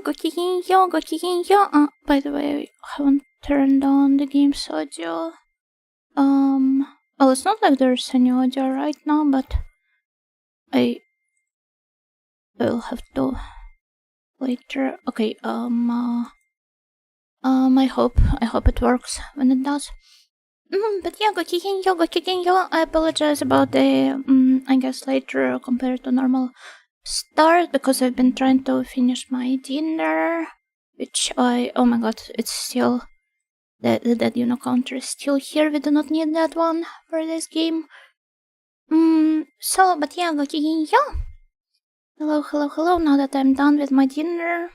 Gokigenyo. By the way, I haven't turned on the game's audio. Well, it's not like there's any audio right now, but I will have to later. Okay. I hope it works when it does. But yeah, Gokigenyo. I apologize about the I guess later compared to normal start because I've been trying to finish my dinner, which oh my god, it's still the counter is still here. We do not need that one for this game. But yeah, Gokigenyo. Hello. Now that I'm done with my dinner,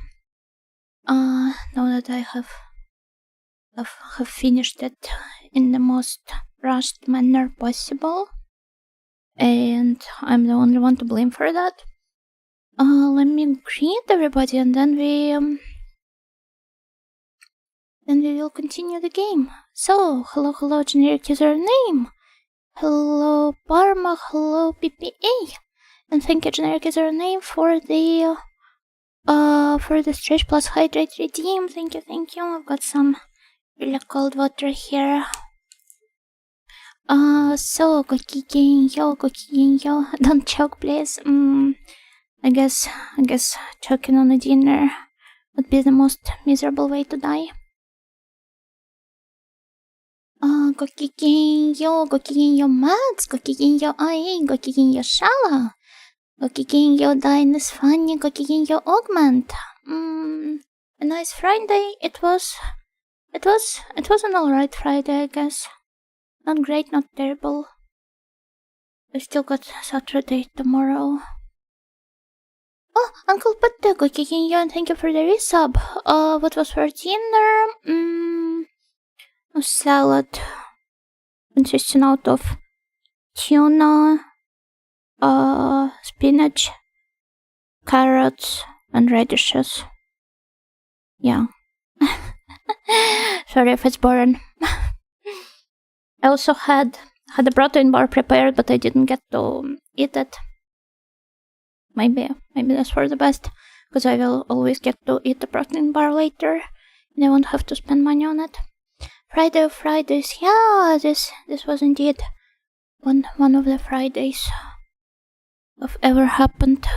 now that I have finished it in the most rushed manner possible, and I'm the only one to blame for that. Let me greet everybody, and then we will continue the game. So, hello, generic username. Hello, Parma. Hello, PPA. And thank you, generic username, for the stretch plus hydrate redeem. Thank you. I've got some really cold water here. So, Gokigenyo. Don't choke, please. I guess choking on a dinner would be the most miserable way to die. Gokigenyo Max, Gokigenyo IE, Gokigenyo Shala, Gokigenyo Dine is funny, Gokigenyo Augment. A nice Friday. It was an alright Friday, I guess. Not great, not terrible. I still got Saturday tomorrow. Oh, Uncle Pette, Gokigenyo, and thank you for the resub. What was for dinner? A salad consisting out of tuna, spinach, carrots, and radishes. Yeah. Sorry if it's boring. I also had a protein bar prepared, but I didn't get to eat it. Maybe that's for the best, because I will always get to eat the protein bar later, and I won't have to spend money on it. Friday of Fridays, yeah, this was indeed one of the Fridays of ever happened.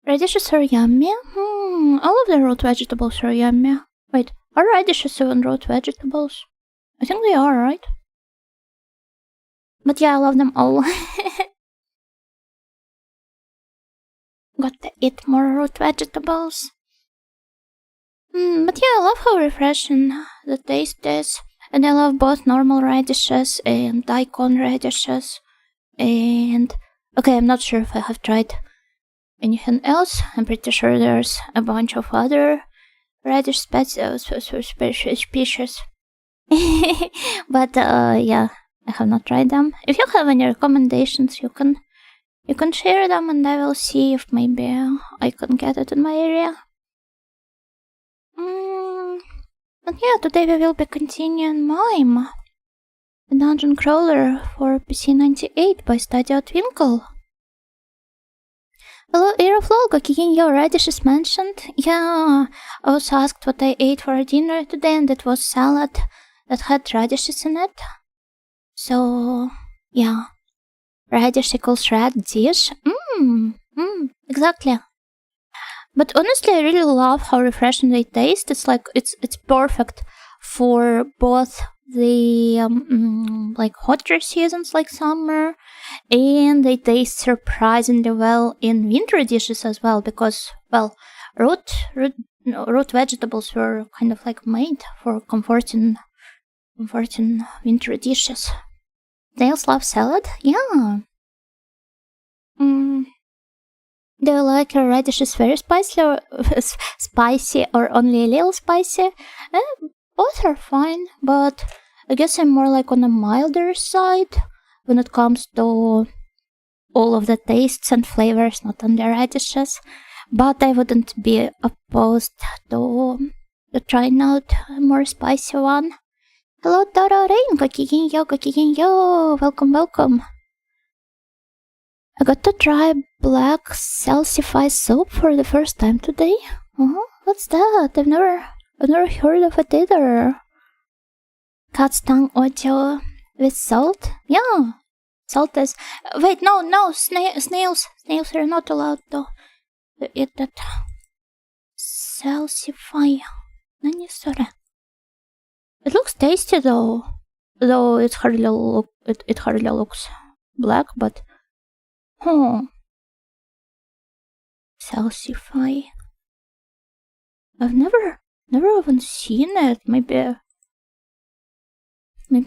Radishes are yummy. All of the root vegetables are yummy. Wait, are radishes even root vegetables? I think they are, right? But yeah, I love them all. Got to eat more root vegetables. But yeah, I love how refreshing the taste is. And I love both normal radishes and daikon radishes. And okay, I'm not sure if I have tried anything else. I'm pretty sure there's a bunch of other radish species. But yeah, I have not tried them. If you have any recommendations, you can share them, and I will see if maybe I can get it in my area. But yeah, today we will be continuing MIME, the dungeon crawler for PC98 by Stadio Twinkle. Hello, Aeroflow, Gokigenyo radish is mentioned. Yeah, I was asked what I ate for dinner today, and it was salad that had radishes in it. So, yeah, radish equals rad dish. Exactly. But honestly, I really love how refreshing they taste. It's like it's perfect for both the like hotter seasons like summer, and they taste surprisingly well in winter dishes as well, because root vegetables were kind of like made for comforting winter dishes. Nails love salad? Yeah. Do you like your radishes very spicy or only a little spicy? Both are fine, but I guess I'm more like on a milder side when it comes to all of the tastes and flavors, not on the radishes. But I wouldn't be opposed to trying out a more spicy one. Hello, Toro Rain, Gokigenyo, welcome. I got to try black salsify soup for the first time today. What's that? I've never heard of it either. Cat's tongue audio with salt? Yeah. Salt is... Wait, no, snails. Snails are not allowed to eat that. Salsify. It looks tasty though. Though it hardly looks black, but... Salsify. I've never even seen it. Maybe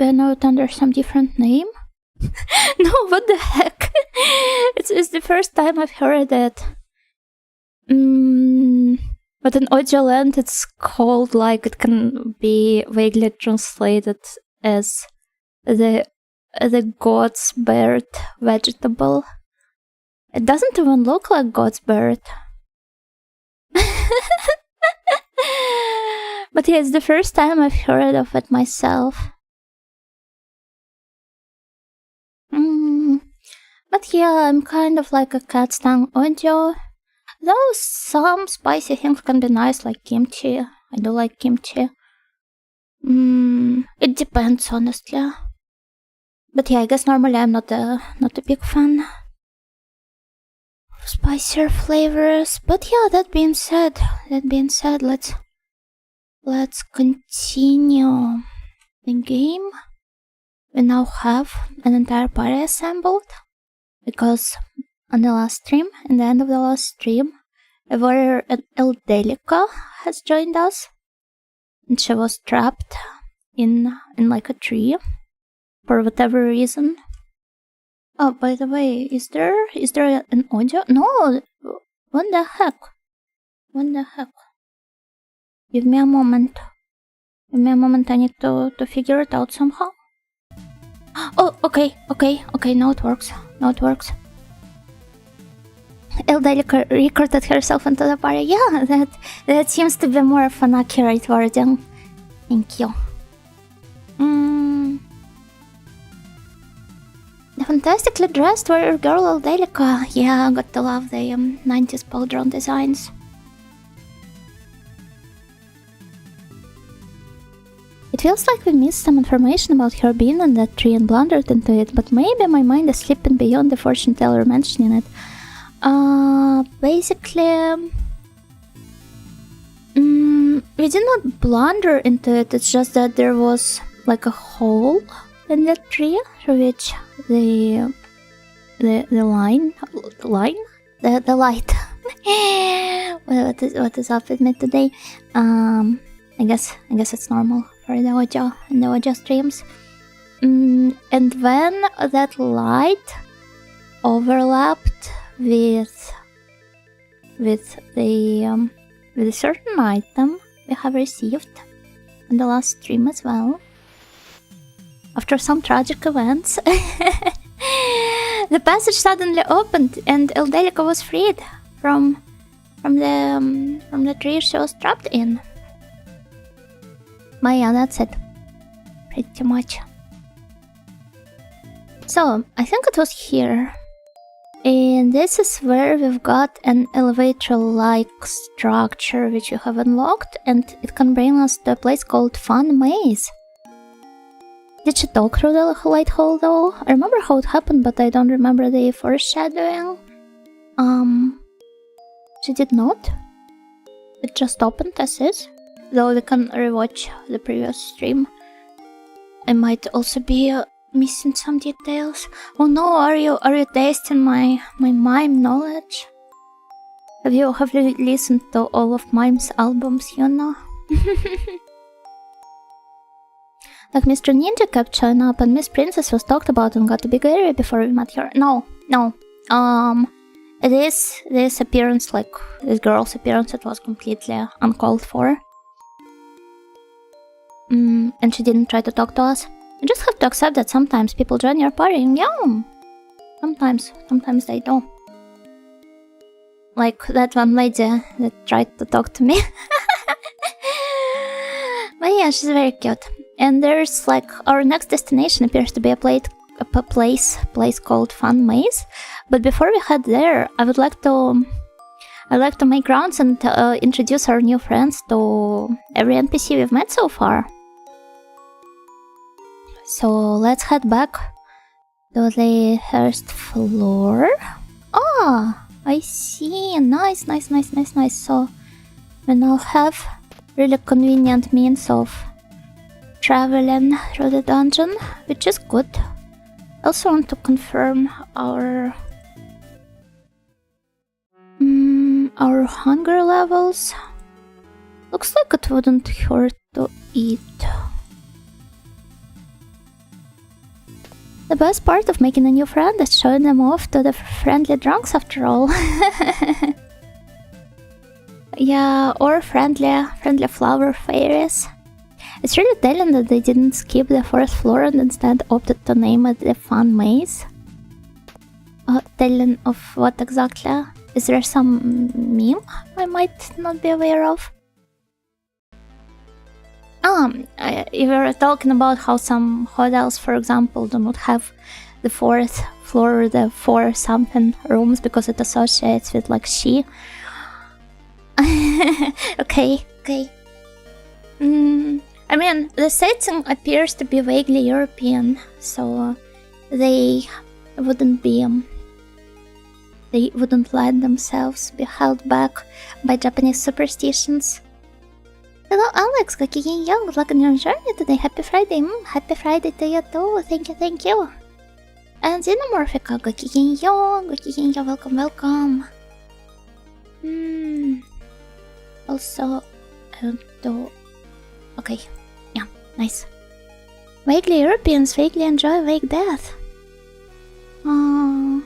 I know it under some different name. No, what the heck? It's the first time I've heard it. But in Audioland it's called, like, it can be vaguely translated as the god's bird vegetable. It doesn't even look like god's bird. But yeah, it's the first time I've heard of it myself. But yeah, I'm kind of like a cat's tongue audio. Though some spicy things can be nice, like kimchi. I do like kimchi. It depends, honestly. But yeah, I guess normally I'm not a big fan of spicier flavors. But yeah, that being said, let's continue the game. We now have an entire party assembled, because on the last stream, in the end of the last stream, a warrior Eldelica has joined us, and she was trapped in like a tree for whatever reason. Oh, by the way, is there an audio? No. What the heck? Give me a moment. I need to figure it out somehow. Oh, okay. Now it works. Eldelica recruited herself into the party. Yeah, that seems to be more of an accurate wording. Thank you. The fantastically dressed warrior girl Eldelica. Yeah, I got to love the 90s Polygon designs. It feels like we missed some information about her being in that tree and blundered into it, but maybe my mind is slipping beyond the fortune teller mentioning it. Basically, we did not blunder into it. It's just that there was like a hole in the tree through which the light. What is up with me today? I guess it's normal for the audio and the audio streams. And when that light overlapped with a certain item we have received in the last stream as well, after some tragic events, the passage suddenly opened and Eldelica was freed from the tree she was trapped in. But yeah, that's it. Pretty much. So, I think it was here. And this is where we've got an elevator-like structure which we have unlocked, and it can bring us to a place called Fun Maze. Did she talk through the light hole though? I remember how it happened, but I don't remember the foreshadowing. She did not. It just opened as is. Though we can rewatch the previous stream. I might also be missing some details. Oh no, are you tasting my MIME knowledge? Have you listened to all of MIME's albums, you know? Like Mr. Ninja kept showing up and Miss Princess was talked about and got a big area before we met her. No. This appearance, like this girl's appearance, it was completely uncalled for. And she didn't try to talk to us. You just have to accept that sometimes people join your party and yeah, sometimes they do. Like that one lady that tried to talk to me. But yeah, she's very cute. And there's like, our next destination appears to be a place called Fun Maze. But before we head there, I'd like to make rounds and introduce our new friends to every NPC we've met so far. So let's head back to the first floor. Ah, I see. Nice. So we now have really convenient means of traveling through the dungeon, which is good. I also want to confirm our hunger levels. Looks like it wouldn't hurt to eat. The best part of making a new friend is showing them off to the friendly drunks, after all. Yeah, or friendly flower fairies. It's really telling that they didn't skip the fourth floor and instead opted to name it the Fun Maze. Telling of what exactly? Is there some meme I might not be aware of? You were talking about how some hotels, for example, do not have the fourth floor or the 4-something rooms because it associates with like she. Okay. I mean, the setting appears to be vaguely European, so they wouldn't let themselves be held back by Japanese superstitions. Hello Alex, Gokigen-yo, good luck on your journey today, happy Friday, happy Friday to you too, thank you. And Xenomorphica, Gokigen-yo, welcome. Also, I want to... Okay, yeah, nice. Vaguely Europeans vaguely enjoy vague death. I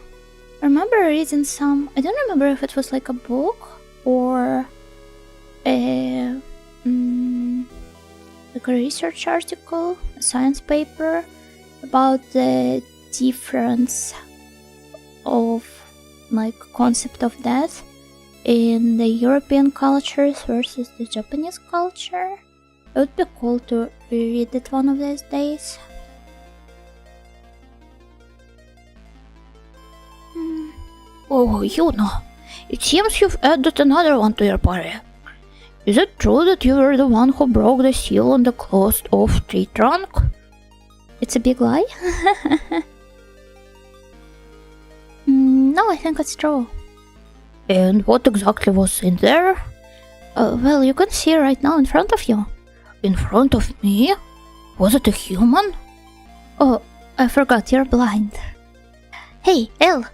remember reading some... I don't remember if it was like a book or a... like a research article, a science paper about the difference of like concept of death in the European cultures versus the Japanese culture. It would be cool to read it one of these days. Oh, Yuna, it seems you've added another one to your party. Is it true that you were the one who broke the seal on the closed-off tree trunk? It's a big lie? No, I think it's true. And what exactly was in there? Well, you can see right now in front of you. In front of me? Was it a human? Oh, I forgot, you're blind. Hey, Elle!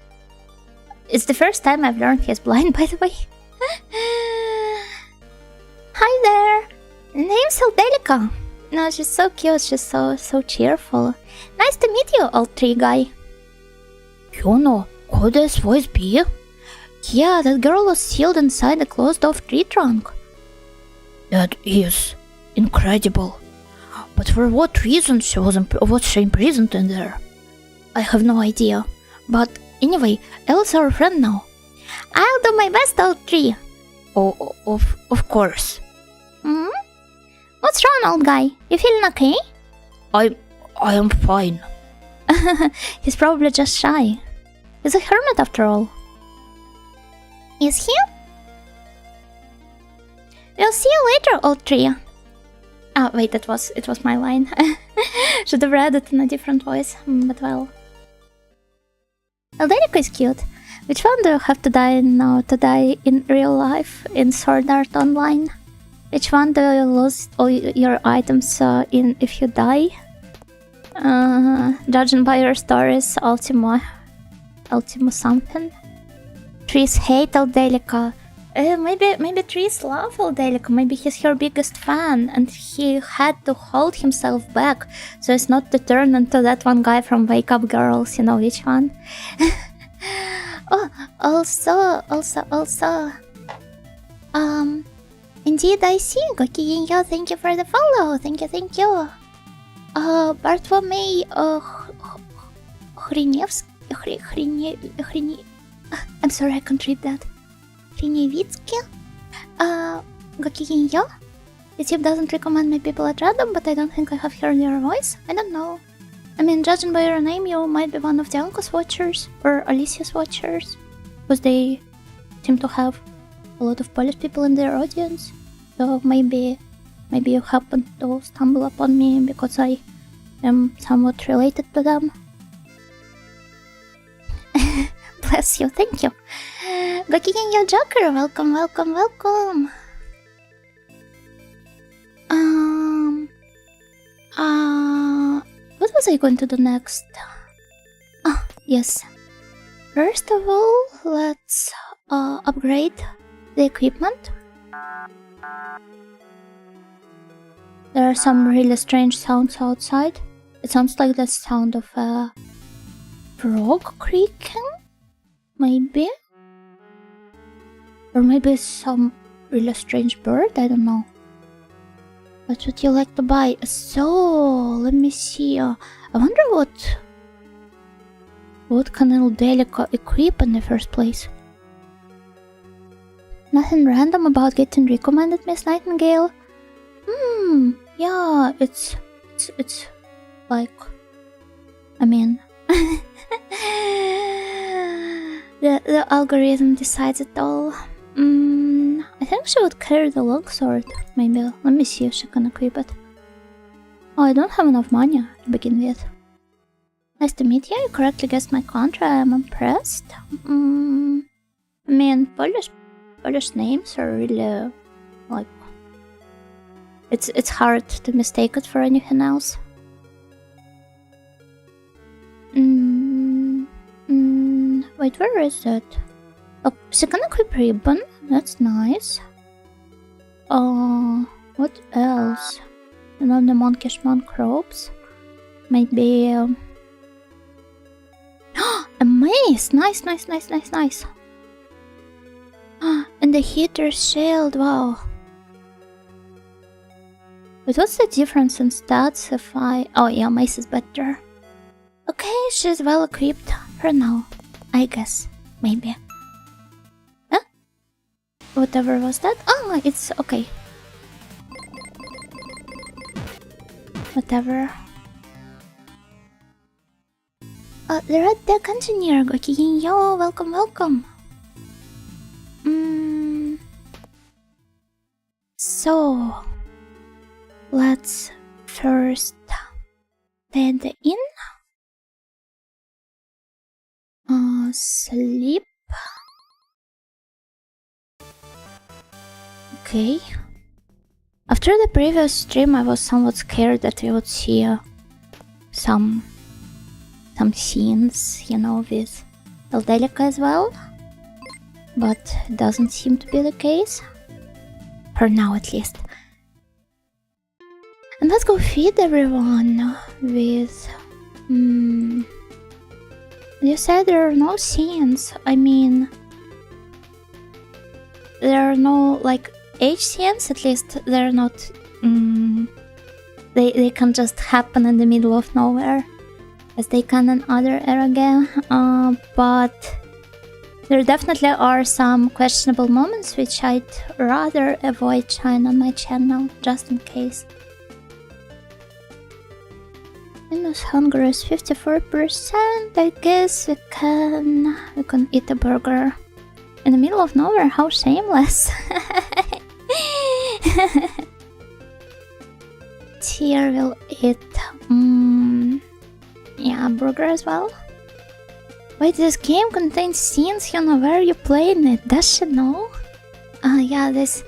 It's the first time I've learned he's blind, by the way. Hi there! Name's Eldelica. No, she's so cute, she's so cheerful. Nice to meet you, old tree guy. Yuno, could this voice be? Yeah, that girl was sealed inside a closed-off tree trunk. That is incredible. But for what reason was she imprisoned in there? I have no idea. But anyway, Elle's our friend now. I'll do my best, old tree. Oh, of course. What's wrong, old guy? You feeling okay? I am fine. He's probably just shy. He's a hermit after all. Is he? We'll see you later, old tree. Oh, wait, it was my line. Should have read it in a different voice, but well. Elderico is cute. Which one do you have to die in now to die in real life in Sword Art Online? Which one do you lose all your items in if you die? Judging by your stories, Ultimo something. Trees hate Eldelica. Maybe Trees love Eldelica. Maybe he's her biggest fan, and he had to hold himself back so as not to turn into that one guy from Wake Up Girls. You know which one? Oh, also. Indeed, I see. Gokigen-yo, thank you for the follow. Thank you. Bartolomei I'm sorry, I can't read that. Hrinevitsky? Gokigen-yo? YouTube doesn't recommend me people at random, but I don't think I have heard your voice. I don't know. I mean, judging by your name, you might be one of the Uncle's watchers or Alicia's watchers, because they seem to have a lot of Polish people in their audience. So maybe you happened to stumble upon me because I am somewhat related to them. Bless you, thank you. Gokigenyo Joker, welcome, welcome, welcome. What was I going to do next? Ah, yes. First of all, let's upgrade the equipment. There are some really strange sounds outside. It sounds like the sound of a frog creaking, maybe? Or maybe some really strange bird, I don't know. What would you like to buy? So, let me see. I wonder what can Delica equip in the first place? Nothing random about getting recommended, Miss Nightingale? Yeah, it's like, I mean, the algorithm decides it all. I think she would carry the longsword, maybe. Let me see if she can equip it. Oh, I don't have enough money to begin with. Nice to meet you, you correctly guessed my country, I'm impressed. I mean, Polish names are really, like, it's hard to mistake it for anything else. Wait, where is it? Oh, she can equip ribbon, that's nice. What else? You know, the monkish monk robes? Maybe, a mace! Nice. And the heater's shield, wow. But what's the difference in stats if I... Oh yeah, mace is better. Okay, she's well equipped for now, I guess. Maybe. Huh? Whatever was that? Oh, it's okay. Whatever. The Red Deck Engineer, Gokigenyo, welcome. So, let's first head in. Sleep. Okay. After the previous stream, I was somewhat scared that we would see some scenes, you know, with Eldelica as well. But it doesn't seem to be the case. For now, at least. And let's go feed everyone with... You said there are no scenes. I mean... There are no, like, age scenes, at least they're not... They can just happen in the middle of nowhere, as they can in other era game, but... There definitely are some questionable moments which I'd rather avoid showing on my channel, just in case. Minus hunger is 54%, I guess we can eat a burger. In the middle of nowhere, how shameless! Here we'll eat, yeah, burger as well. Wait, this game contains scenes, you know, where are you playing it? Does she know? Yeah, this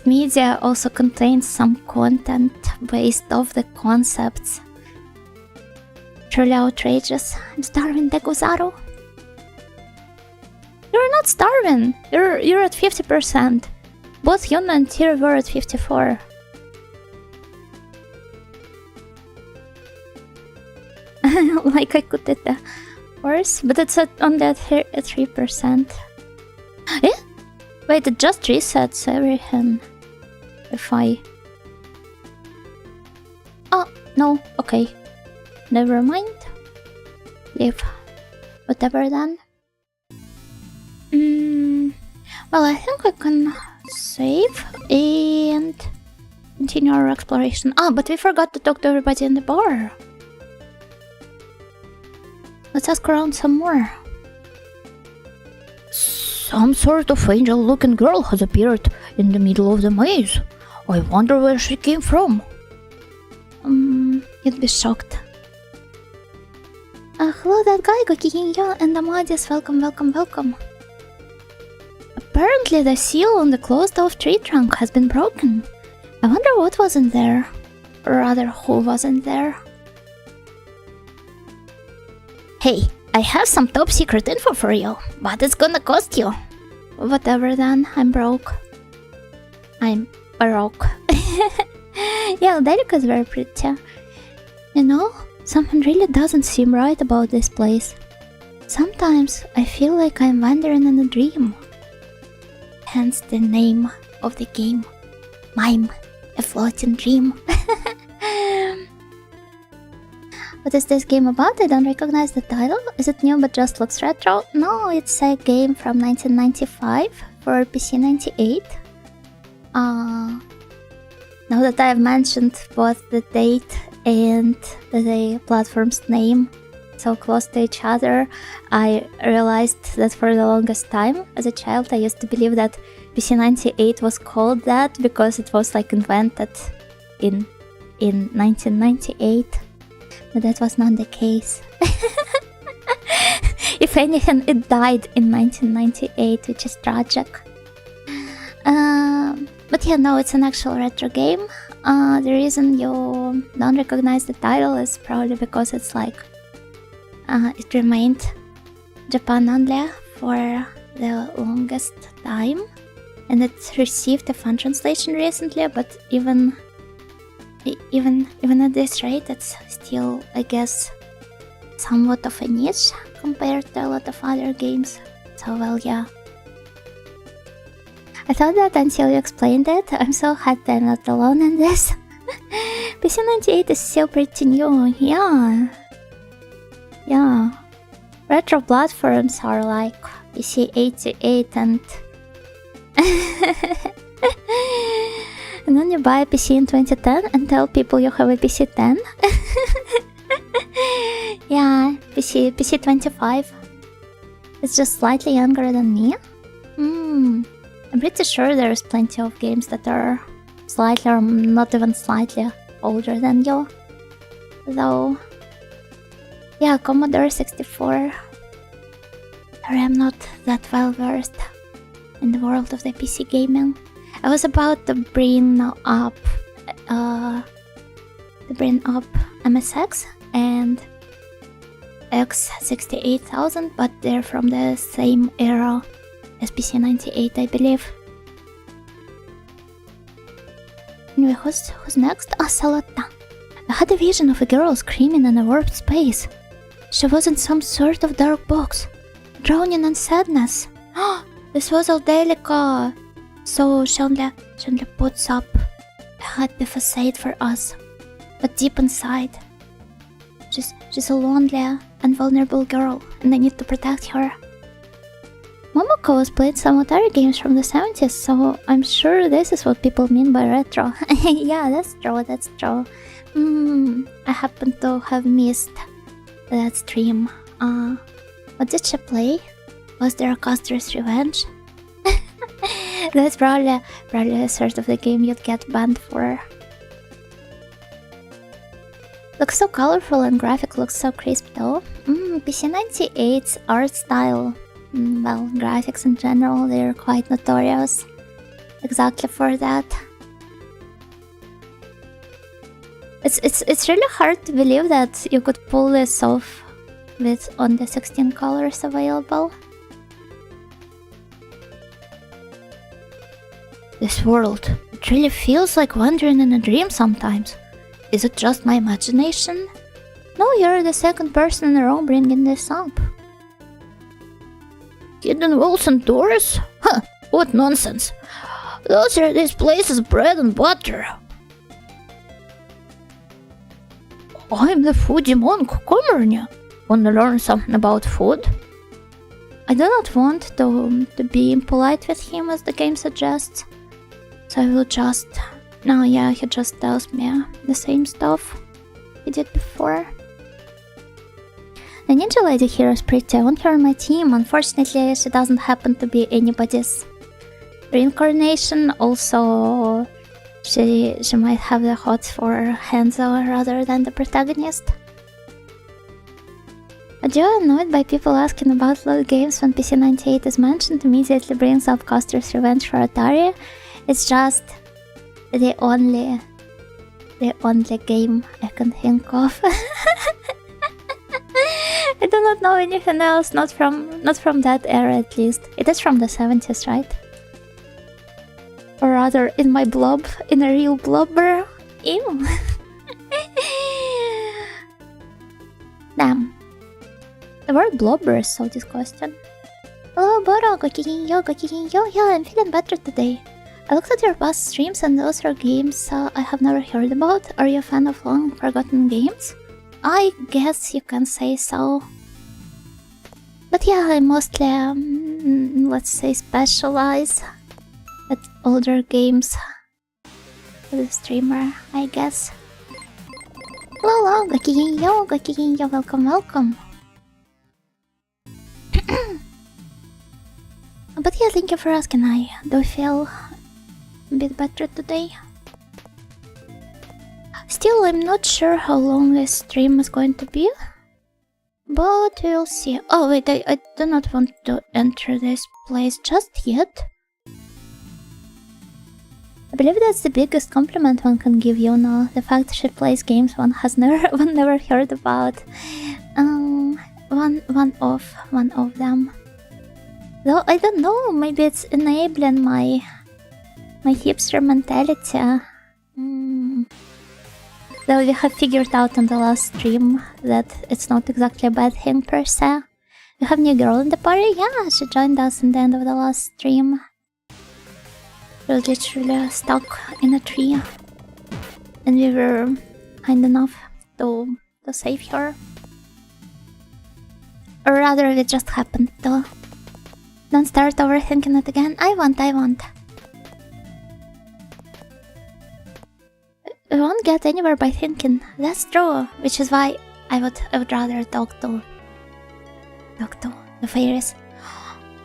media also contains some content based off the concepts. Truly outrageous. I'm starving, Degozaru. You're not starving. You're at 50%. Both Yuna and Tyr were at 54. Like I could eat the horse, but it's only at 3%. Eh? Wait, it just resets everything. If I... Oh, no, okay. Never mind. Leave. Whatever then. Well, I think we can save and continue our exploration. Ah, but we forgot to talk to everybody in the bar. Let's ask around some more. Some sort of angel-looking girl has appeared in the middle of the maze. I wonder where she came from. You'd be shocked. Hello, that guy, Gokiginyo and Amadis. Welcome, welcome, welcome. Apparently the seal on the closed-off tree trunk has been broken. I wonder what was in there. Or rather, who wasn't there. Hey, I have some top secret info for you, but it's gonna cost you. Whatever then, I'm broke. I'm baroque. Yeah, Delica is very pretty. You know, something really doesn't seem right about this place. Sometimes I feel like I'm wandering in a dream. Hence the name of the game. MIME, a floating dream. What is this game about? I don't recognize the title. Is it new but just looks retro? No, it's a game from 1995 for PC 98. Now that I've mentioned both the date and the platform's name so close to each other, I realized that for the longest time as a child I used to believe that PC 98 was called that because it was like invented in 1998. But that was not the case. If anything, it died in 1998, which is tragic. But yeah, no, it's an actual retro game. The reason you don't recognize the title is probably because it's like it remained Japan only for the longest time, and it received a fan translation recently. But even at this rate, it's still, I guess, somewhat of a niche compared to a lot of other games. So well, yeah. I thought that until you explained it. I'm so happy I'm not alone in this. PC 98 is still pretty new, yeah. Yeah. Retro platforms are like PC 88 and... and then you buy a PC in 2010 and tell people you have a PC 10. Yeah, PC 25. It's just slightly younger than me. I'm pretty sure there's plenty of games that are slightly or not even slightly older than you. Though, yeah, Commodore 64. Sorry, I'm not that well versed in the world of the PC gaming. I was about to bring up MSX and X68000, but they're from the same era as PC 98, I believe. Anyway, who's next? Salata. I had a vision of a girl screaming in a warped space. She was in some sort of dark box, drowning in sadness. This was Aldelica. So she only puts up a happy facade for us, but deep inside, she's a lonely and vulnerable girl, and I need to protect her. Momoko was playing some Atari games from the 70s, so I'm sure this is what people mean by retro. Yeah, that's true. I happen to have missed that stream. What did she play? Was there a Custer's Revenge? That's probably a sort of the game you'd get banned for. Looks so colorful and graphic looks so crisp though. PC 98's art style. Well, graphics in general, they're quite notorious exactly for that. It's really hard to believe that you could pull this off with only 16 colors available. This world, it really feels like wandering in a dream sometimes. Is it just my imagination? No, you're the second person in a row bringing this up. Hidden walls and doors? Huh, what nonsense. Those are this place's bread and butter. I'm the foodie monk, Comornia. Wanna learn something about food? I do not want to be impolite with him as the game suggests. So I will just... No, yeah, he just tells me the same stuff he did before. The ninja lady here is pretty. I want her on my team. Unfortunately, she doesn't happen to be anybody's reincarnation. Also, she might have the hots for Hanzo rather than the protagonist. Are you annoyed by people asking about load games when PC98 is mentioned? Immediately brings up Coster's Revenge for Atari. It's just the only game I can think of. I do not know anything else, not from that era at least. It is from the 70s, right? Or rather, in my blob, in a real blobber. Ew. Damn. The word blobber is so disgusting. Hello, Boro, gokigenyo. Yeah, I'm feeling better today. I looked at your past streams and those are games I have never heard about. Are you a fan of long forgotten games? I guess you can say so. But yeah, I mostly, let's say, specialize at older games for the streamer, I guess. Hello, gokigenyo, welcome. But yeah, thank you for asking. I do feel a bit better today. Still, I'm not sure how long this stream is going to be, but we'll see. Oh wait, I do not want to enter this place just yet. I believe that's the biggest compliment one can give Yuna, the fact she plays games one never heard about. One of them. Though I don't know, maybe it's enabling my hipster mentality. Though we have figured out on the last stream that it's not exactly a bad thing per se. We have new girl in the party? Yeah, she joined us in the end of the last stream. She was literally stuck in a tree. And we were kind enough to save her. Or rather, it just happened to. Don't start overthinking it again. I won't. We won't get anywhere by thinking. That's true. Which is why I would rather talk to the fairies.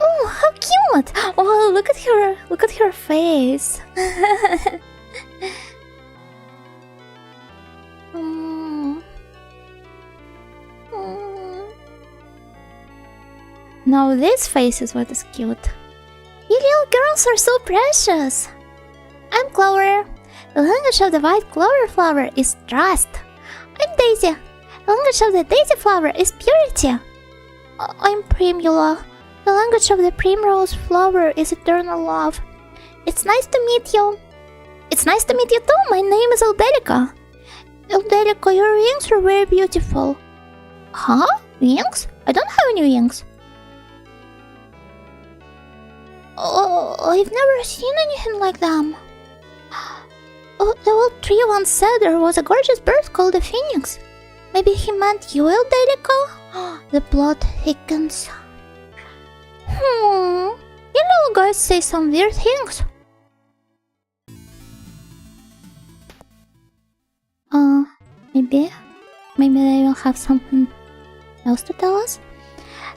Oh, how cute! Oh, look at her face. Now this face is what is cute. You little girls are so precious. I'm Clover. The language of the white clover flower is trust. I'm Daisy. The language of the daisy flower is purity. I'm Primula. The language of the primrose flower is eternal love. It's nice to meet you. It's nice to meet you too. My name is Eldelica. Eldelica, your wings are very beautiful. Huh? Wings? I don't have any wings. Oh, I've never seen anything like them. Oh, the old tree once said there was a gorgeous bird called a phoenix. Maybe he meant you, Eldelica? The plot thickens. You little guys say some weird things. Maybe they will have something else to tell us.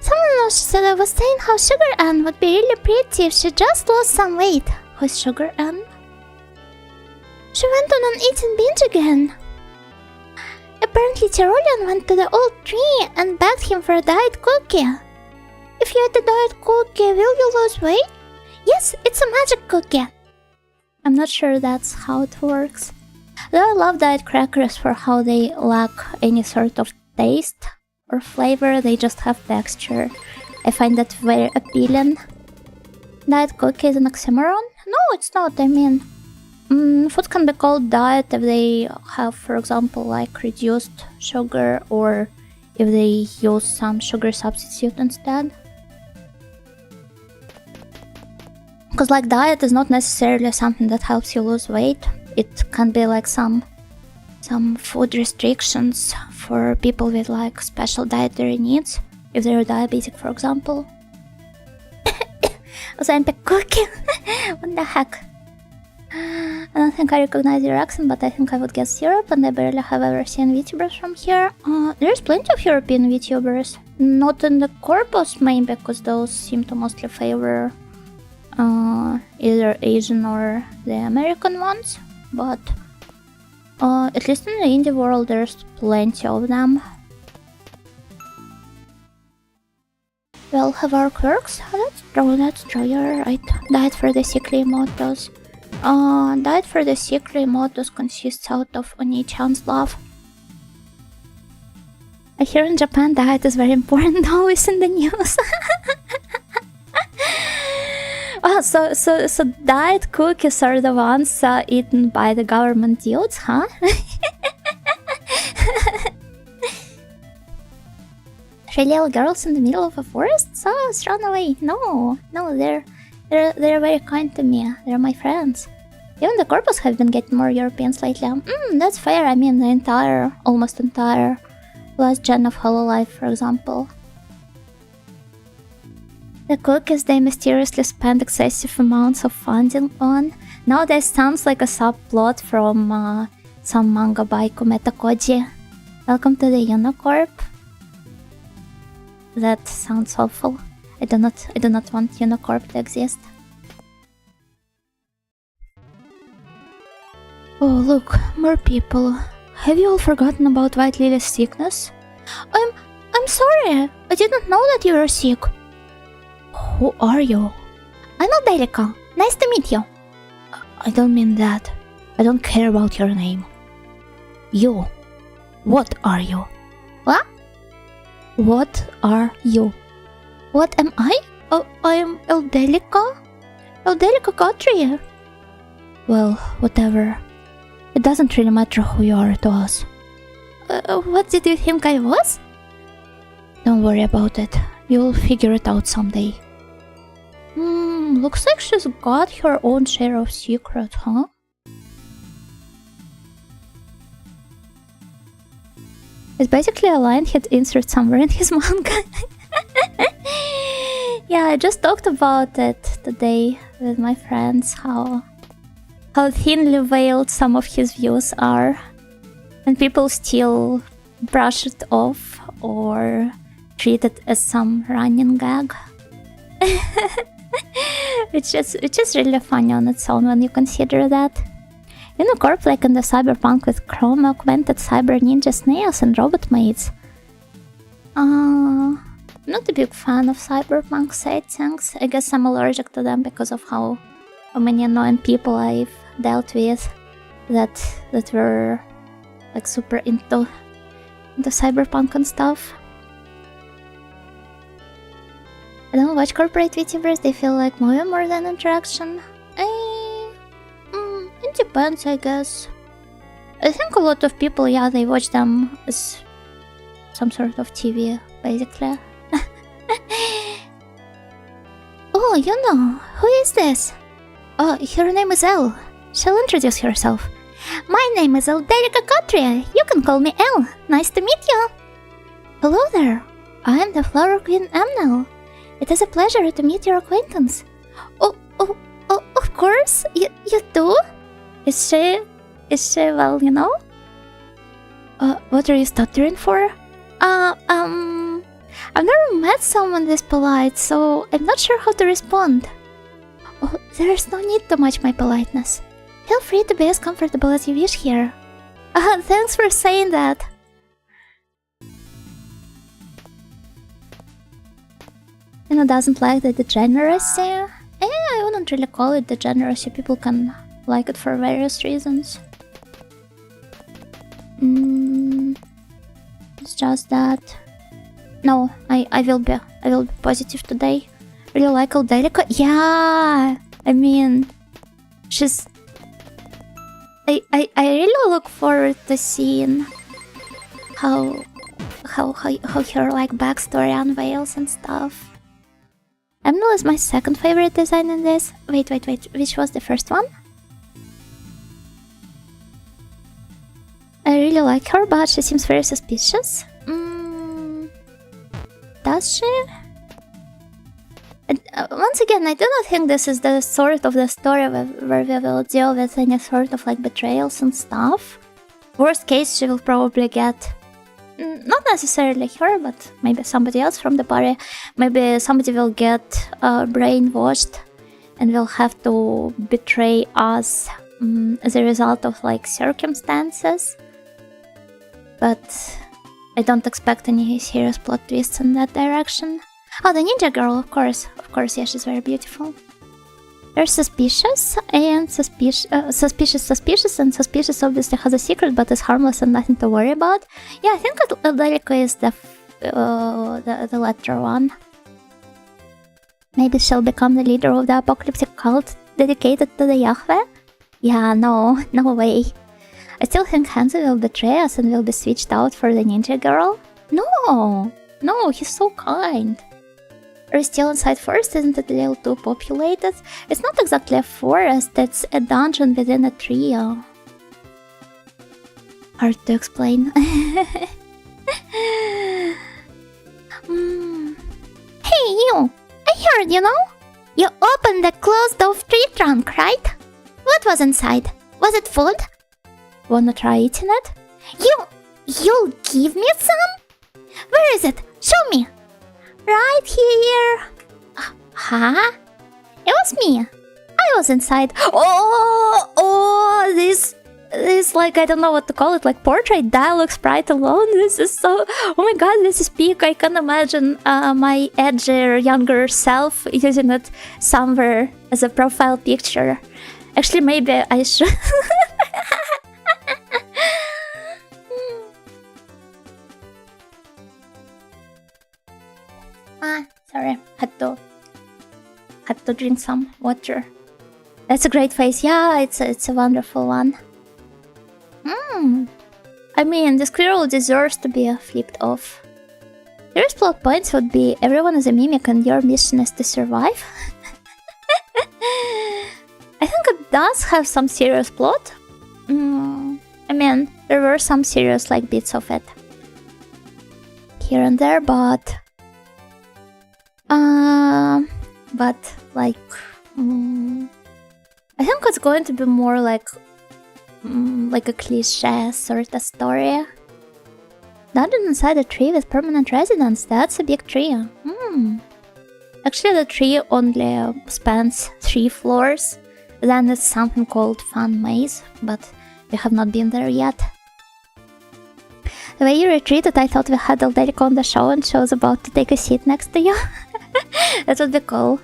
Someone else said I was saying how Sugar Ann would be really pretty if she just lost some weight. Who's Sugar Ann? She went on an eating binge again. Apparently Tyrolean went to the old tree and begged him for a diet cookie. If you eat a diet cookie, will you lose weight? Yes, it's a magic cookie. I'm not sure that's how it works. Though I love diet crackers for how they lack any sort of taste or flavor, they just have texture. I find that very appealing. Diet cookie is an oxymoron? No, it's not. I mean, food can be called diet if they have, for example, like reduced sugar or if they use some sugar substitute instead. Because like diet is not necessarily something that helps you lose weight. It can be like some food restrictions for people with like special dietary needs, if they're diabetic, for example. Ozempic cookie. What the heck? I don't think I recognize your accent, but I think I would guess Europe, and I barely have ever seen VTubers from here. There's plenty of European VTubers. Not in the corpus, maybe, because those seem to mostly favor either Asian or the American ones. But at least in the indie world, there's plenty of them. We all have our quirks. That's true, you're right. Diet for the sickly mottos. Diet for the sickly mottos consists out of Oni-chan's love. I hear in Japan diet is very important, always in the news. Oh, so diet cookies are the ones eaten by the government youths, huh? Three little girls in the middle of a forest? So run away. No, they're very kind to me. They're my friends. Even the corpus have been getting more Europeans lately. That's fair. I mean, the almost entire last gen of Hololive, for example. The cookies they mysteriously spend excessive amounts of funding on. Nowadays sounds like a subplot from some manga by Kumeta Koji. Welcome to the Unicorp. That sounds awful. I do not want Unicorp to exist. Oh look, more people. Have you all forgotten about White Lily's sickness? I'm sorry. I didn't know that you were sick. Who are you? I'm Aldelica. Nice to meet you. I don't mean that. I don't care about your name. You. What are you? What? What are you? What am I? Oh, I am Aldelica? Aldelica Godry. Well, whatever. It doesn't really matter who you are to us. What did you think I was? Don't worry about it. You'll figure it out someday. Looks like she's got her own share of secrets, huh? It's basically a line he'd insert somewhere in his manga. Yeah, I just talked about it today with my friends, how thinly veiled some of his views are. And people still brush it off or treat it as some running gag. which is really funny on its own when you consider that. Unicorp, like in the cyberpunk with chrome augmented cyber ninja snails and robot maids. I'm not a big fan of cyberpunk settings. I guess I'm allergic to them because of how many annoying people I've dealt with that were like super into cyberpunk and stuff. I don't watch corporate VTubers, they feel like movie more than interaction. It depends, I guess. I think a lot of people, yeah, they watch them as some sort of TV, basically. Oh, you know, who is this? Oh, her name is Elle. She'll introduce herself. My name is Alderica Cotria. You can call me Elle. Nice to meet you. Hello there. I am the Flower Queen Amnel. It is a pleasure to meet your acquaintance. Oh, of course. You too? Is she, well, you know? What are you stuttering for? I've never met someone this polite, so I'm not sure how to respond. Oh, there is no need to match my politeness. Feel free to be as comfortable as you wish here. Thanks for saying that. You know, doesn't like the degeneracy. I wouldn't really call it degeneracy. People can like it for various reasons. It's just that. No, I will be positive today. Really like Aldelica. Yeah, I mean, she's. I really look forward to seeing how her like backstory unveils and stuff. Amnel is my second favorite design in this. Wait, which was the first one? I really like her, but she seems very suspicious. Does she? once again, I do not think this is the sort of the story where we will deal with any sort of like betrayals and stuff. Worst case, she will probably get, not necessarily her, but maybe somebody else from the party. Maybe somebody will get brainwashed and will have to betray us as a result of like circumstances. But I don't expect any serious plot twists in that direction. Oh, the ninja girl, of course, yeah, she's very beautiful. They're suspicious, and suspicious obviously has a secret, but is harmless and nothing to worry about. Yeah, I think Alderico is the latter one. Maybe she'll become the leader of the apocalyptic cult dedicated to the Yahweh? Yeah, no way. I still think Hanzo will betray us and will be switched out for the ninja girl. No, he's so kind. Are we still inside forest? Isn't it a little too populated? It's not exactly a forest, it's a dungeon within a trio. Hard to explain. Hey, you! I heard, you know? You opened the closed-off tree trunk, right? What was inside? Was it food? Wanna try eating it? You'll give me some? Where is it? Show me! Right here. Huh? It was me. I was inside. Oh, this like, I don't know what to call it, like portrait dialogue sprite alone. This is so, oh my god, this is peak. I can imagine my edgier, younger self using it somewhere as a profile picture. Actually, maybe I should. Sorry, had to drink some water. That's a great face. Yeah, it's a wonderful one. I mean, the squirrel deserves to be flipped off. Serious plot points would be everyone is a mimic and your mission is to survive. I think it does have some serious plot. I mean, there were some serious like bits of it here and there, but like, I think it's going to be more like a cliche sort of story. Dungeon inside a tree with permanent residence. That's a big tree. Actually, the tree only spans 3 floors. Then it's something called Fun Maze, but we have not been there yet. The way you retreated, I thought we had Alderico on the show and she was about to take a seat next to you. That would be cool.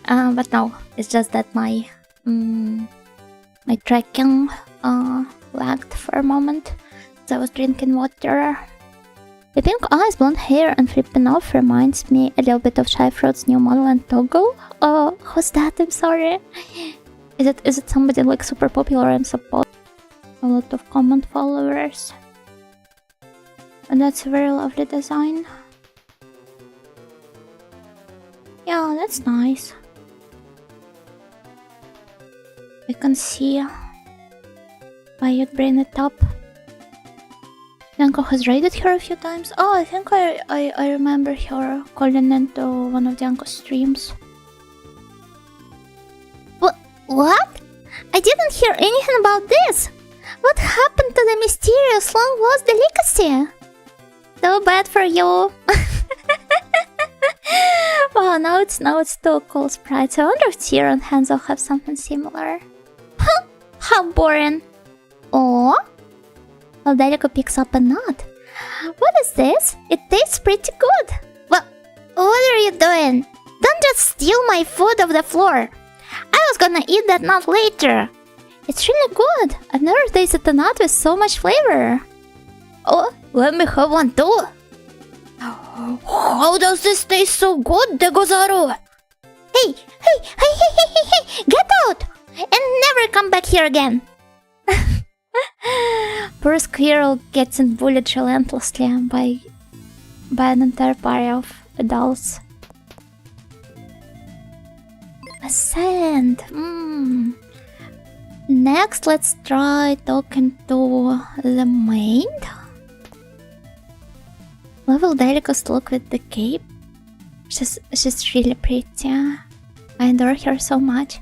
But no, it's just that my tracking lagged for a moment as I was drinking water. The pink eyes, blonde hair and flipping off reminds me a little bit of Shy Fruit's new model and Toggle. Who's that? I'm sorry. Is it somebody like super popular and support a lot of common followers? And that's a very lovely design. Yeah, that's nice. I can see why you'd bring it up. Yanko has raided her a few times. Oh, I think I remember her calling into one of Yanko's streams. What? I didn't hear anything about this. What happened to the mysterious long-lost delicacy? So bad for you. Wow, now it's too cool sprites. I wonder if Tyr and Hanzo have something similar. Huh, how boring. Oh? Alderico picks up a nut. What is this? It tastes pretty good. What are you doing? Don't just steal my food off the floor. I was gonna eat that nut later. It's really good. I've never tasted a nut with so much flavor. Oh, let me have one too. How does this taste so good, Degozaru? Hey, get out! And never come back here again. Poor squirrel gets bullied relentlessly by an entire party of adults. Ascend. Next, let's try talking to the maid. Level Delica's look with the cape. She's really pretty. I adore her so much.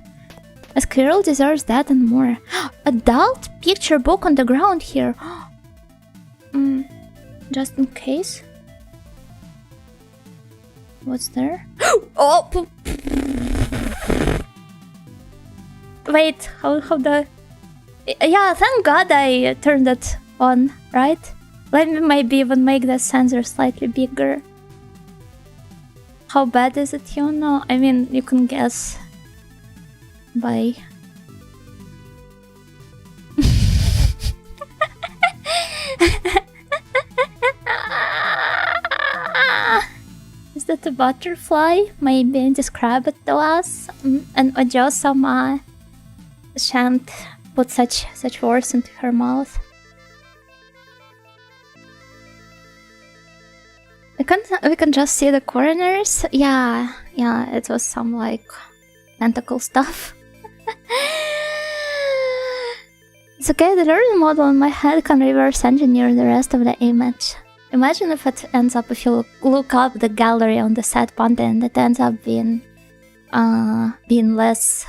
A squirrel deserves that and more. Adult picture book on the ground here. Just in case. What's there? Oh! Wait, how the... Yeah, thank God I turned it on, right? Let me maybe even make the sensor slightly bigger. How bad is it, you know? I mean, you can guess by... Is that a butterfly? Maybe describe it to us. And Ojo-sama shan't put such words into her mouth. We can just see the corners. Yeah, it was some like tentacle stuff. It's okay, the learning model in my head can reverse engineer the rest of the image. Imagine if it ends up, if you look up the gallery on the set Panda and it ends up being less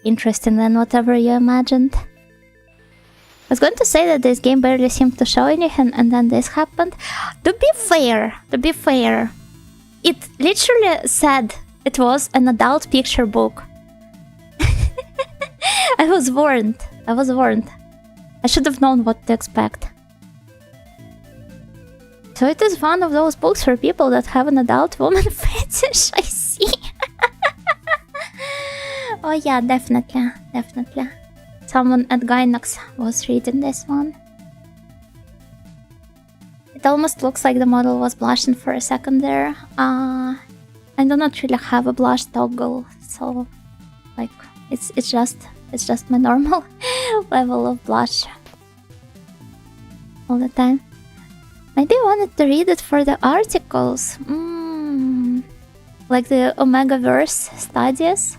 interesting than whatever you imagined. I was going to say that this game barely seemed to show anything, and then this happened. To be fair, it literally said it was an adult picture book. I was warned. I should have known what to expect. So it is one of those books for people that have an adult woman fetish, I see. Oh yeah, definitely. Someone at Gynox was reading this one. It almost looks like the model was blushing for a second there. I do not really have a blush toggle, so like it's just my normal level of blush all the time. Maybe I wanted to read it for the articles. Like the Omegaverse studies.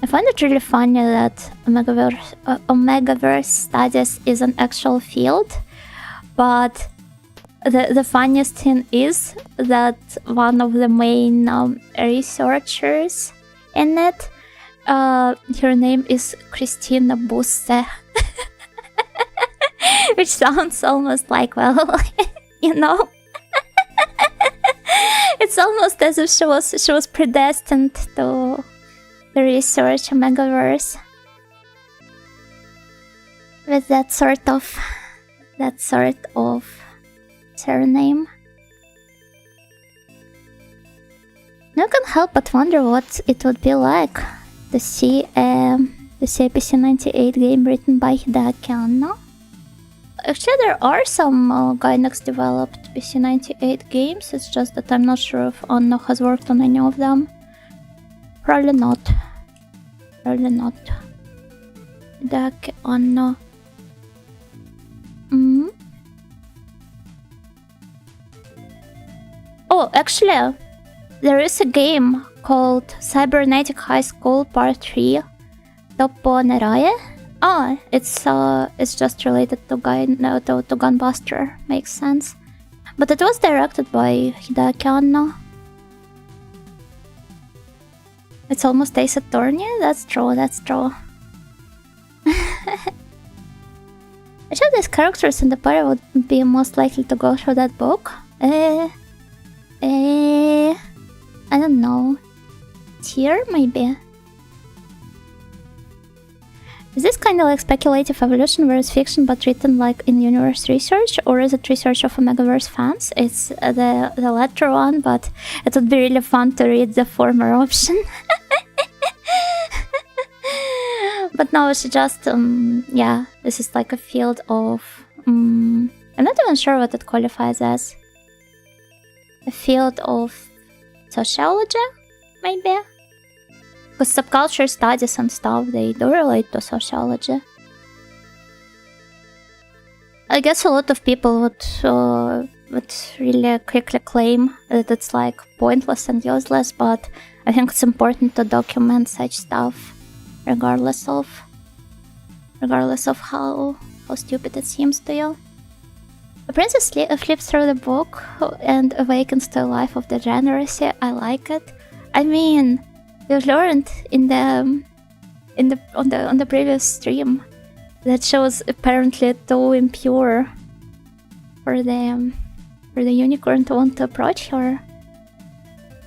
I find it really funny that Omegaverse studies is an actual field, but the funniest thing is that one of the main researchers in it, her name is Christina Busse, which sounds almost like, well, you know, it's almost as if she was predestined to research Omegaverse with that sort of surname. No can help but wonder what it would be like to see a PC-98 game written by Hideaki Anno. Actually, there are some Gynox developed PC-98 games, it's just that I'm not sure if Anno has worked on any of them. Probably not. Hideaki Anno. Oh, actually, there is a game called Cybernetic High School Part 3 Toppo Nerae. Oh, it's just related to Gunbuster. Makes sense. But it was directed by Hideaki Anno. It's almost Ace Attorney? That's true. Which of these characters in the party would be most likely to go through that book? I don't know. Tyr, maybe? Is this kind of like speculative evolution where it's fiction but written like in-universe research? Or is it research of Omegaverse fans? It's the latter one, but it would be really fun to read the former option. But no, it's just, yeah, this is like a field of... I'm not even sure what it qualifies as. A field of sociology, maybe? Because subculture studies and stuff, they do relate to sociology. I guess a lot of people would really quickly claim that it's like pointless and useless, but I think it's important to document such stuff regardless of how how stupid it seems to you. The princess flips through the book and awakens to a life of degeneracy. I like it. I mean, we've learned on the previous stream that she was apparently too impure for the unicorn to want to approach her.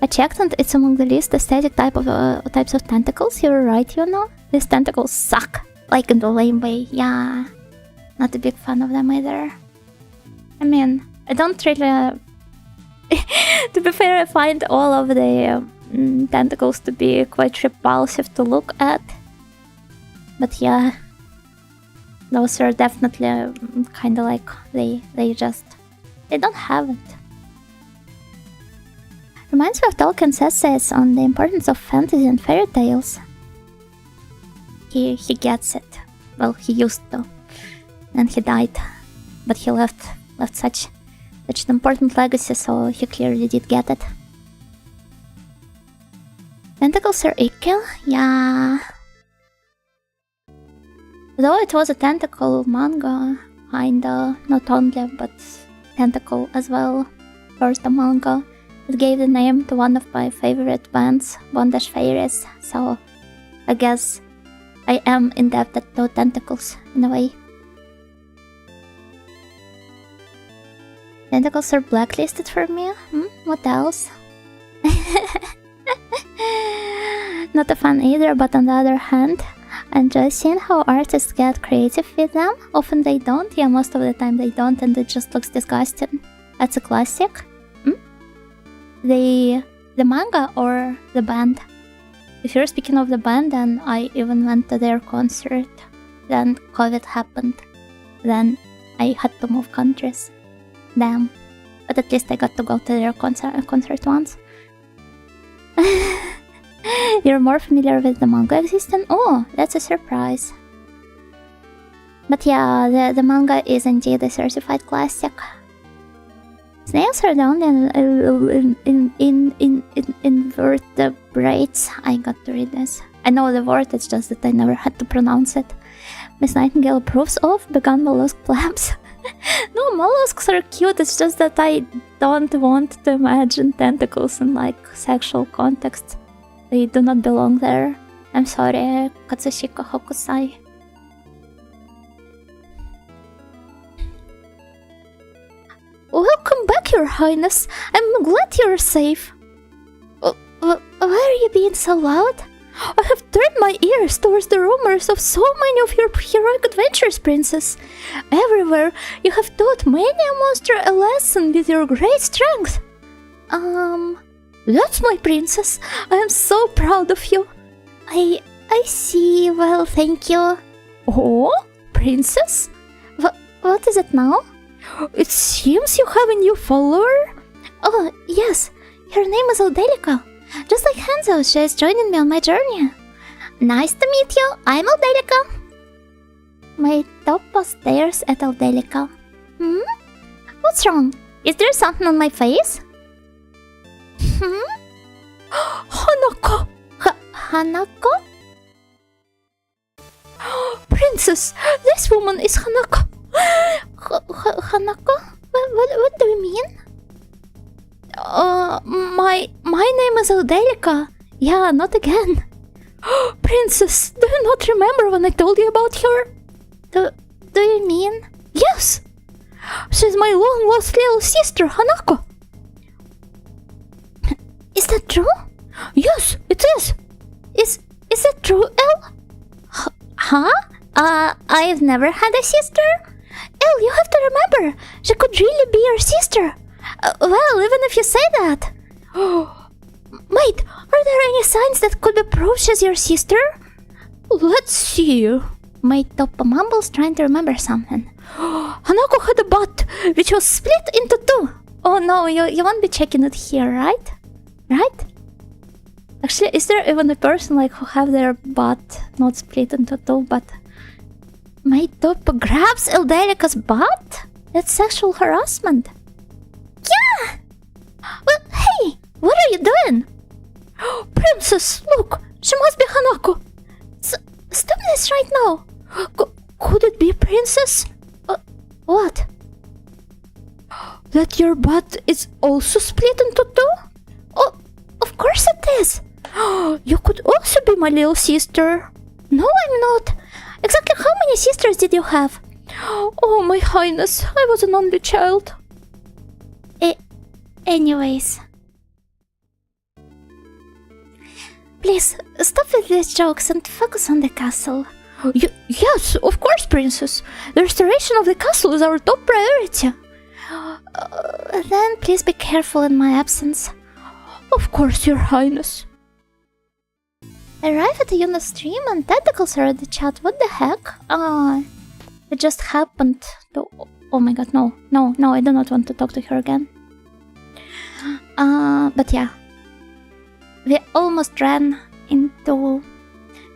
I checked and it's among the least aesthetic types of tentacles. You're right, you know. These tentacles suck, like in the lame way. Yeah, not a big fan of them either. I mean, I don't really... to be fair, I find all of the tentacles to be quite repulsive to look at. But yeah, those are definitely kind of like they don't have it. Reminds me of Tolkien's essays on the importance of fantasy and fairy tales. He gets it. Well, he used to. And he died. But he left such an important legacy, so he clearly did get it. Tentacles are icky? Yeah. Though it was a tentacle manga, kinda, not only, but tentacle as well. First a manga. It gave the name to one of my favorite bands, Bondage Fairies, so I guess I am indebted to tentacles in a way. Tentacles are blacklisted for me? What else? Not a fan either, but on the other hand, I enjoy seeing how artists get creative with them. Often they don't, yeah, most of the time they don't, and it just looks disgusting. That's a classic. The manga or the band? If you're speaking of the band, then I even went to their concert. Then COVID happened. Then I had to move countries. Damn. But at least I got to go to their concert once. You're more familiar with the manga existence? Oh, that's a surprise. But yeah, the manga is indeed a certified classic. Snails are the only invertebrates. I got to read this. I know the word, it's just that I never had to pronounce it. Miss Nightingale approves of vegan mollusk plabs. No, mollusks are cute, it's just that I don't want to imagine tentacles in like sexual context. They do not belong there. I'm sorry, Katsushika Hokusai. Welcome back, Your Highness. I'm glad you're safe. Why are you being so loud? I have turned my ears towards the rumors of so many of your heroic adventures, Princess. Everywhere you have taught many a monster a lesson with your great strength. That's my princess. I am so proud of you. I see. Well, thank you. Oh, princess? What is it now? It seems you have a new follower? Oh, yes. Her name is Aldelica. Just like Hanzo, she is joining me on my journey. Nice to meet you. I'm Aldelica. My Toppa stares at Aldelica. What's wrong? Is there something on my face? Hanako! Hanako? Princess, this woman is Hanako. Hanako? What do you mean? My name is Aldelica. Yeah, not again. Princess, do you not remember when I told you about her? Do you mean? Yes! She's my long-lost little sister, Hanako. Is that true? Yes, it is. Is that true, Elle? Huh? I've never had a sister? Elle, you have to remember, she could really be your sister. Well, even if you say that. Wait, are there any signs that could prove she's your sister? Let's see. My Toppa mumbles, trying to remember something. Hanako had a butt, which was split into two. Oh no, you won't be checking it here, right? Right? Actually, is there even a person like who have their butt not split into two, but... My Toppa grabs Eldelica's butt? That's sexual harassment. Yeah! Well, hey! What are you doing? Princess, look! She must be Hanako! Stop this right now! Could it be, princess? What? That your butt is also split into two? Oh, of course it is. You could also be my little sister. No, I'm not. Exactly how many sisters did you have? Oh, my highness, I was an only child. Anyways. Please, stop with these jokes and focus on the castle. Yes, of course, princess. The restoration of the castle is our top priority. Then please be careful in my absence. Of course, your highness. Arrive at the Yuna stream and tentacles are at the chat. What the heck? It just happened to... Oh my god, no, I do not want to talk to her again. But yeah. We almost ran into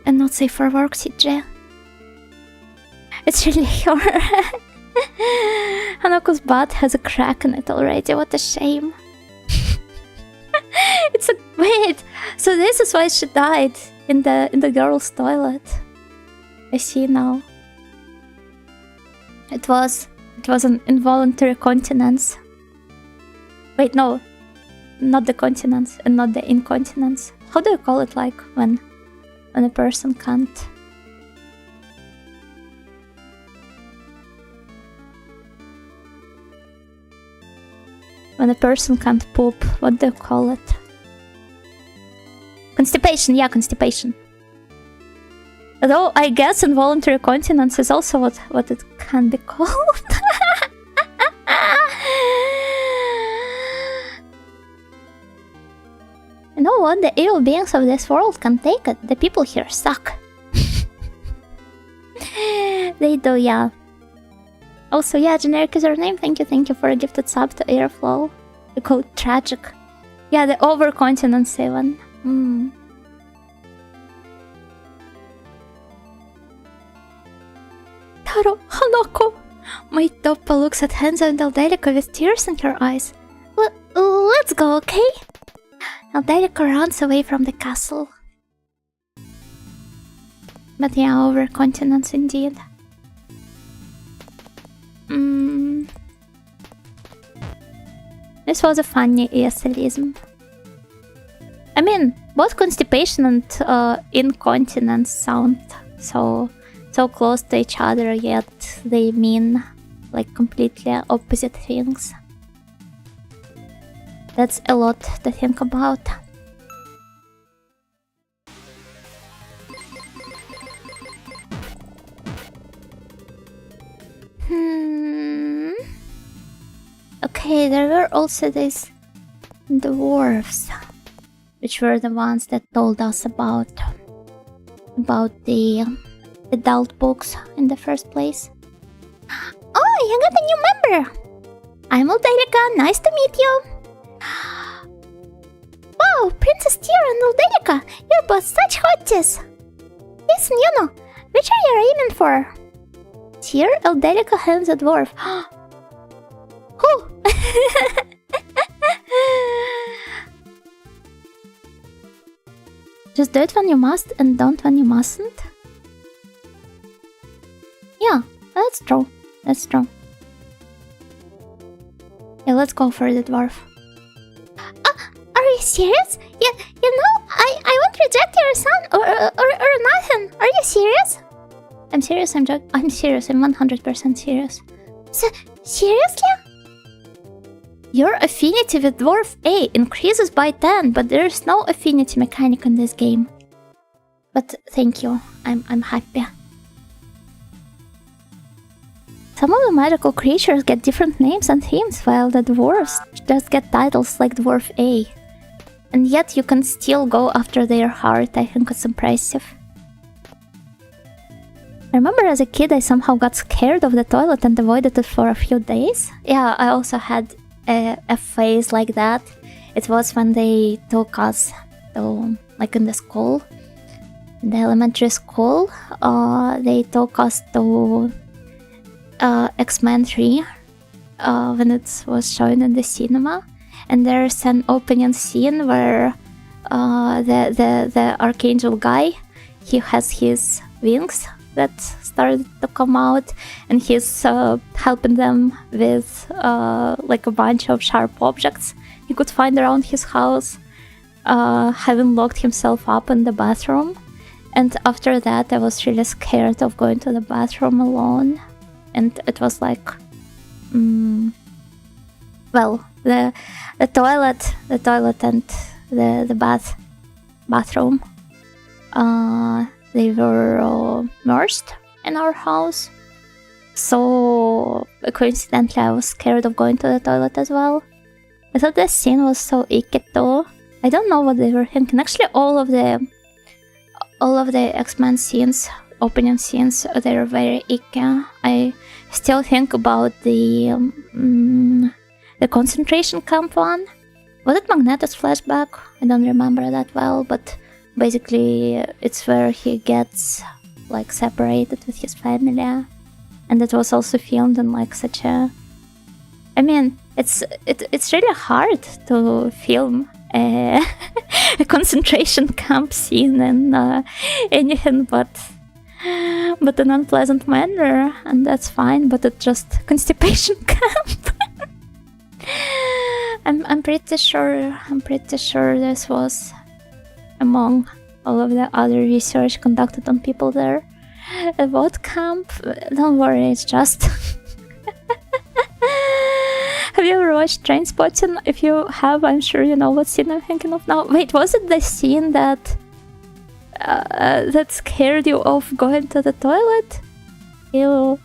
a not safe for work CJ. It's really her. Hanako's butt has a crack in it already, what a shame. Wait, so this is why she died in the girls' toilet. I see now. It was an involuntary continence. Wait, no. Not the continence and not the incontinence. How do you call it, like, when a person can't... When a person can't poop, what do you call it? Constipation, yeah, constipation. Although I guess involuntary continence is also what it can be called. You know what? The evil beings of this world can take it. The people here suck. They do, yeah. Also, yeah, generic is your name. Thank you for a gifted sub to Airflow. The code tragic. Yeah, the overcontinency one. Taro, Hanako! My Toppa looks at Hanzo and Aldelica with tears in her eyes. Let's go, okay? Aldelica runs away from the castle. But yeah, overcontinence indeed. This was a funny ESLism. I mean, both constipation and incontinence sound so close to each other, yet they mean like completely opposite things. That's a lot to think about. Okay, there were also these dwarves, which were the ones that told us about the adult books in the first place. Oh, you got a new member! I'm Aldelica, nice to meet you! Wow, Princess Tyr and Aldelica, you're both such hotties! Listen, Yuno, which are you aiming for? Tyr, Aldelica hands a dwarf. Who? Just do it when you must and don't when you mustn't. Yeah, that's true. That's true. Yeah, let's go for the dwarf. Are you serious? You know, I won't reject your son or nothing. Are you serious? I'm serious, I'm serious, I'm 100% serious. Seriously? Your affinity with Dwarf A increases by 10, but there is no affinity mechanic in this game. But thank you, I'm happy. Some of the magical creatures get different names and themes, while the dwarves just get titles like Dwarf A. And yet you can still go after their heart. I think it's impressive. I remember as a kid I somehow got scared of the toilet and avoided it for a few days. Yeah, I also had a phase like that. It was when they took us to, like in the school, in the elementary school, they took us to X-Men 3 when it was shown in the cinema. And there's an opening scene where the archangel guy, he has his wings that started to come out, and he's helping them with like a bunch of sharp objects he could find around his house, having locked himself up in the bathroom. And after that, I was really scared of going to the bathroom alone, and it was like, well, the toilet and the bathroom, they were merged in our house. So coincidentally, I was scared of going to the toilet as well. I thought the scene was so icky though. I don't know what they were thinking. Actually, all of the X-Men scenes, opening scenes, they're very icky. I still think about the concentration camp one. Was it Magneto's flashback? I don't remember that well, but basically it's where he gets like separated with his family, and it was also filmed in like such a. I mean, it's really hard to film a concentration camp scene in anything but an unpleasant manner, and that's fine. But it's just constipation camp. I'm pretty sure this was among all of the other research conducted on people there. About camp, don't worry, it's just. Have you ever watched Trainspotting? If you have, I'm sure you know what scene I'm thinking of now. Wait, was it the scene that scared you off going to the toilet? Ew.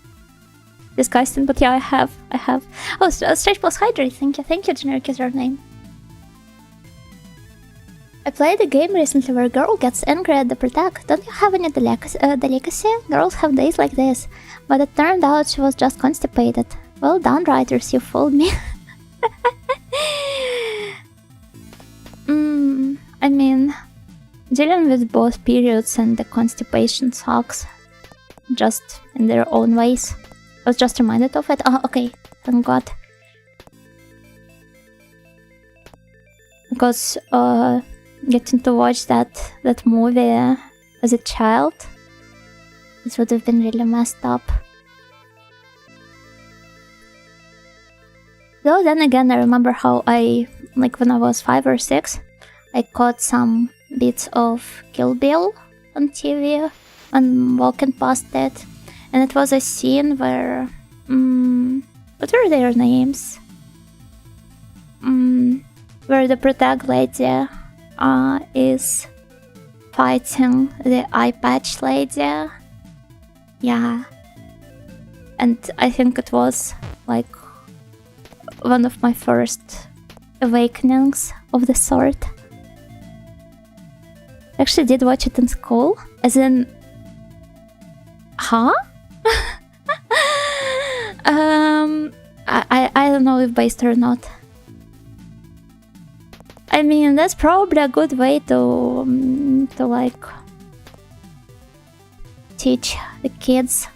Disgusting, but yeah, I have. Oh, Stretch Plus Hydrate, thank you, generic username. I played a game recently where a girl gets angry at the protect. Don't you have any delicacy? Girls have days like this. But it turned out she was just constipated. Well done, writers, you fooled me. I mean, dealing with both periods and the constipation sucks. Just in their own ways. I was just reminded of it. Oh, okay. Thank God. Because, getting to watch that movie as a child, this would have been really messed up. Though then again, I remember how like when I was 5 or 6, I caught some bits of Kill Bill on TV and walking past it. And it was a scene where, what were their names? Where the protag lady is fighting the eye patch lady. Yeah. And I think it was like one of my first awakenings of the sort. I actually did watch it in school, as in... Huh? I don't know if based or not. I mean, that's probably a good way to like teach the kids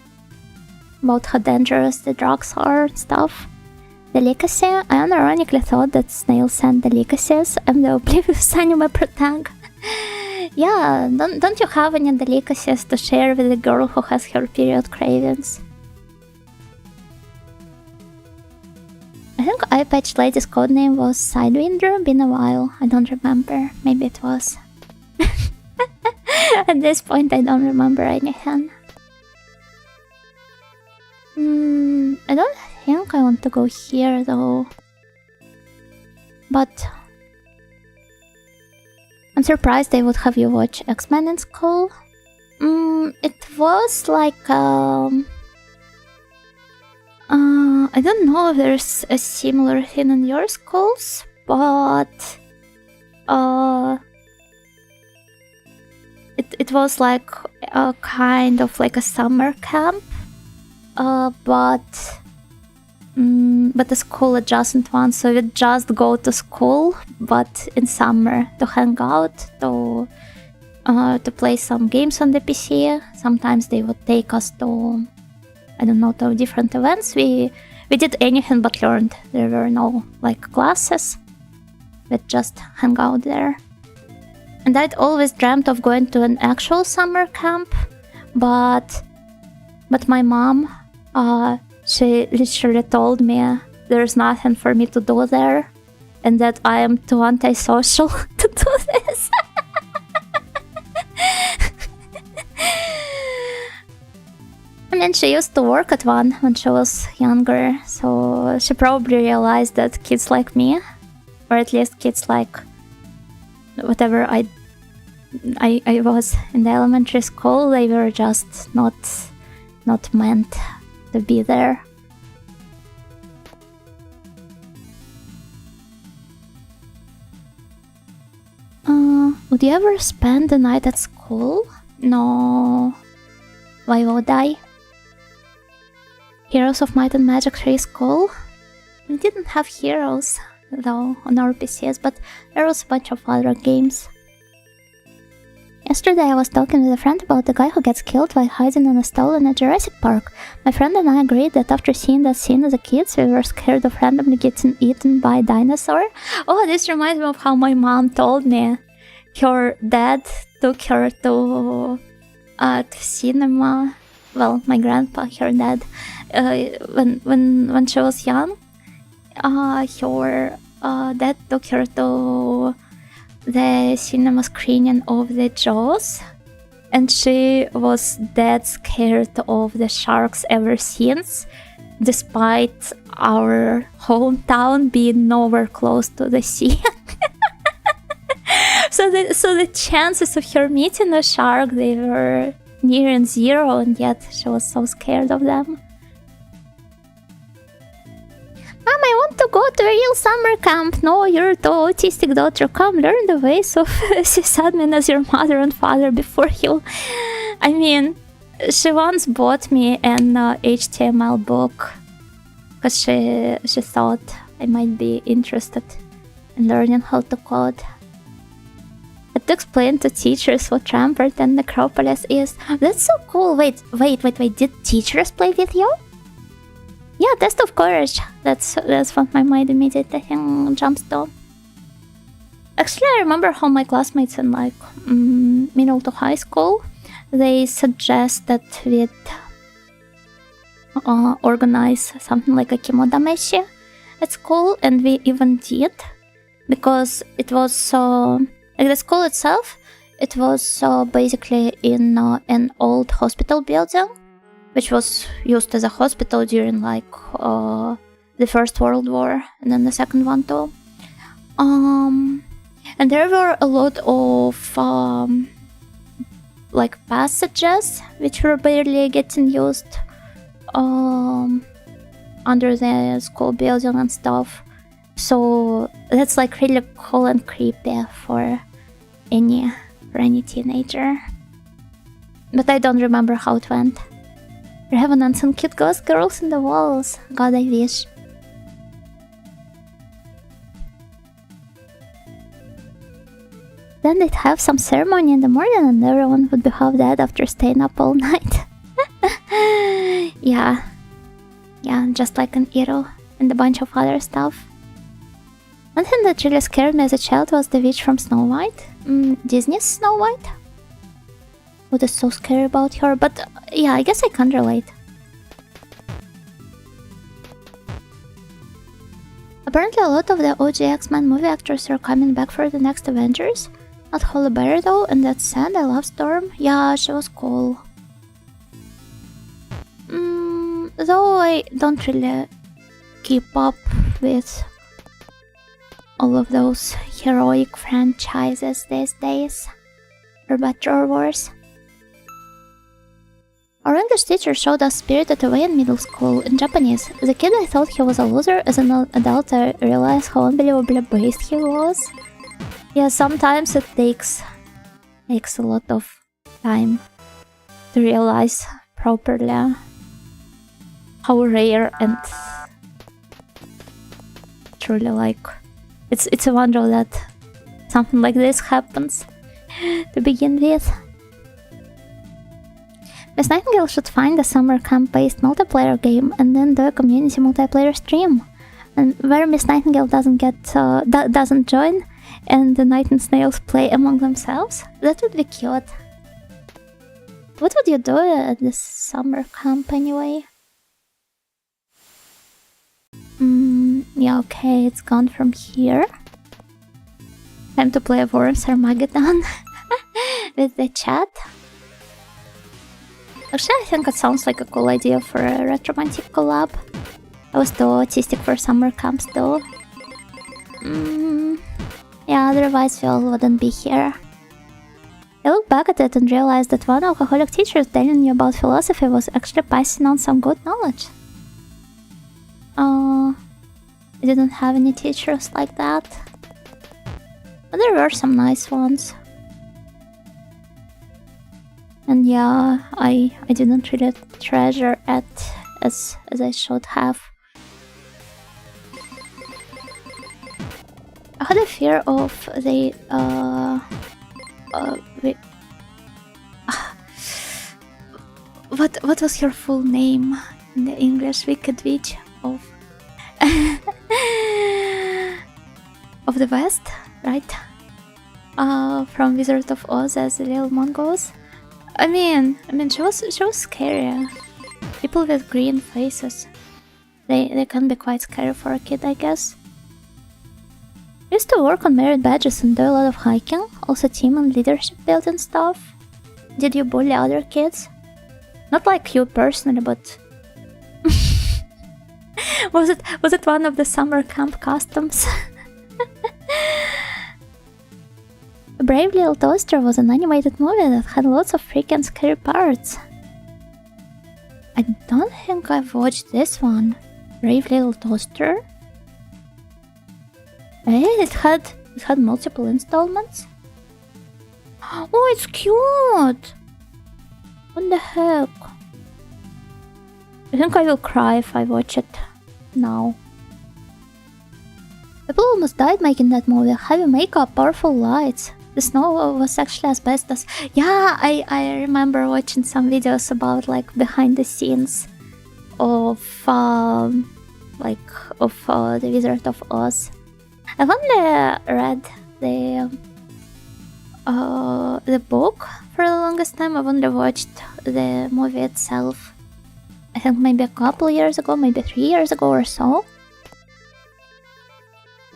about how dangerous the drugs are and stuff. Delicacy? I unironically thought that snails sent delicacies. I'm the oblivious anime protag. Yeah, don't you have any delicacies to share with the girl who has her period cravings? I think Eye Patch Lady's codename was Sidewinder. Been a while. I don't remember. Maybe it was. At this point, I don't remember anything. I don't think I want to go here though. But I'm surprised they would have you watch X-Men in school. It was like I don't know if there's a similar thing in your schools, but it was like a kind of like a summer camp, but the school adjacent one, so we'd just go to school, but in summer to hang out, to play some games on the PC. Sometimes they would take us to, I don't know, to different events. We did anything but learned. There were no like classes. We'd just hang out there. And I'd always dreamt of going to an actual summer camp, but But my mom, she literally told me there's nothing for me to do there and that I am too antisocial to do this. I mean, she used to work at one when she was younger, so she probably realized that kids like me, or at least kids like whatever I was in the elementary school, they were just not meant to be there. Would you ever spend the night at school? No. Why would I? Heroes of Might and Magic 3 school? We didn't have heroes, though, on our PCs, but there was a bunch of other games. Yesterday I was talking with a friend about the guy who gets killed while hiding on a stall in a Jurassic Park. My friend and I agreed that after seeing that scene as a kids, we were scared of randomly getting eaten by a dinosaur. Oh, this reminds me of how my mom told me her dad took her to cinema. Well, my grandpa, her dad, when she was young, her dad took her to the cinema screening of the Jaws, and she was dead scared of the sharks ever since, despite our hometown being nowhere close to the sea. So the chances of her meeting a shark, they were nearing zero, and yet she was so scared of them. Mom, I want to go to a real summer camp. No, you're too autistic, daughter. Come learn the ways of sysadmin as your mother and father before you... I mean, she once bought me an HTML book because she thought I might be interested in learning how to code. But to explain to teachers what Rampart and Necropolis is. That's so cool. Wait. Did teachers play with you? Yeah, Test of Courage. That's what my mind immediately jumps to. Actually, I remember how my classmates in like middle to high school, they suggest that we'd organize something like a Kimoda Meshi at school, and we even did, because it was like the school itself, it was basically in an old hospital building, which was used as a hospital during like the First World War and then the Second one too. And there were a lot of like passages which were barely getting used under the school building and stuff. So that's like really cool and creepy for any teenager. But I don't remember how it went. Revenants and cute ghost girls in the walls. God, I wish. Then they'd have some ceremony in the morning and everyone would be half dead after staying up all night. Yeah, just like an hero and a bunch of other stuff. One thing that really scared me as a child was the witch from Snow White. Disney's Snow White. What is so scary about her? But yeah, I guess I can relate. Apparently a lot of the OG X-Men movie actors are coming back for the next Avengers. Not Halle Berry though, and that's sad. I love Storm. Yeah, she was cool. Though I don't really keep up with all of those heroic franchises these days, for better or worse. Our English teacher showed us Spirited Away in middle school in Japanese. As a kid I thought he was a loser. As an adult I realized how unbelievably based he was. Yeah, sometimes it takes a lot of time to realize properly how rare and truly like it's a wonder that something like this happens to begin with. Miss Nightingale should find a summer camp-based multiplayer game and then do a community multiplayer stream, and where Miss Nightingale doesn't join and the Night and Snails play among themselves. That would be cute. What would you do at this summer camp anyway? Yeah, okay, it's gone from here. Time to play Worms Armageddon with the chat. Actually, I think it sounds like a cool idea for a retromantic collab. I was too autistic for summer camps though. Yeah, otherwise we all wouldn't be here. I look back at it and realized that one alcoholic teacher telling you about philosophy was actually passing on some good knowledge. I didn't have any teachers like that. But there were some nice ones. And yeah, I didn't really treasure it as I should have. I had a fear of the what was her full name in the English? Wicked Witch of of the West, right? From Wizard of Oz as the little mongoose. I mean, she was scary. People with green faces, they can be quite scary for a kid, I guess. I used to work on merit badges and do a lot of hiking, also team and leadership building stuff. Did you bully other kids? Not like you personally, but was it one of the summer camp customs? Brave Little Toaster was an animated movie that had lots of freaking scary parts. I don't think I've watched this one. Brave Little Toaster? Hey, it had multiple installments? Oh, it's cute! What the heck? I think I will cry if I watch it now. People almost died making that movie. Heavy makeup, powerful lights. The snow was actually asbestos. Yeah, I remember watching some videos about like behind the scenes of the Wizard of Oz. I've only read the book for the longest time. I've only watched the movie itself. I think maybe a couple years ago, maybe 3 years ago or so.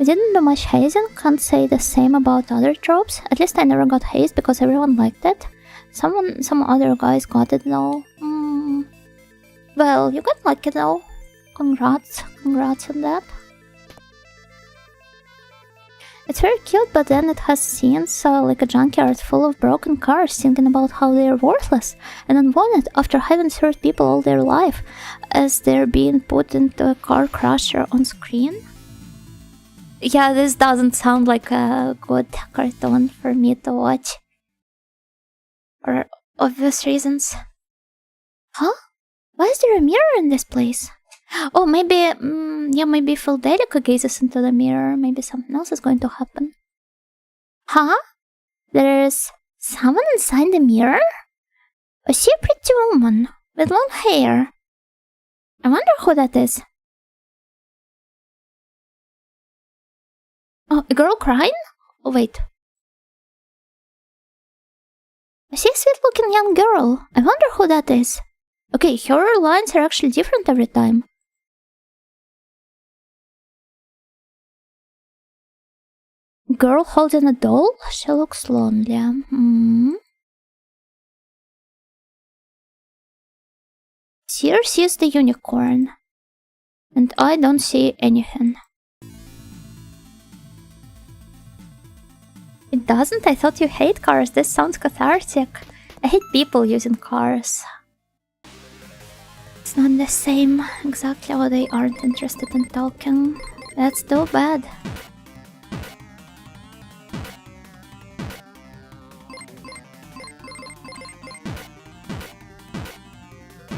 I didn't do much hazing, can't say the same about other tropes. At least I never got hazed because everyone liked it. Some other guys got it though. Well, you got lucky though. Congrats on that. It's very cute, but then it has scenes like a junkyard full of broken cars singing about how they're worthless and unwanted after having served people all their life as they're being put into a car crusher on screen. Yeah, this doesn't sound like a good cartoon for me to watch. For obvious reasons. Huh? Why is there a mirror in this place? Oh, maybe, maybe if Fildelica gazes into the mirror, maybe something else is going to happen. Huh? There's someone inside the mirror? I see a pretty woman with long hair. I wonder who that is. Oh, a girl crying? Oh, wait. I see a sweet-looking young girl. I wonder who that is. Okay, her lines are actually different every time. Girl holding a doll? She looks lonely. Here sees the unicorn. And I don't see anything. It doesn't? I thought you hate cars. This sounds cathartic. I hate people using cars. It's not the same. Exactly how they aren't interested in talking. That's too bad.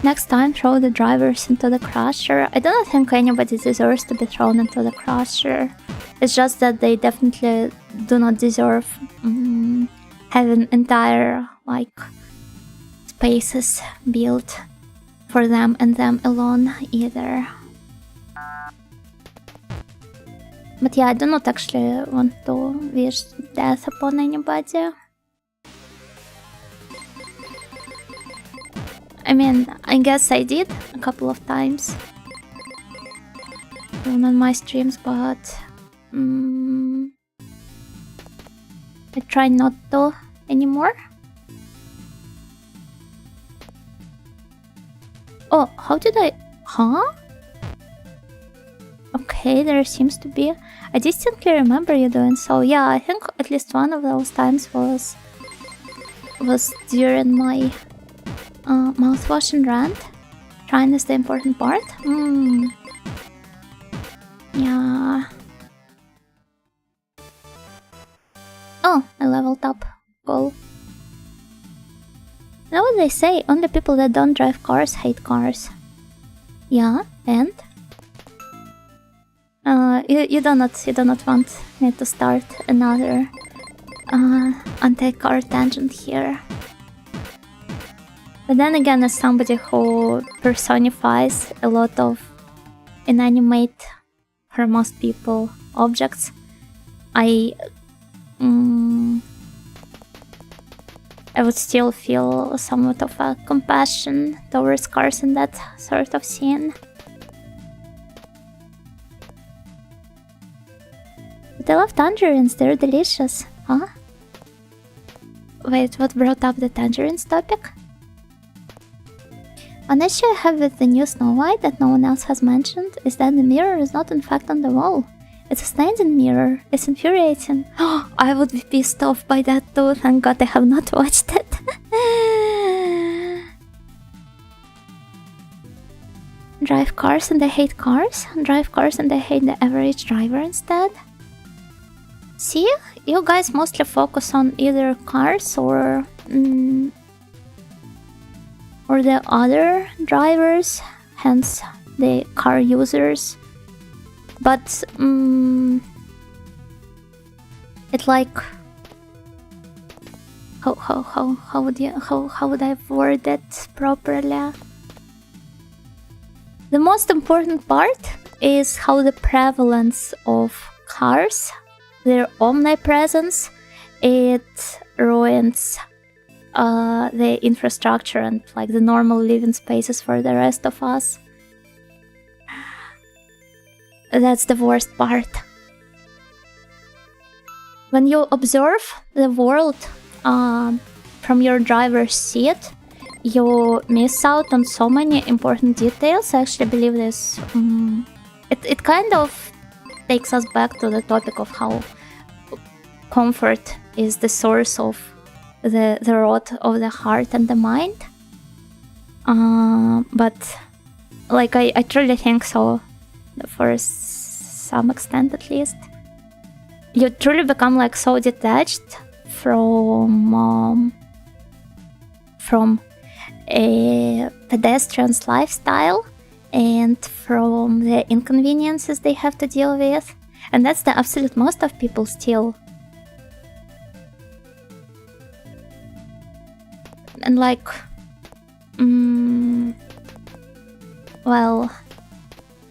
Next time, throw the drivers into the crusher. I don't think anybody deserves to be thrown into the crusher. It's just that they definitely do not deserve having entire, spaces built for them and them alone either. But yeah, I do not actually want to wish death upon anybody. I mean, I guess I did a couple of times. Even on my streams, but I try not to anymore. Oh, how did I... Huh? Okay, there seems to be... I distinctly remember you doing so. Yeah, I think at least one of those times was during my mouthwash and rant. Trying is the important part. Yeah. Oh, I leveled up. Cool. You know what they say? Only people that don't drive cars hate cars. Yeah, and? You do not want me to start another anti-car tangent here. But then again, as somebody who personifies a lot of inanimate, for most people, objects, I would still feel somewhat of a compassion towards cars in that sort of scene. But I love tangerines, they're delicious. Huh? Wait, what brought up the tangerines topic? An issue I have with the new Snow White that no one else has mentioned is that the mirror is not in fact on the wall. It's a standing mirror. It's infuriating. Oh, I would be pissed off by that too. Thank God I have not watched it. Drive cars and I hate cars. Drive cars and I hate the average driver instead. See? You guys mostly focus on either cars or the other drivers, hence the car users. But it like how would I word it properly? The most important part is how the prevalence of cars, their omnipresence, it ruins the infrastructure and like the normal living spaces for the rest of us. That's the worst part. When you observe the world from your driver's seat, you miss out on so many important details. I actually believe this. It kind of takes us back to the topic of how comfort is the source of the rot of the heart and the mind. But like I truly think so, for some extent at least. You truly become like so detached from a pedestrian's lifestyle and from the inconveniences they have to deal with, and that's the absolute most of people still. And like, well,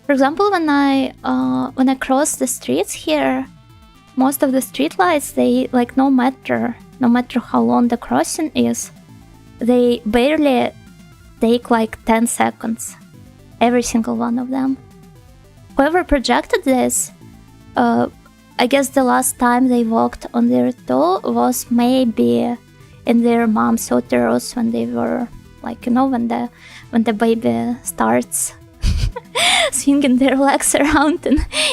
for example, when I cross the streets here, most of the street lights, they like no matter how long the crossing is, they barely take like 10 seconds, every single one of them. Whoever projected this, I guess the last time they walked on their toe was maybe in their mom's uterus when they were like, you know, when the baby starts swinging their legs around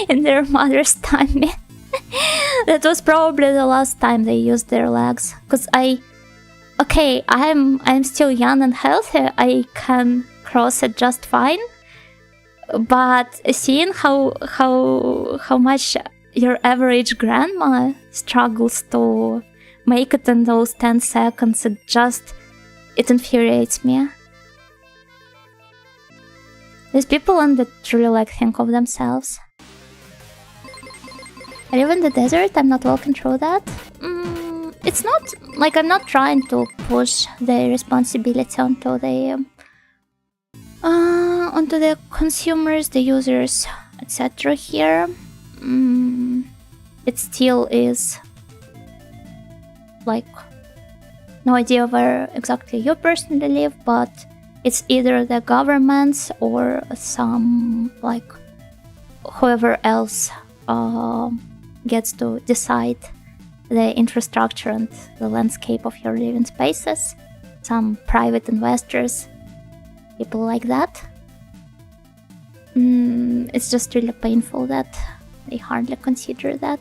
in their mother's tummy. That was probably the last time they used their legs. Cause I'm still young and healthy. I can cross it just fine. But seeing how much your average grandma struggles to make it in those 10 seconds, it infuriates me. There's people that truly like think of themselves. I live in the desert, I'm not walking through that. It's not like I'm not trying to push the responsibility onto the consumers, the users, etc. here. It still is like no idea where exactly you personally live, but it's either the governments or some, like, whoever else gets to decide the infrastructure and the landscape of your living spaces. Some private investors, people like that. It's just really painful that they hardly consider that.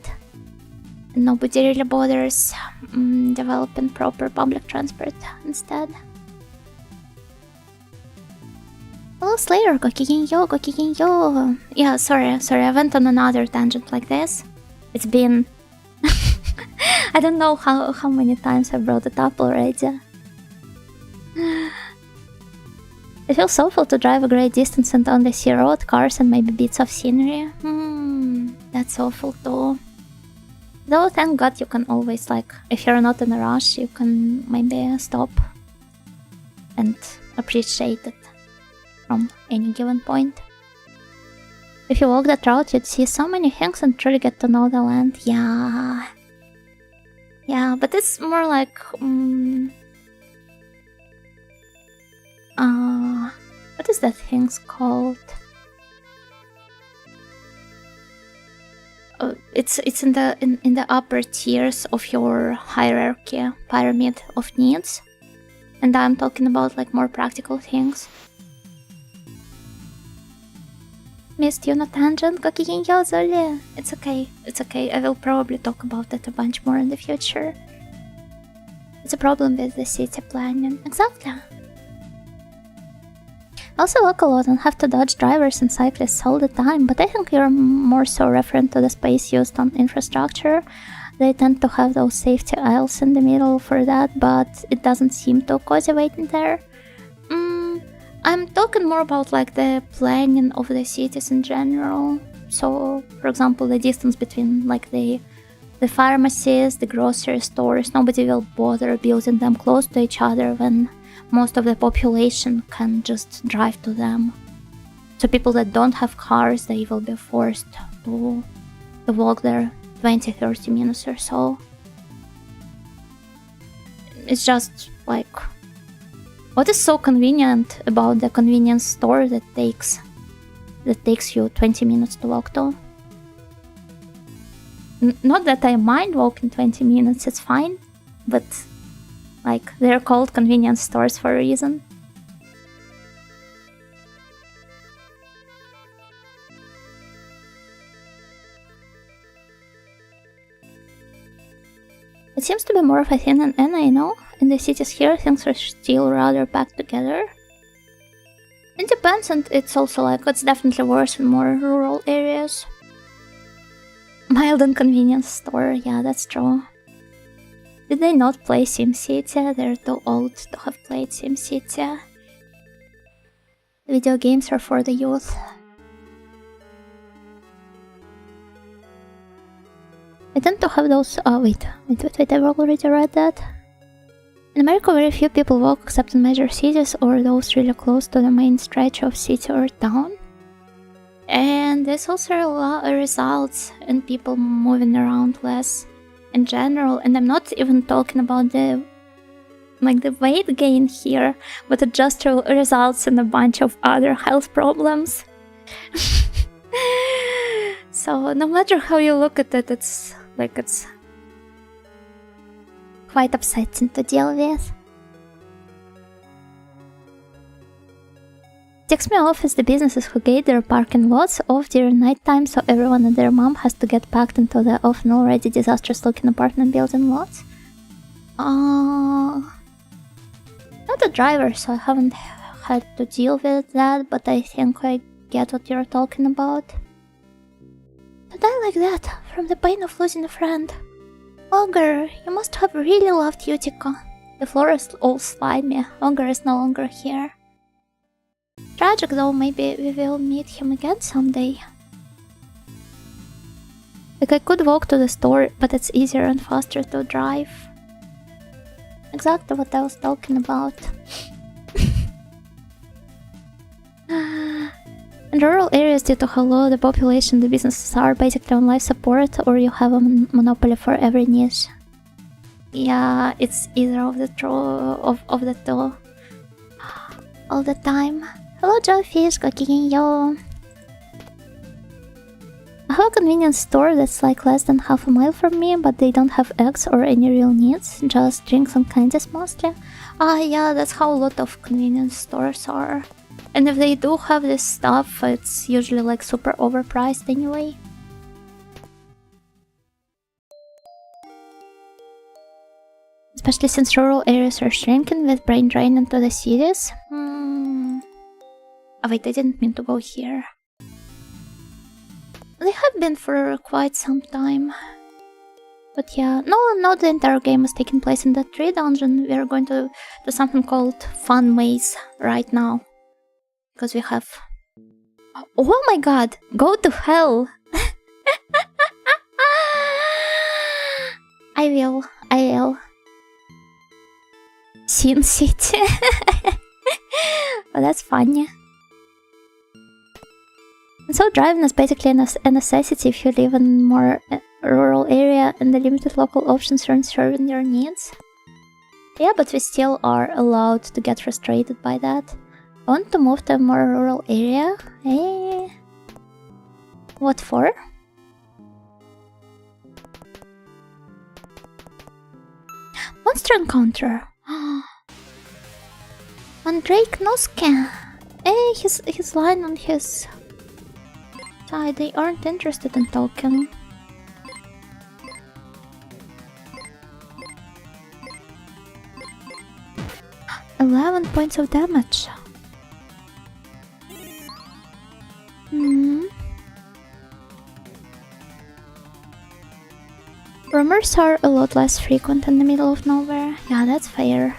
And nobody really bothers developing proper public transport instead. Hello Slayer, gokigenyo. Yeah, sorry, I went on another tangent like this. It's been... I don't know how many times I brought it up already. It feels awful to drive a great distance and only see road, cars and maybe bits of scenery. That's awful too. Though thank god you can always, like, if you're not in a rush, you can maybe stop and appreciate it from any given point. If you walk that route, you'd see so many things and truly get to know the land. Yeah, but it's more like... what is that thing's called? It's in the upper tiers of your hierarchy, pyramid of needs. And I'm talking about, like, more practical things. Missed you on a tangent, gokigenyo Zoli. It's okay, I will probably talk about it a bunch more in the future. It's a problem with the city planning. Exactly. I also walk a lot and have to dodge drivers and cyclists all the time, but I think you're more so referring to the space used on infrastructure. They tend to have those safety aisles in the middle for that, but it doesn't seem too cozy waiting there. I'm talking more about, like, the planning of the cities in general. So, for example, the distance between, like, the pharmacies, the grocery stores. Nobody will bother building them close to each other when most of the population can just drive to them. So people that don't have cars, they will be forced to walk there 20-30 minutes or so. It's just like... What is so convenient about the convenience store that takes you 20 minutes to walk to? Not that I mind walking 20 minutes, it's fine, but, like, they're called convenience stores for a reason. It seems to be more of a thing in NA, no? In the cities here, things are still rather packed together. It depends, and it's also, like, it's definitely worse in more rural areas. Mild inconvenience store, yeah, that's true. Did they not play SimCity? They're too old to have played SimCity. Video games are for the youth. I tend to have those... wait, I've already read that. In America, very few people walk except in major cities or those really close to the main stretch of city or town. And this also results in people moving around less in general. And I'm not even talking about the weight gain here, but it just results in a bunch of other health problems. So no matter how you look at it, it's quite upsetting to deal with. Ticks me off is the businesses who gate their parking lots off during nighttime, so everyone and their mom has to get packed into the often already disastrous looking apartment building lots. Not a driver, so I haven't had to deal with that, but I think I get what you're talking about. To die like that, from the pain of losing a friend. Ogre, you must have really loved Utica. The floor is all slimy. Ogre is no longer here. Tragic though, maybe we will meet him again someday. Like, I could walk to the store, but it's easier and faster to drive. Exactly what I was talking about. In rural areas, due to how low the population, the businesses are basically on life support, or you have a monopoly for every niche. Yeah, it's either of the two. all the time. Hello, Jellyfish, gokigenyo. I have a convenience store that's like less than half a mile from me, but they don't have eggs or any real needs, just drinks and candies mostly. Yeah, that's how a lot of convenience stores are. And if they do have this stuff, it's usually like super overpriced anyway. Especially since rural areas are shrinking with brain drain into the cities. Oh wait, I didn't mean to go here. They have been for quite some time. But yeah, no, not the entire game is taking place in that tree dungeon. We are going to do something called Fun Maze right now. Because we have... Oh my god! Go to hell! I will. Sin City. Oh, that's funny. So driving is basically a necessity if you live in a more rural area and the limited local options aren't serving your needs. Yeah, but we still are allowed to get frustrated by that. I want to move to a more rural area. Hey. What for? Monster encounter. Mandrake Noske. Hey, he's lying on his... They aren't interested in talking. $11 points of damage. Rumors are a lot less frequent in the middle of nowhere. Yeah, that's fair.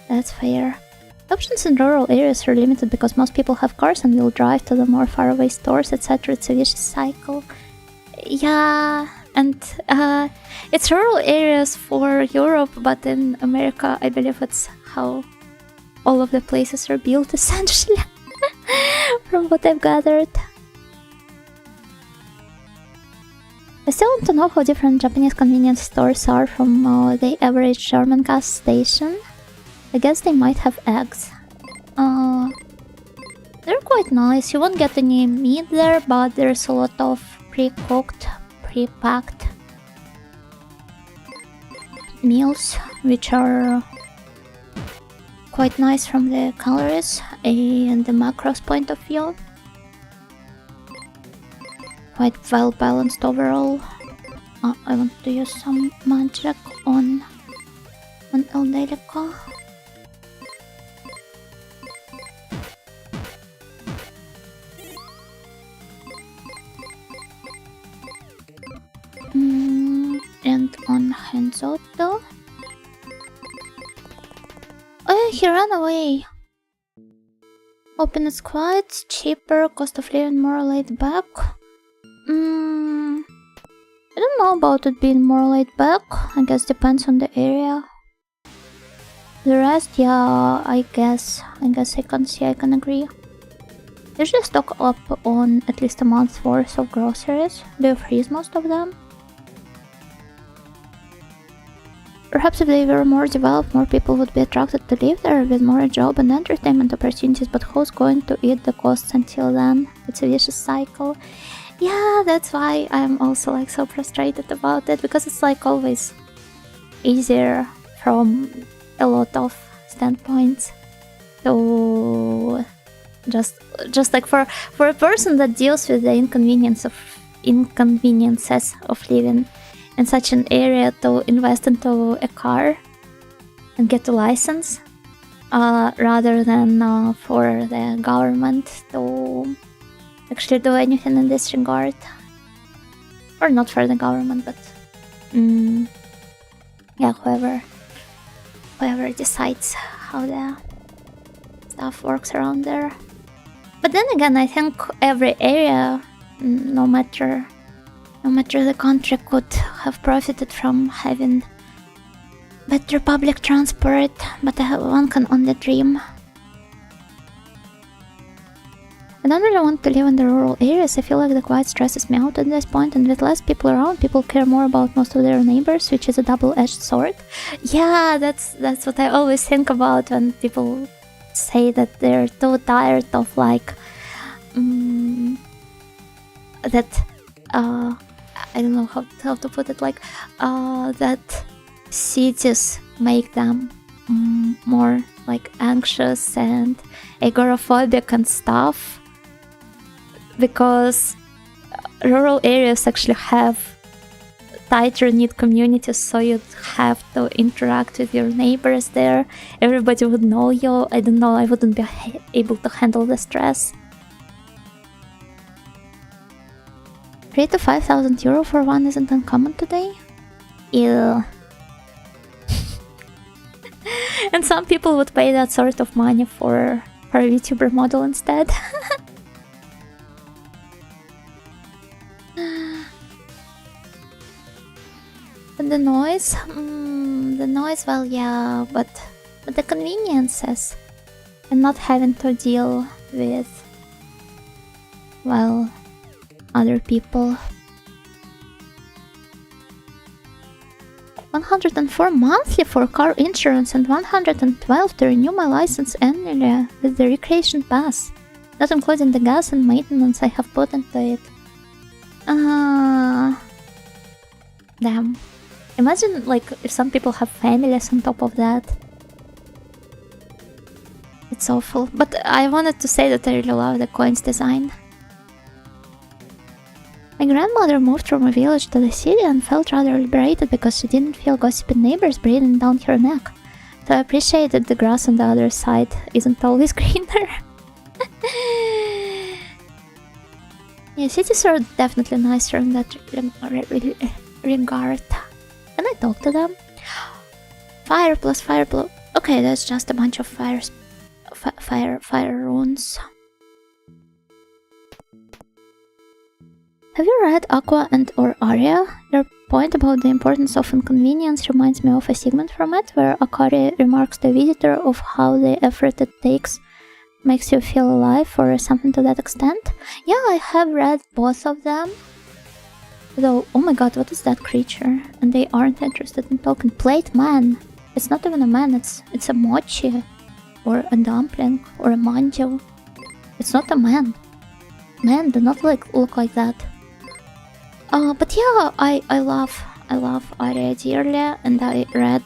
That's fair. Options in rural areas are limited because most people have cars and will drive to the more faraway stores, etc. It's a vicious cycle. Yeah, and it's rural areas for Europe, but in America I believe it's how all of the places are built essentially, from what I've gathered. I still want to know how different Japanese convenience stores are from the average German gas station. I guess they might have eggs. They're quite nice. You won't get any meat there, but there's a lot of pre-cooked, pre-packed meals, which are quite nice from the calories and the macros point of view. Quite well balanced overall. I want to use some magic on Eldelica. And on Hanzoto. Oh, he ran away. Open is quiet, cheaper, cost of living more laid back. I don't know about it being more laid back. I guess depends on the area. The rest, yeah, I guess I can agree. Usually stock up on at least a month's worth of groceries. Do you freeze most of them? Perhaps if they were more developed, more people would be attracted to live there with more job and entertainment opportunities, but who's going to eat the costs until then? It's a vicious cycle. Yeah, that's why I'm also like so frustrated about it, because it's like always easier from a lot of standpoints to just like for a person that deals with the inconveniences of living in such an area to invest into a car and get a license rather than for the government to actually do anything in this regard. Or not for the government, but yeah, whoever decides how the stuff works around there. But then again, I think every area, no matter the country, could have profited from having better public transport, but one can only dream. I don't really want to live in the rural areas. I feel like the quiet stresses me out at this point, and with less people around, people care more about most of their neighbors, which is a double-edged sword. Yeah, that's what I always think about when people say that they're too tired of like that I don't know how to put it, like that cities make them more like anxious and agoraphobic and stuff, because rural areas actually have tighter knit communities, so you'd have to interact with your neighbors there. Everybody would know you. I don't know, I wouldn't be able to handle the stress. 3 to 5,000 euro for one isn't uncommon today. Ew. And some people would pay that sort of money for a VTuber model instead. But the noise, well, yeah, but the conveniences and not having to deal with, well, other people. 104 monthly for car insurance and 112 to renew my license annually with the recreation pass, not including the gas and maintenance I have put into it. Damn. Imagine like if some people have families on top of that. It's awful. But I wanted to say that I really love the coins design. My grandmother moved from a village to the city and felt rather liberated because she didn't feel gossipy neighbors breathing down her neck. So I appreciate that the grass on the other side isn't always greener. Yeah, cities are definitely nicer in that regard. Can I talk to them? Fire plus fire plus... Okay, that's just a bunch of fire runes. Have you read Aqua and or Aria? Your point about the importance of inconvenience reminds me of a segment from it, where Akari remarks to the visitor of how the effort it takes makes you feel alive, or something to that extent. Yeah, I have read both of them. Though, oh my god, what is that creature? And they aren't interested in talking. Plate man. It's not even a man, it's a mochi. Or a dumpling. Or a manjo. It's not a man. Men do not look like that. But yeah, I love Aria dearly, and I read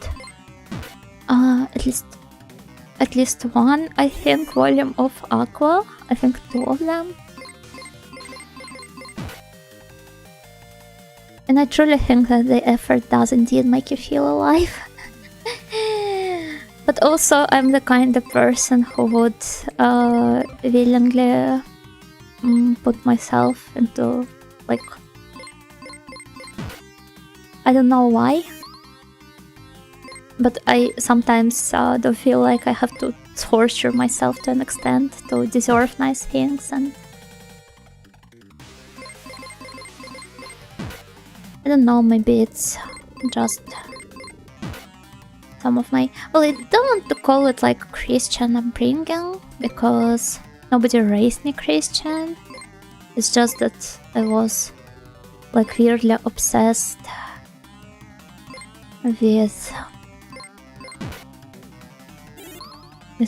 at least one, I think, volume of Aqua. I think 2 of them. And I truly think that the effort does indeed make you feel alive. But also, I'm the kind of person who would willingly put myself into, like, I don't know why, but I sometimes do feel like I have to torture myself to an extent to deserve nice things, and I don't know, maybe it's just some of my... Well, I don't want to call it like Christian upbringing, because nobody raised me Christian. It's just that I was like weirdly obsessed with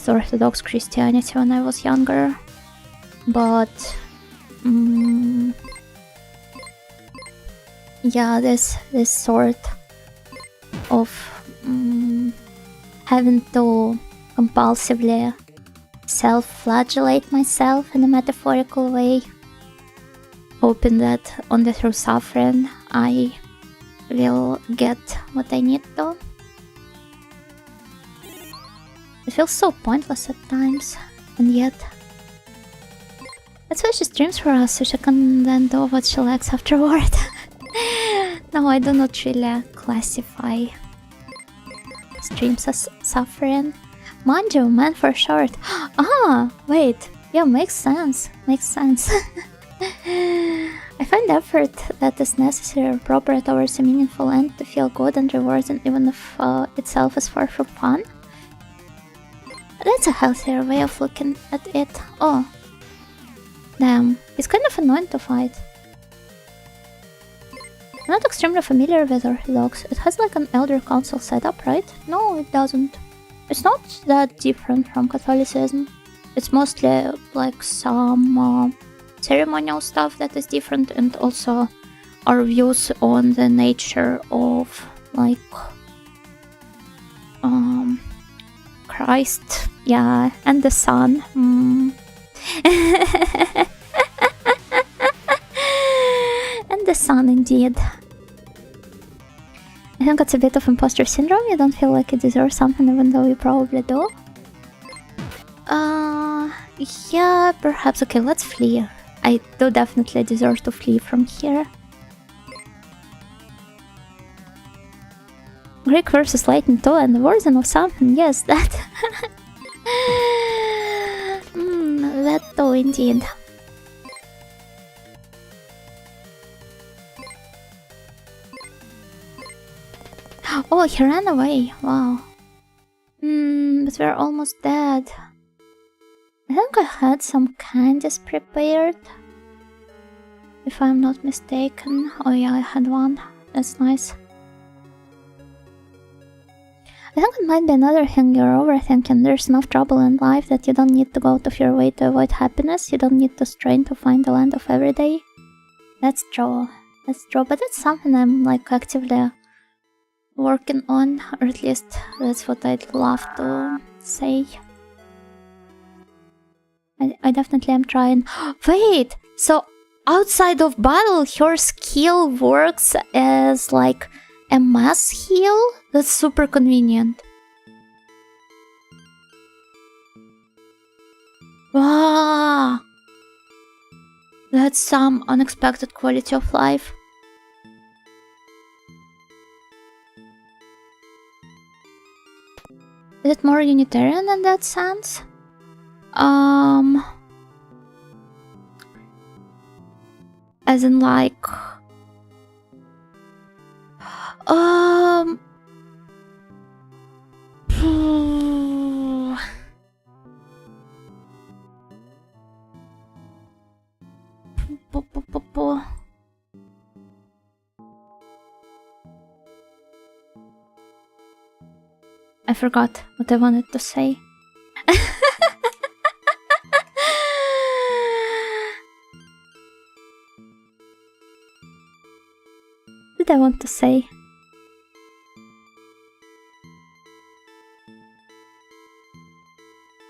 Orthodox Christianity when I was younger. But yeah, this sort of having to compulsively self-flagellate myself in a metaphorical way, hoping that only through suffering I will get what I need to. It feels so pointless at times, and yet... That's why she streams for us, so she can then do what she likes afterward. No, I do not really classify streams as suffering. Manjo, man for short. Ah, wait. Yeah, makes sense. Makes sense. I find effort that is necessary or proper towards a meaningful end to feel good and rewarding, even if itself is far from fun. That's a healthier way of looking at it. Oh. Damn, it's kind of annoying to fight. I'm not extremely familiar with Orthodox. It has like an elder council setup, right? No, it doesn't. It's not that different from Catholicism. It's mostly like some ceremonial stuff that is different, and also our views on the nature of like Christ, yeah, and the sun. And the sun, indeed. I think it's a bit of imposter syndrome. You don't feel like you deserve something even though you probably do. Yeah, perhaps. Okay, let's flee. I do definitely deserve to flee from here. Greek versus Latin too, and the version of something. Yes, that. That too, indeed. Oh, he ran away. Wow. But we're almost dead. I think I had some candies prepared, if I'm not mistaken. Oh yeah, I had one. That's nice. I think it might be another thing you're overthinking. There's enough trouble in life that you don't need to go out of your way to avoid happiness. You don't need to strain to find the land of every day. That's true. That's true, but it's something I'm like actively working on, or at least that's what I'd love to say. I definitely am trying. Wait, so outside of battle, her skill works as like a mass heal? That's super convenient. Wow, that's some unexpected quality of life. Is it more Unitarian in that sense? As in like... I forgot what I wanted to say. What did I want to say?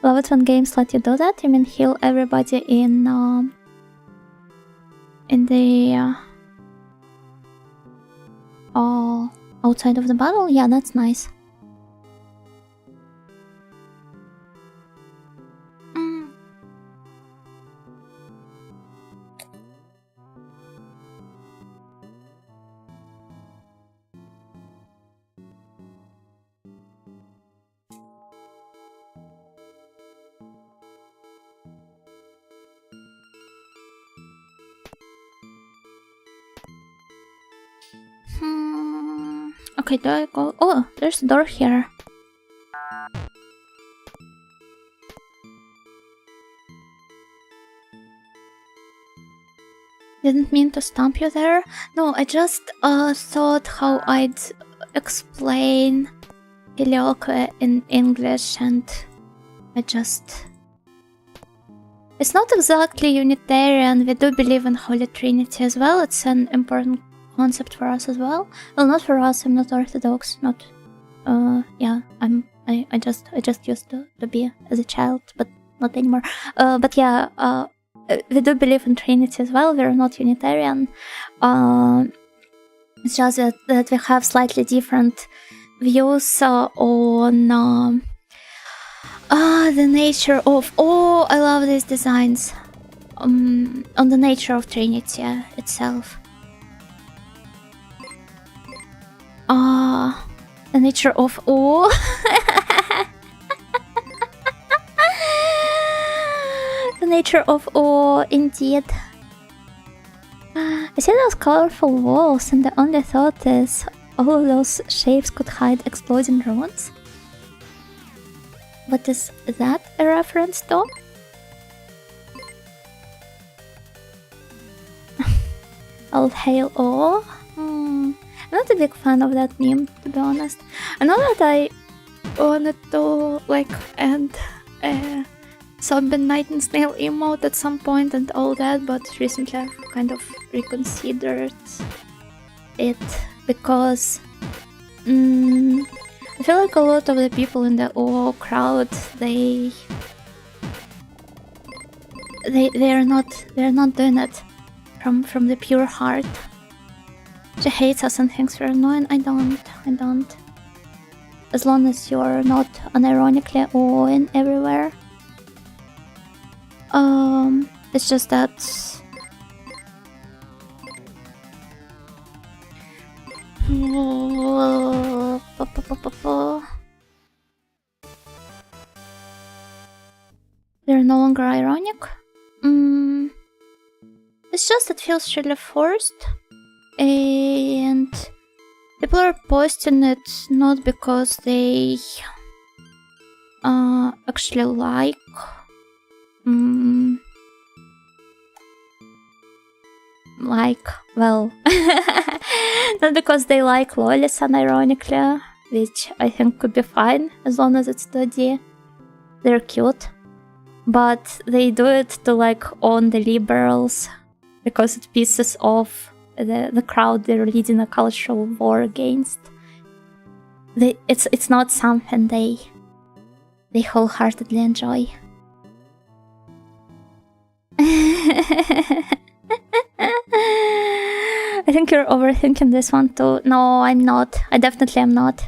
Love it when games let you do that. You mean heal everybody in the outside of the battle? Yeah, that's nice. Okay, do I go? Oh, there's a door here. Didn't mean to stomp you there. No, I just thought how I'd explain Filioque in English, and I just... It's not exactly Unitarian. We do believe in Holy Trinity as well. It's an important concept for us as well. Well, not for us. I'm not Orthodox. Not. Yeah. I just used to be as a child, but not anymore. But yeah. We do believe in Trinity as well. We're not Unitarian. It's just that we have slightly different views on the nature of... Oh, I love these designs. On the nature of Trinity itself. The nature of... Oh. The nature of... Oh, indeed. I see those colorful walls, and the only thought is all of those shapes could hide exploding ruins. What is that a reference to? All hail all. I'm not a big fan of that meme, to be honest. I know that wanted to like end zombie night and snail emote at some point and all that, but recently I've kind of reconsidered it because I feel like a lot of the people in the OO crowd they're not doing it from the pure heart. She hates us and thinks we're annoying. I don't. As long as you're not unironically OOing everywhere. It's just that they're no longer ironic. It's just it feels really forced, and people are posting it not because they actually like well not because they like lolis unironically, which I think could be fine as long as it's 2D. They're cute, but they do it to like own the liberals because it pisses off the crowd they're leading a cultural war against. It's not something they wholeheartedly enjoy. I think you're overthinking this one too. No, I'm not. I definitely am not.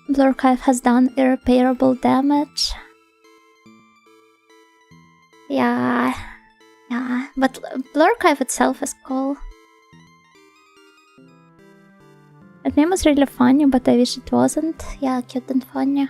Blue Archive has done irreparable damage. Yeah, but Blue Archive itself is cool. That name was really funny, but I wish it wasn't. Yeah, cute and funny.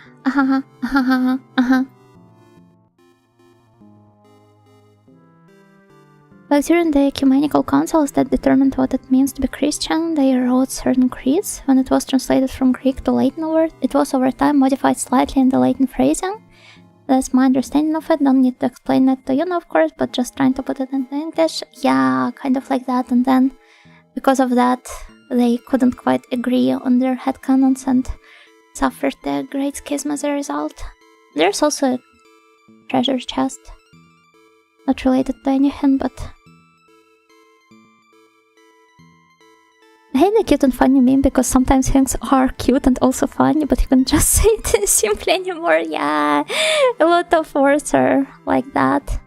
But during the ecumenical councils that determined what it means to be Christian, they wrote certain creeds. When it was translated from Greek to Latin word, it was over time modified slightly in the Latin phrasing. That's my understanding of it. Don't need to explain it to you now, of course, but just trying to put it into English. Yeah, kind of like that. And then, because of that, they couldn't quite agree on their headcanons and suffered a great schism as a result. There's also a treasure chest. Not related to anything, but I hate the cute and funny meme because sometimes things are cute and also funny, but you can just say it simply anymore. Yeah, a lot of words are like that.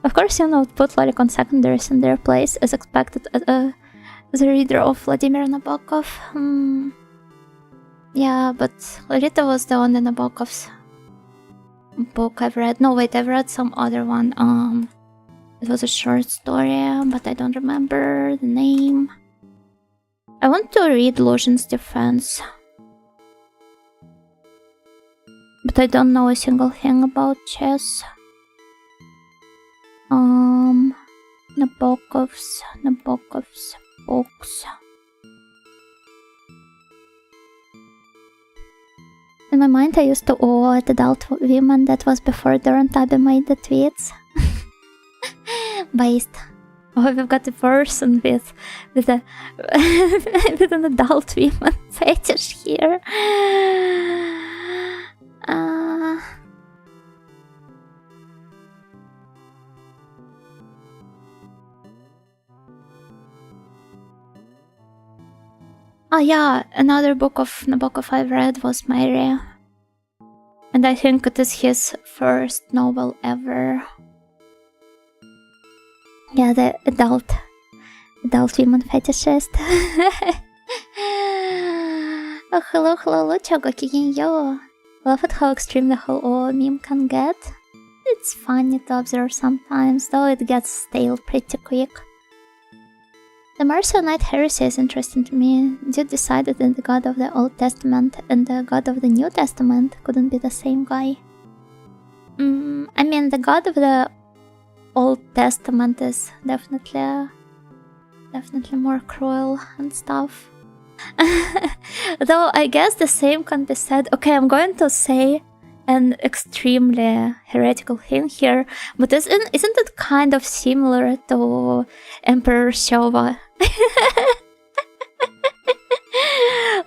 Of course, you know, put lolicon secondaries in their place as expected as a reader of Vladimir Nabokov. Yeah, but Lolita was the only Nabokov's book I've read. No, wait, I've read some other one. It was a short story, but I don't remember the name. I want to read Luzhin's Defense, but I don't know a single thing about chess. Nabokov's books. In my mind, I used to owe at adult women. That was before Doran Tabi made the tweets. Based. Oh, we've got a person with a with an adult woman fetish here. Oh yeah, another book of Nabokov I've read was Mary. And I think it is his first novel ever. Yeah, the adult women fetishist. Oh, hello, Lucho, gokigenyo. Love it how extreme the whole OO meme can get. It's funny to observe sometimes, though it gets stale pretty quick. The Marcionite heresy is interesting to me. Dude decided that the God of the Old Testament and the God of the New Testament couldn't be the same guy. I mean, the God of the Old Testament is definitely more cruel and stuff. Though I guess the same can be said. Okay, I'm going to say an extremely heretical thing here, but isn't it kind of similar to Emperor Showa?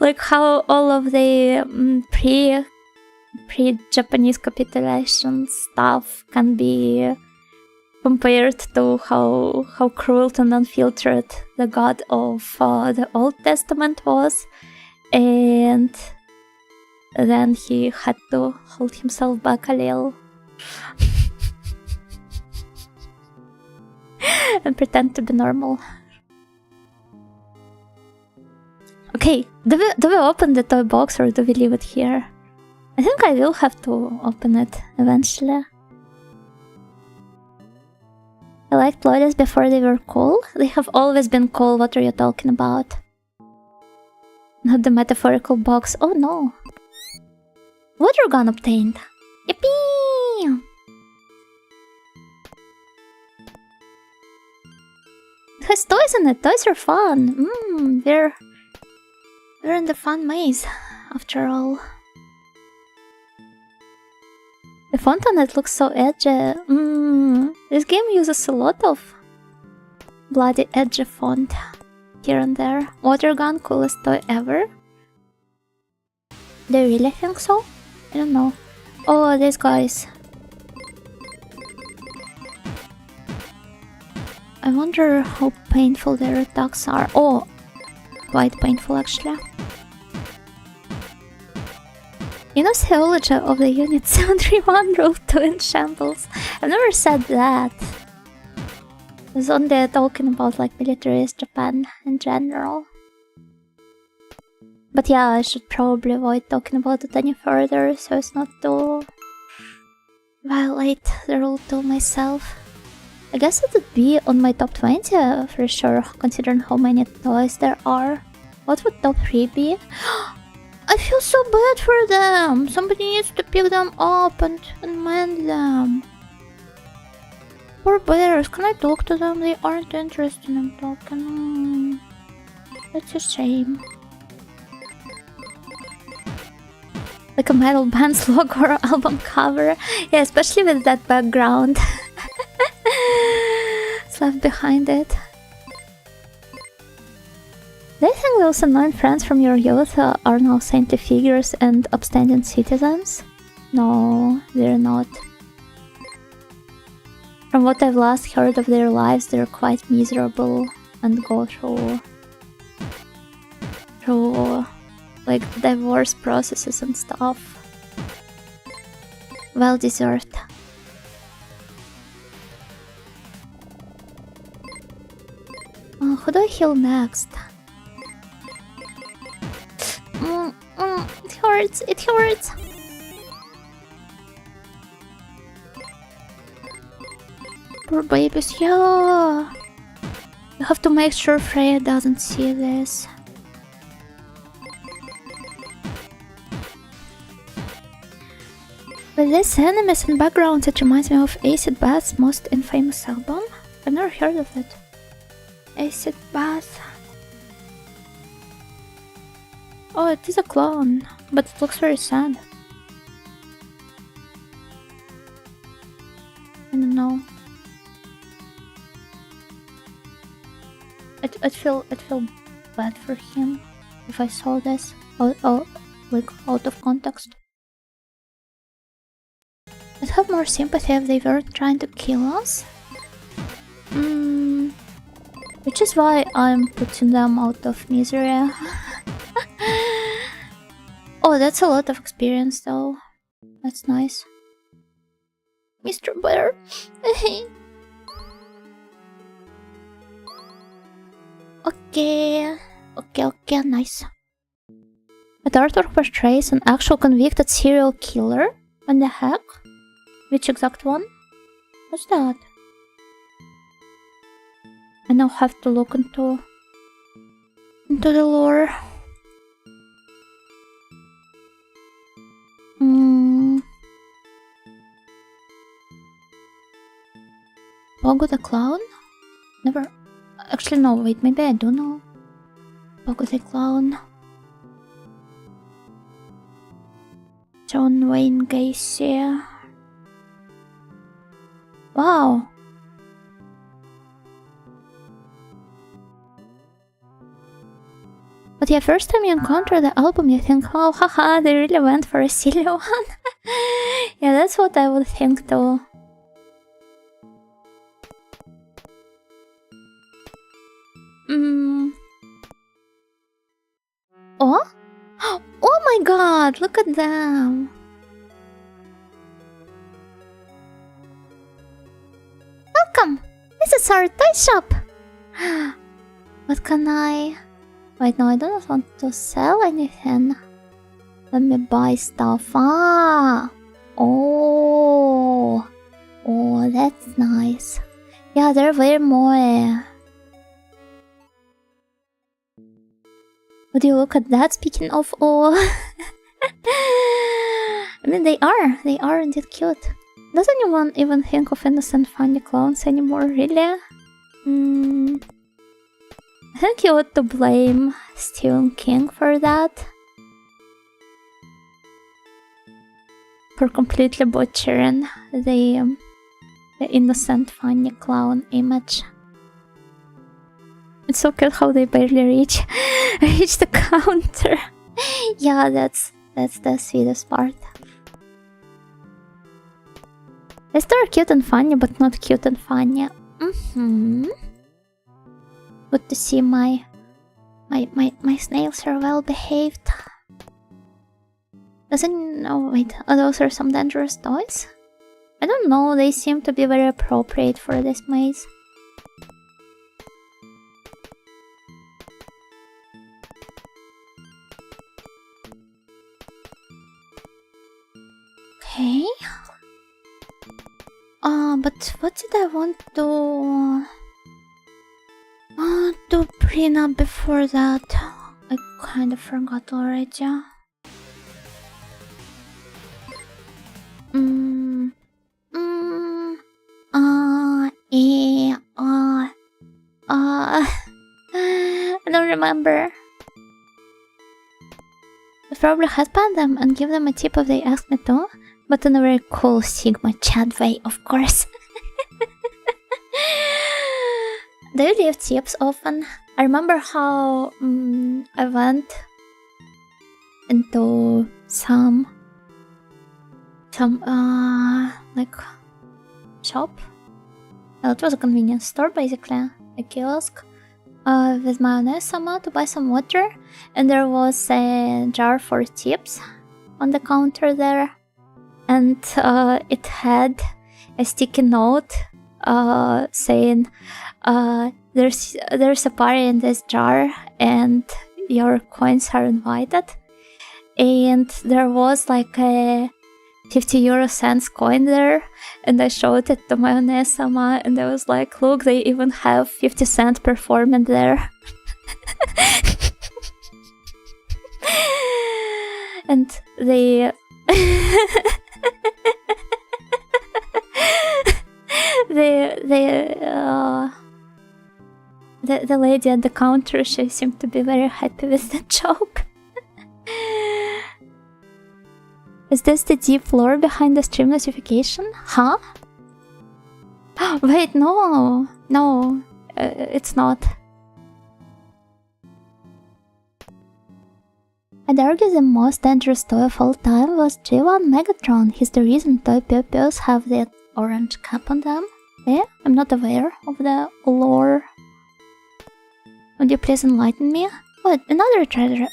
Like how all of the pre-Japanese capitulation stuff can be compared to how cruel and unfiltered the God of the Old Testament was, and then he had to hold himself back a little and pretend to be normal. Okay, do we open the toy box or do we leave it here? I think I will have to open it eventually. I liked Ploidies before they were cool. They have always been cool, what are you talking about? Not the metaphorical box, oh no. Water gun obtained. Yippee! It has toys in it, toys are fun. We're in the fun maze, after all. The font on it looks so edgy. This game uses a lot of bloody edgy font here and there. Water gun, coolest toy ever. Do you really think so? I don't know. Oh, these guys. I wonder how painful their attacks are. Oh, quite painful actually. You know, theology of the Unit 731 Rule 2 in shambles. I've never said that. I was only talking about like militarist Japan in general. But yeah, I should probably avoid talking about it any further so as not to violate the Rule 2 myself. I guess it would be on my top 20 for sure, considering how many toys there are. What would top 3 be? I feel so bad for them! Somebody needs to pick them up and mend them. Poor bears, can I talk to them? They aren't interested in talking. That's a shame. Like a metal band's logo or album cover. Yeah, especially with that background. It's left behind it. Do you think those annoying friends from your youth are now saintly figures and upstanding citizens? No, they're not. From what I've last heard of their lives, they're quite miserable and go through like divorce processes and stuff. Well deserved. Who do I heal next? It hurts, it hurts. Poor babies, yeah. You have to make sure Freya doesn't see this. With these enemies and backgrounds, it reminds me of Acid Bath's most infamous album. I've never heard of it. Acid Bath. Oh, it is a clone, but it looks very sad. I don't know. I'd feel bad for him if I saw this. Like out of context. I'd have more sympathy if they weren't trying to kill us. Which is why I'm putting them out of misery. Oh, that's a lot of experience though. That's nice. Mr. Bear. Okay, nice. But artwork portrays an actual convicted serial killer? What the heck? Which exact one? What's that? I now have to look into the lore. Pogo the Clown? Never... Actually no, wait, maybe I do know. Pogo the Clown. John Wayne Gacy. Wow. But yeah, first time you encounter the album, you think, oh, haha, they really went for a silly one. Yeah, that's what I would think too. Oh? Oh my god, look at them. Welcome! This is our toy shop. What can I... Wait, no, I don't want to sell anything. Let me buy stuff. Ah! Oh! Oh, that's nice. Yeah, they're way more... Would you look at that? Speaking of oh... I mean, they are indeed cute. Does anyone even think of innocent funny clowns anymore, really? I think you ought to blame Stephen King for that. For completely butchering the innocent funny clown image. It's so cute how they barely reach the counter. Yeah, that's the sweetest part. They're cute and funny, but not cute and funny. Good to see my snails are well behaved. Doesn't know. Wait, those are some dangerous toys. I don't know. They seem to be very appropriate for this maze. Okay. But what did I want to bring up before that? I kind of forgot already. I don't remember. I'd probably headband them and give them a tip if they ask me to, but in a very cool Sigma chat way, of course. Do you leave tips often? I remember how I went into some like shop. Well, it was a convenience store basically, a kiosk, with my Onesama to buy some water, and there was a jar for tips on the counter there, and it had a sticky note saying there's a party in this jar and your coins are invited. And there was like a 50 coin there, and I showed it to my Onesama, and I was like, look, they even have 50 performance there. And they the lady at the counter, she seemed to be very happy with the joke. Is this the deep lore behind the stream notification? Huh? Wait, no, it's not. I'd argue the most dangerous toy of all time was G1 Megatron. He's the reason toy Pew-Pews have that orange cap on them. Eh? I'm not aware of the lore. Would you please enlighten me? What? Another treasure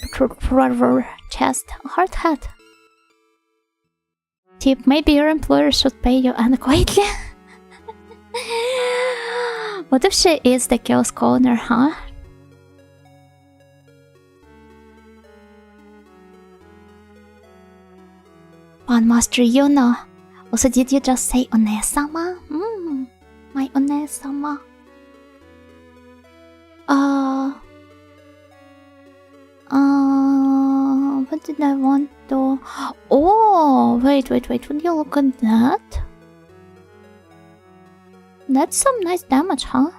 chest. A hard hat. Tip, maybe your employer should pay you adequately. What if she is the kiosk owner, huh? Fun Master Yuno. Also, did you just say Onesama? My Onesama. What did I want to... Oh, wait, would you look at that? That's some nice damage, huh?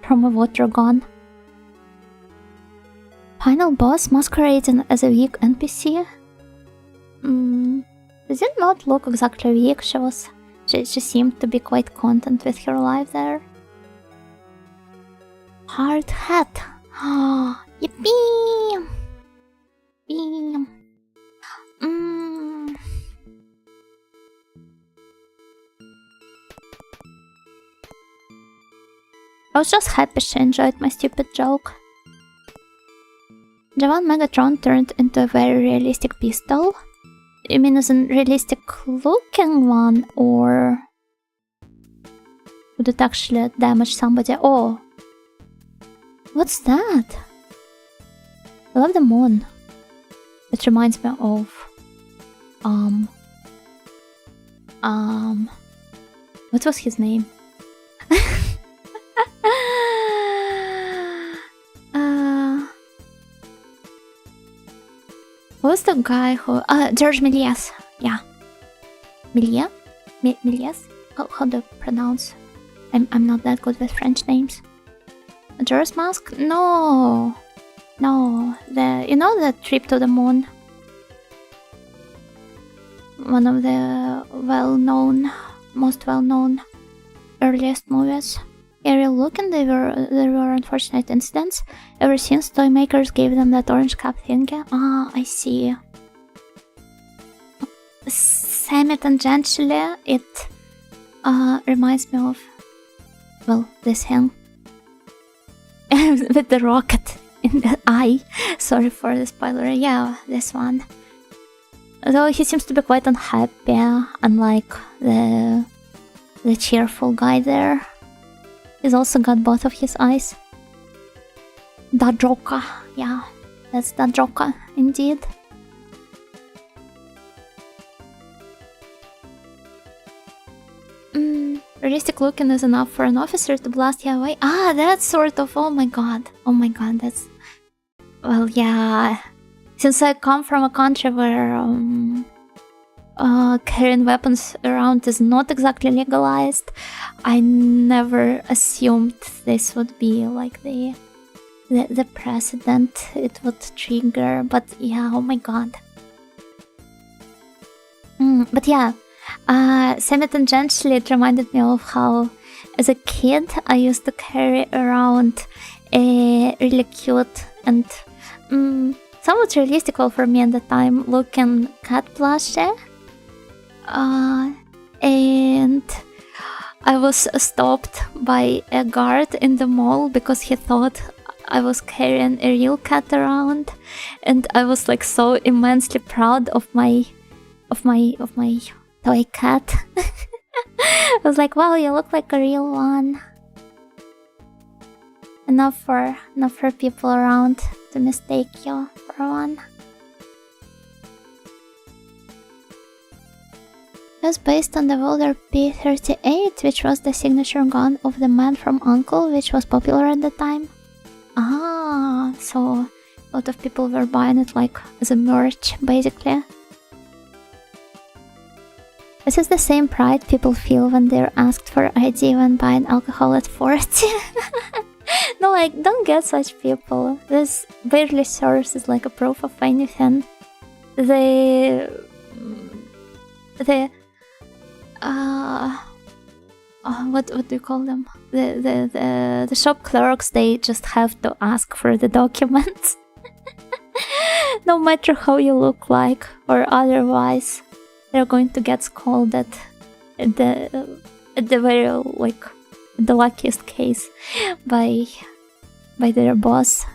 From a water gun. Final boss masquerading as a weak NPC? did not look exactly weak. She seemed to be quite content with her life there. Hard hat. Oh, yippee! Yippee. I was just happy she enjoyed my stupid joke. Javan Megatron turned into a very realistic pistol. You mean as a realistic looking one, or would it actually damage somebody? Oh, what's that? I love the moon. It reminds me of what was his name? Who's the guy who... George Méliès. Yeah. Méliès? Méliès? How do you pronounce? I'm not that good with French names. Majora's Mask? No. No. You know the Trip to the Moon? One of the most well-known earliest movies. Aerial look, and there were unfortunate incidents. Ever since, toy makers gave them that orange cap thingy. Ah, I see. Semi-tangentially, it reminds me of, well, this thing. With the rocket in the eye. Sorry for the spoiler. Yeah, this one. Though he seems to be quite unhappy, unlike the cheerful guy there. He's also got both of his eyes. Da Joker. Yeah, that's Da Joker, indeed. Realistic looking is enough for an officer to blast you away. Ah, that's sort of... Oh my god. Oh my god, that's... Well, yeah. Since I come from a country where carrying weapons around is not exactly legalized, I never assumed this would be like the precedent it would trigger. But yeah, oh my god. But yeah, semi-tangentially it reminded me of how as a kid I used to carry around a really cute and somewhat realistic, well, for me at the time, looking cat plushie. And I was stopped by a guard in the mall because he thought I was carrying a real cat around, and I was like so immensely proud of my toy cat. I was like, wow, you look like a real one. Enough for people around to mistake you for one. It was based on the Walther P-38, which was the signature gun of the Man from U.N.C.L.E., which was popular at the time. Ah, so a lot of people were buying it like as a merch, basically. This is the same pride people feel when they're asked for ID when buying alcohol at 40. No, I don't get such people. This barely serves as like a proof of anything. What do you call them? The shop clerks, they just have to ask for the documents. No matter how you look like or otherwise, they're going to get scolded at the very, like, the luckiest case by their boss.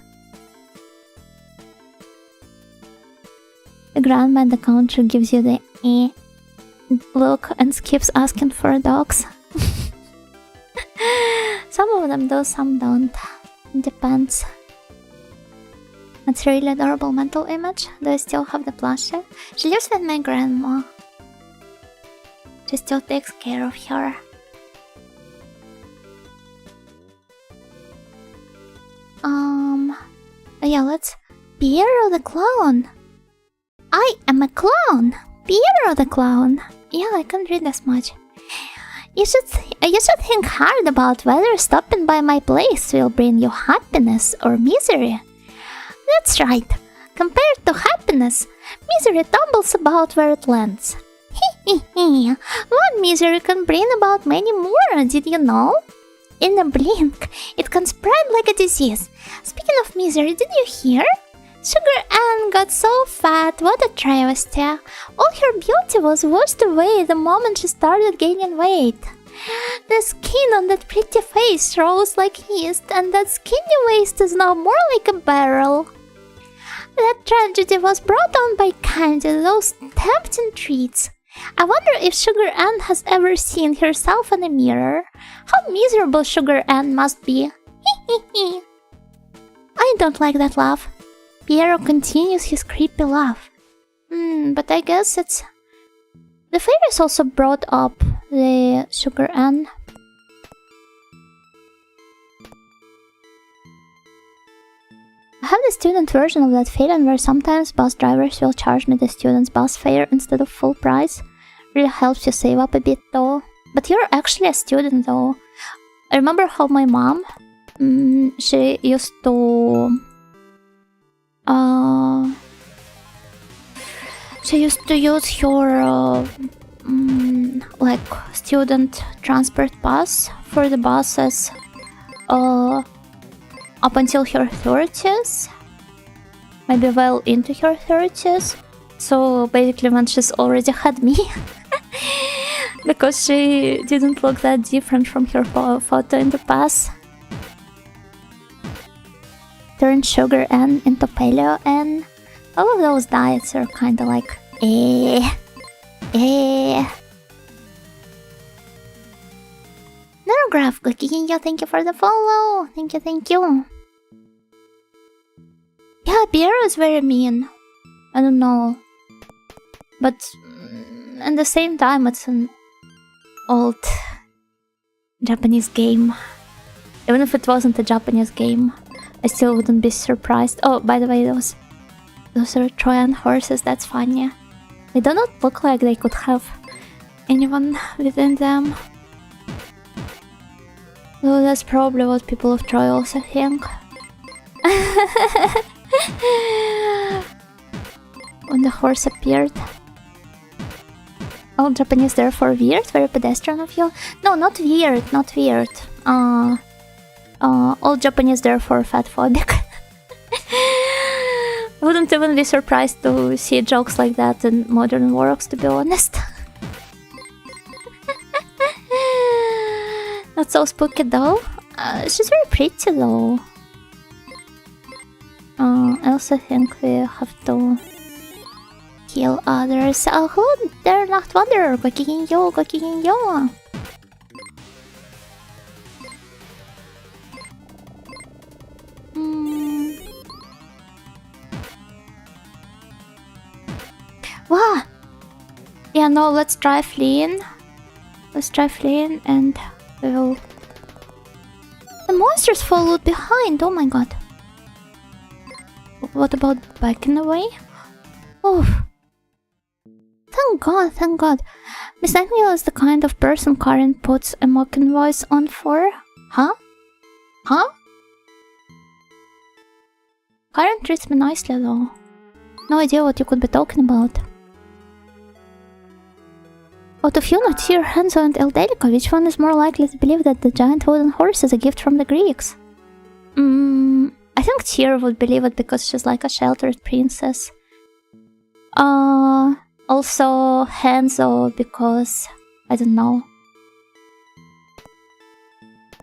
The grandma in the counter gives you the look and skips asking for dogs. Some of them do, some don't. It depends. It's a really adorable mental image. Do I still have the plushie? She lives with my grandma. She still takes care of her. Yeah, let's... Piero the Clown! I am a clown! Piero the Clown! Yeah, I can't read as much. You should think hard about whether stopping by my place will bring you happiness or misery. That's right. Compared to happiness, misery tumbles about where it lands. One misery can bring about many more, did you know? In a blink, it can spread like a disease. Speaking of misery, did you hear? Sugar Ann got so fat, what a travesty. All her beauty was washed away the moment she started gaining weight. The skin on that pretty face rose like yeast, and that skinny waist is now more like a barrel. That tragedy was brought on by candy, those tempting treats. I wonder if Sugar Ann has ever seen herself in a mirror. How miserable Sugar Ann must be. I don't like that laugh. Piero continues his creepy laugh. But I guess it's... The fairies also brought up the Sugar Ann. I have the student version of that feeling where sometimes bus drivers will charge me the student's bus fare instead of full price. Really helps you save up a bit though. But you're actually a student though. I remember how my mom, she used to use her like student transport pass for the buses up until her 30s, maybe well into her 30s. So basically when she's already had me, because she didn't look that different from her photo in the past. Turned Sugar Ann into Paleo Ann. All of those diets are kinda like Neurograph, Gokiginyo, thank you for the follow. Thank you. Yeah, Piero is very mean. I don't know. But at the same time, it's an old Japanese game. Even if it wasn't a Japanese game, I still wouldn't be surprised. Oh, by the way, those are Trojan horses, that's funny. They do not look like they could have anyone within them. Though that's probably what people of Troy also think. When the horse appeared. All Japanese therefore weird? Very pedestrian of you? No, not weird. All Japanese therefore fatphobic. Wouldn't even be surprised to see jokes like that in modern works, to be honest. Not so spooky though. She's very pretty though. I also think we have to kill others. Hello there, Nacht Wanderer. Gokiginyo. Wow. Yeah, no, let's try fleeing. And we will... The monsters followed behind, oh my god. What about backing away? Oh. Thank god. Miss Nightingale is the kind of person Karen puts a mocking voice on for. Huh? Karen treats me nicely though. No idea what you could be talking about. Out of you, Natir, Hanzo and Eldelica, which one is more likely to believe that the giant wooden horse is a gift from the Greeks? I think Tyr would believe it because she's like a sheltered princess. Also Hanzo because... I don't know.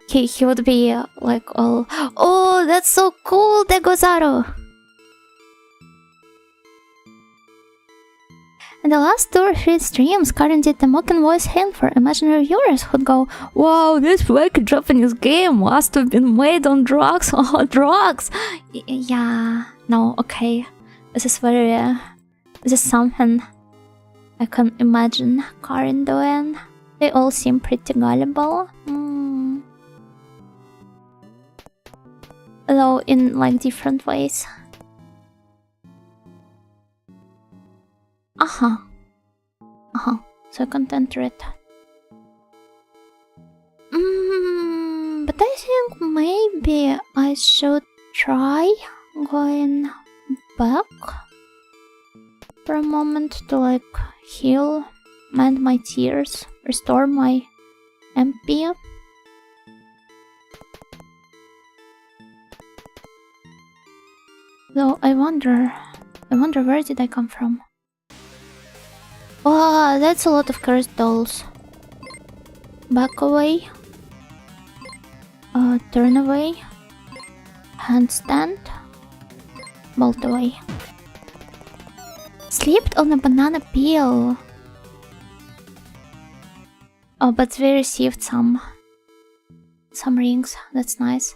He would be like all... Oh, that's so cool, Degozaro! In the last 2 or 3 streams, Karen did the mocking voice hint for imaginary viewers who'd go, "Wow, this wacky Japanese game must have been made on drugs." Oh, drugs! Yeah, no, okay. This is very... this is something I can imagine Karen doing. They all seem pretty gullible. Though in like different ways. So I can't enter it. But I think maybe I should try going back for a moment to like heal mend my tears, restore my MP. Though I wonder where did I come from? Oh, that's a lot of cursed dolls. Back away. Turn away. Handstand. Bolt away. Slept on a banana peel. Oh, but we received some rings. That's nice.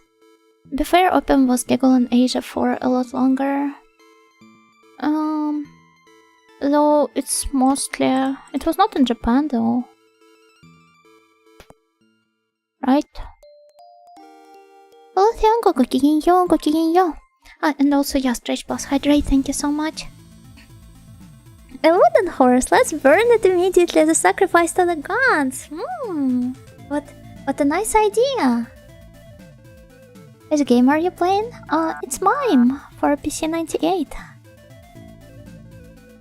Before opium was legal in Asia for a lot longer. Though it's mostly... It was not in Japan though. Right? Oh, thank you, gokigenyo, gokigenyo. And also, yeah, stretch plus hydrate, thank you so much. A wooden horse, let's burn it immediately as a sacrifice to the gods. What a nice idea. Which game are you playing? It's MIME for PC 98.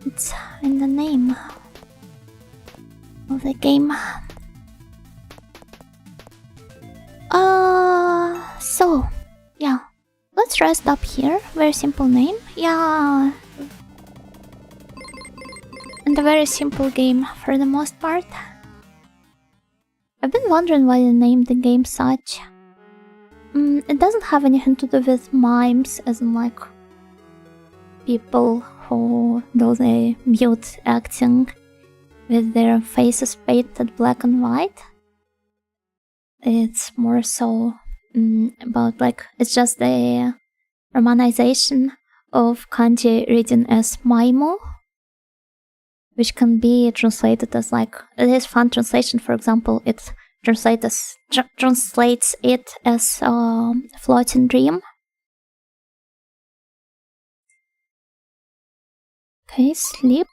It's in the name of the game. So, yeah. Let's rest up here. Very simple name. Yeah. And a very simple game for the most part. I've been wondering why they named the game such. It doesn't have anything to do with mimes, as in like people who do the mute acting with their faces painted black and white. It's more so about like, it's just the romanization of kanji written as maimu, which can be translated as like, it is fun translation. For example, it translates it as floating dream. Okay, sleep.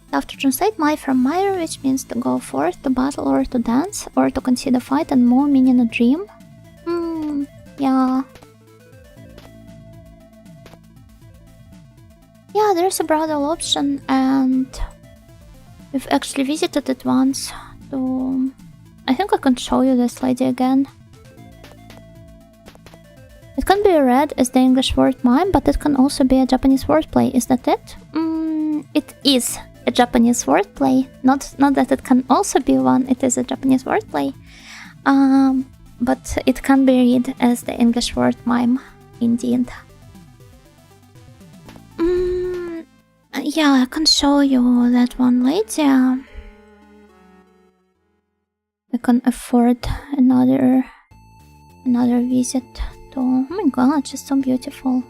I have to translate mai from Myra, which means to go forth, to battle or to dance, or to consider fight and more, meaning a dream. Yeah. Yeah, there's a broader option, and we've actually visited it once. So I think I can show you this lady again. It can be read as the English word mime, but it can also be a Japanese wordplay. Is that it? It is a Japanese wordplay. Not that it can also be one. It is a Japanese wordplay. But it can be read as the English word mime, indeed. Yeah, I can show you that one later. I can afford another visit to... Oh my god, she's so beautiful.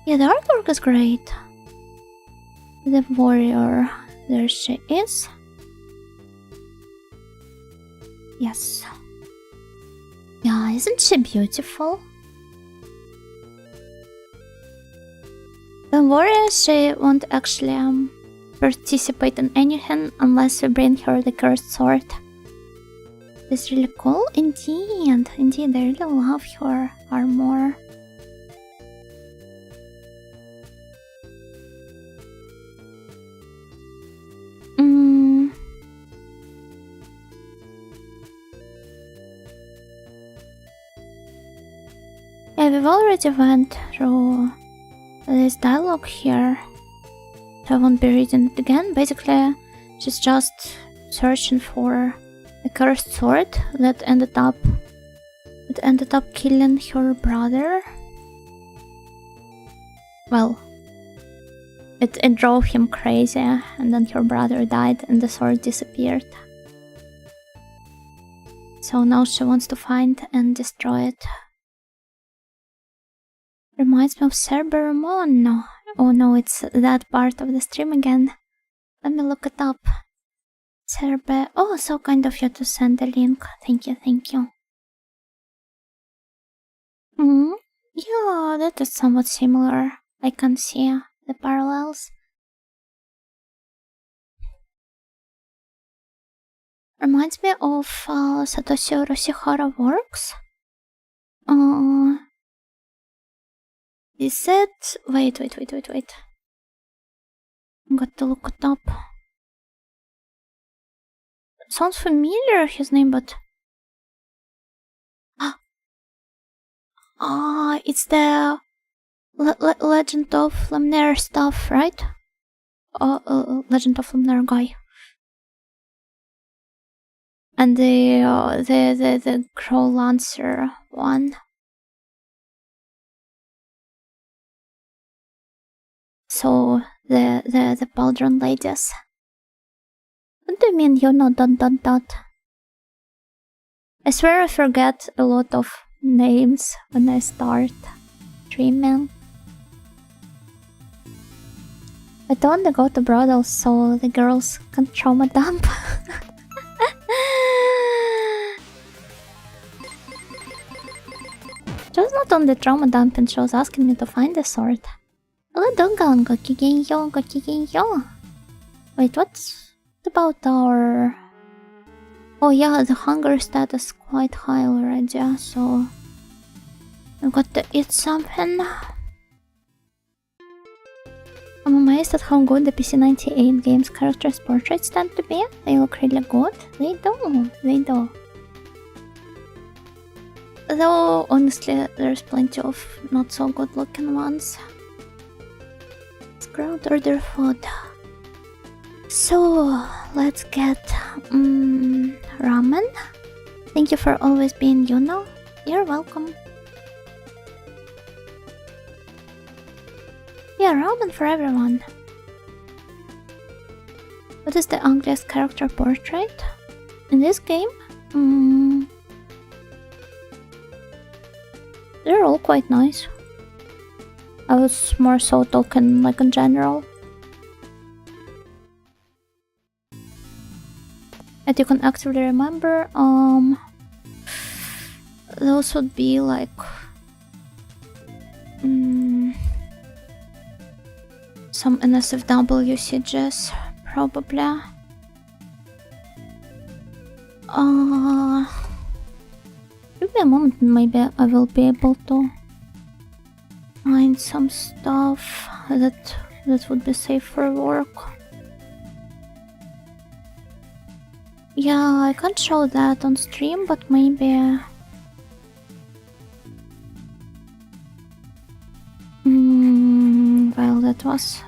Yeah, the artwork is great. The warrior, there she is. Yes. Yeah, isn't she beautiful? The warrior, she won't actually participate in anything unless we bring her the cursed sword. It's really cool, indeed. Indeed, I really love her armor. Yeah, we've already went through this dialogue here, so I won't be reading it again. Basically, she's just searching for a cursed sword that ended up killing her brother. Well, it drove him crazy, and then her brother died and the sword disappeared. So now she wants to find and destroy it. Reminds me of Cerberus. No. Oh no, it's that part of the stream again. Let me look it up. Cerberus. Oh, so kind of you to send the link. Thank you, thank you. Yeah, that is somewhat similar. I can see the parallels. reminds me of Satoshi Oroshihara works. Is it? Wait. Got to look it up. Sounds familiar, his name, but... it's the Legend of Lemnir stuff, right? Legend of Lemnir guy. And the Crow Lancer one. So, the Pauldron ladies. What do you mean, you know, ... I swear I forget a lot of names when I start streaming. I don't want to go to brothels so the girls can trauma dump. Joe's not on the trauma dump and Joe's asking me to find the sword. Hello Dungan, gokigenyo. Wait, what's about our... Oh yeah, the hunger status is quite high already, so... I've got to eat something. I'm amazed at how good the PC98 games characters' portraits tend to be. They look really good. They do. Though, honestly, there's plenty of not so good looking ones. Let's go to order food. So, let's get ramen. Thank you for always being Yuno. You're welcome. Yeah, ramen for everyone. What is the ugliest character portrait? In this game? They're all quite nice. I was more so talking like in general. That you can actively remember, those would be like some NSFW usages, probably. Give me a moment, maybe I will be able to find some stuff that would be safe for work. Yeah, I can't show that on stream, but maybe... well, that was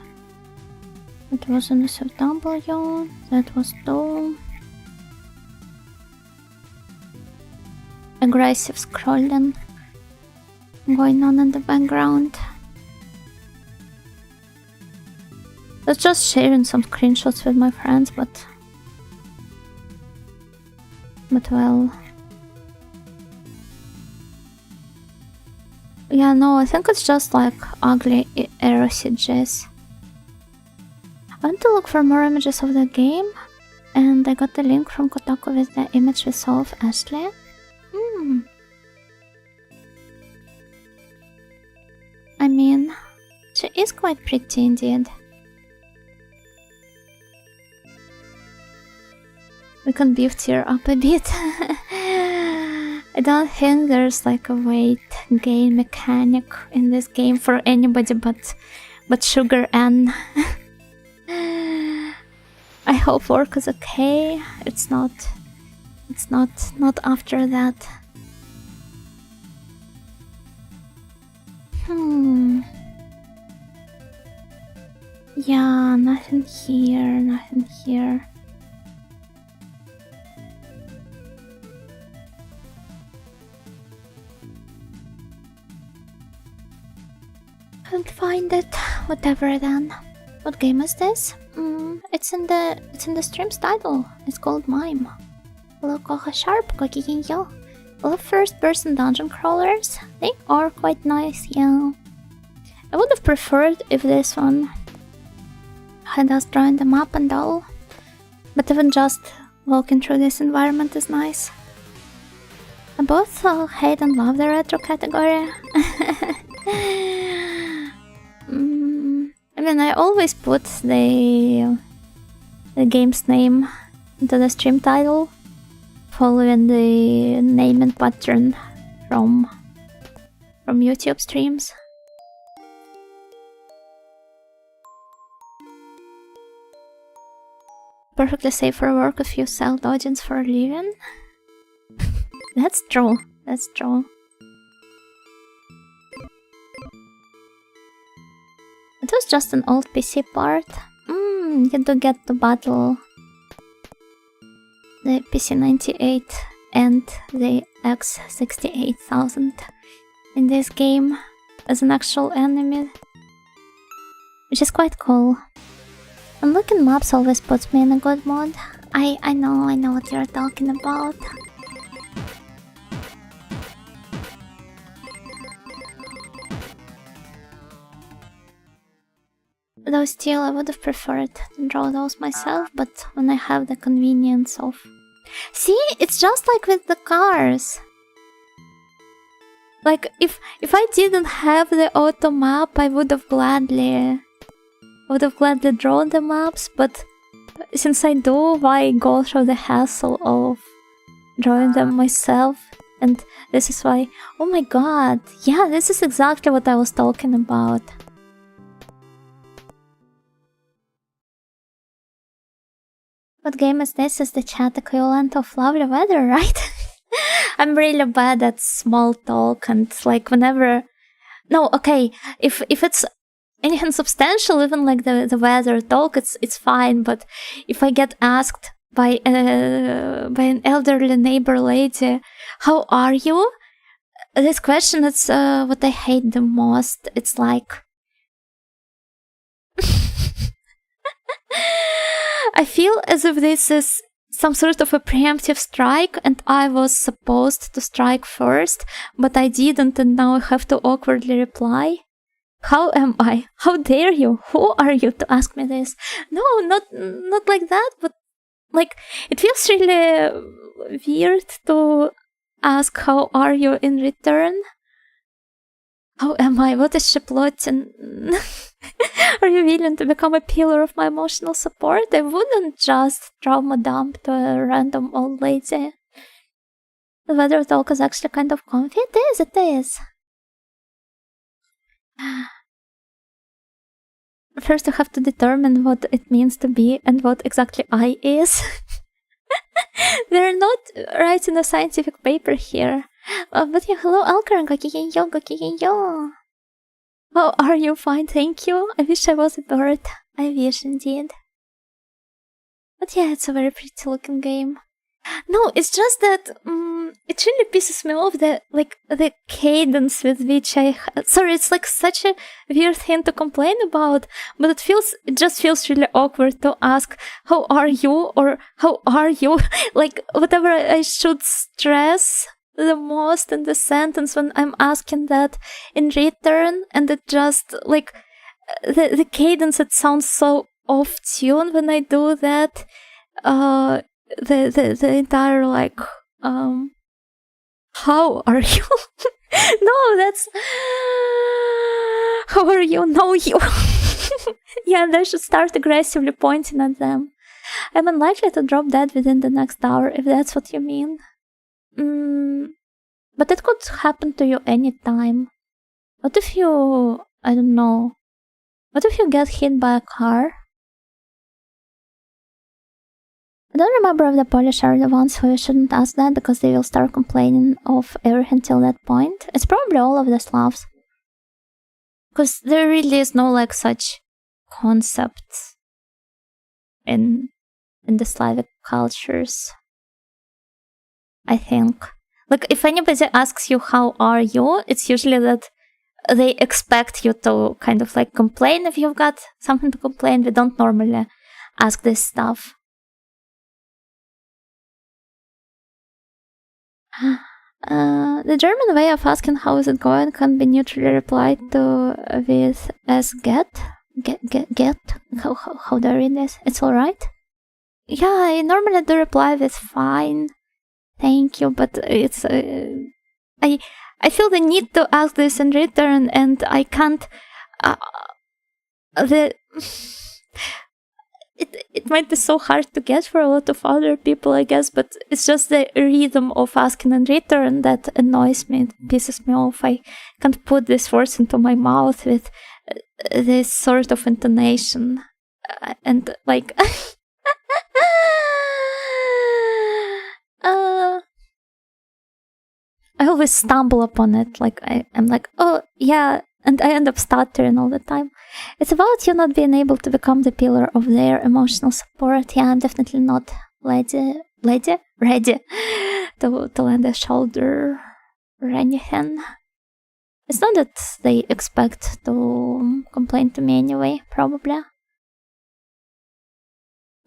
an SFW, that was Doom. Aggressive scrolling going on in the background. I was just sharing some screenshots with my friends, but well... Yeah, no, I think it's just like ugly RCGs. I went to look for more images of the game, and I got the link from Kotaku with the image we saw of Ashley. I mean, she is quite pretty indeed. We can beef tier up a bit. I don't think there's like a weight gain mechanic in this game for anybody but Sugar N. I hope work is okay. It's not after that. Yeah, nothing here. Can't find it. Whatever then. What game is this? It's in the stream's title. It's called MIME. Hello, Koha Sharp, Kokiginyo. Love first-person dungeon crawlers. They are quite nice, yeah. I would have preferred if this one had us drawing the map and all. But even just walking through this environment is nice. I both hate and love the retro category. I mean, I always put the game's name into the stream title, following the naming pattern from YouTube streams. Perfectly safe for work if you sell dodgings for a living. That's true. That's true. It was just an old PC part. You do get to battle the PC-98 and the X-68,000 in this game as an actual enemy, which is quite cool. Unlocking maps always puts me in a good mood. I know what you're talking about. Though still, I would have preferred to draw those myself, but when I have the convenience of... See, it's just like with the cars. Like, if I didn't have the auto map, I would have gladly drawn the maps, but since I do, why go through the hassle of drawing them myself? And this is why... Oh my god, yeah, this is exactly what I was talking about. What game is this? Is the chat equivalent of lovely weather, right? I'm really bad at small talk and like whenever... No, okay, if it's anything substantial, even like the weather talk, it's fine, but if I get asked by an elderly neighbor lady, how are you? This question is what I hate the most. It's like... I feel as if this is some sort of a preemptive strike and I was supposed to strike first, but I didn't and now I have to awkwardly reply. How am I? How dare you? Who are you to ask me this? No, not like that, but like it feels really weird to ask how are you in return. How am I? What is she plotting? Are you willing to become a pillar of my emotional support? I wouldn't just trauma dump to a random old lady. The weather talk is actually kind of comfy. It is. First you have to determine what it means to be and what exactly I is. They're not writing a scientific paper here. But yeah, hello Alkaran, gokigenyo. How are you? Fine, thank you. I wish I was a bird. I wish indeed. But yeah, it's a very pretty looking game. No, it's just that it really pisses me off the cadence with which sorry, it's like such a weird thing to complain about, but it just feels really awkward to ask how are you or how are you like whatever I should stress the most in the sentence when I'm asking that in return, and it just like the cadence, it sounds so off tune when I do that. The entire like how are you? No, that's how are you? No, you. Yeah, they should start aggressively pointing at them. I'm unlikely to drop dead within the next hour, if that's what you mean. But it could happen to you anytime. What if you... I don't know. What if you get hit by a car? I don't remember if the Polish are the ones who shouldn't ask that, because they will start complaining of everything till that point. It's probably all of the Slavs. Because there really is no like such concepts in the Slavic cultures, I think. Like, if anybody asks you how are you, it's usually that they expect you to kind of like complain if you've got something to complain. We don't normally ask this stuff. The German way of asking how is it going can be neutrally replied to with as get. How do I read this? It's alright? Yeah, I normally do reply with fine. Thank you, but it's... I feel the need to ask this in return, and I can't... it might be so hard to get for a lot of other people, I guess, but it's just the rhythm of asking in return that annoys me, it pisses me off. I can't put these words into my mouth with this sort of intonation. And like... I always stumble upon it. Like, I'm like, oh, yeah, and I end up stuttering all the time. It's about you not being able to become the pillar of their emotional support. Yeah, I'm definitely not ready to lend a shoulder or anything. It's not that they expect to complain to me anyway, probably.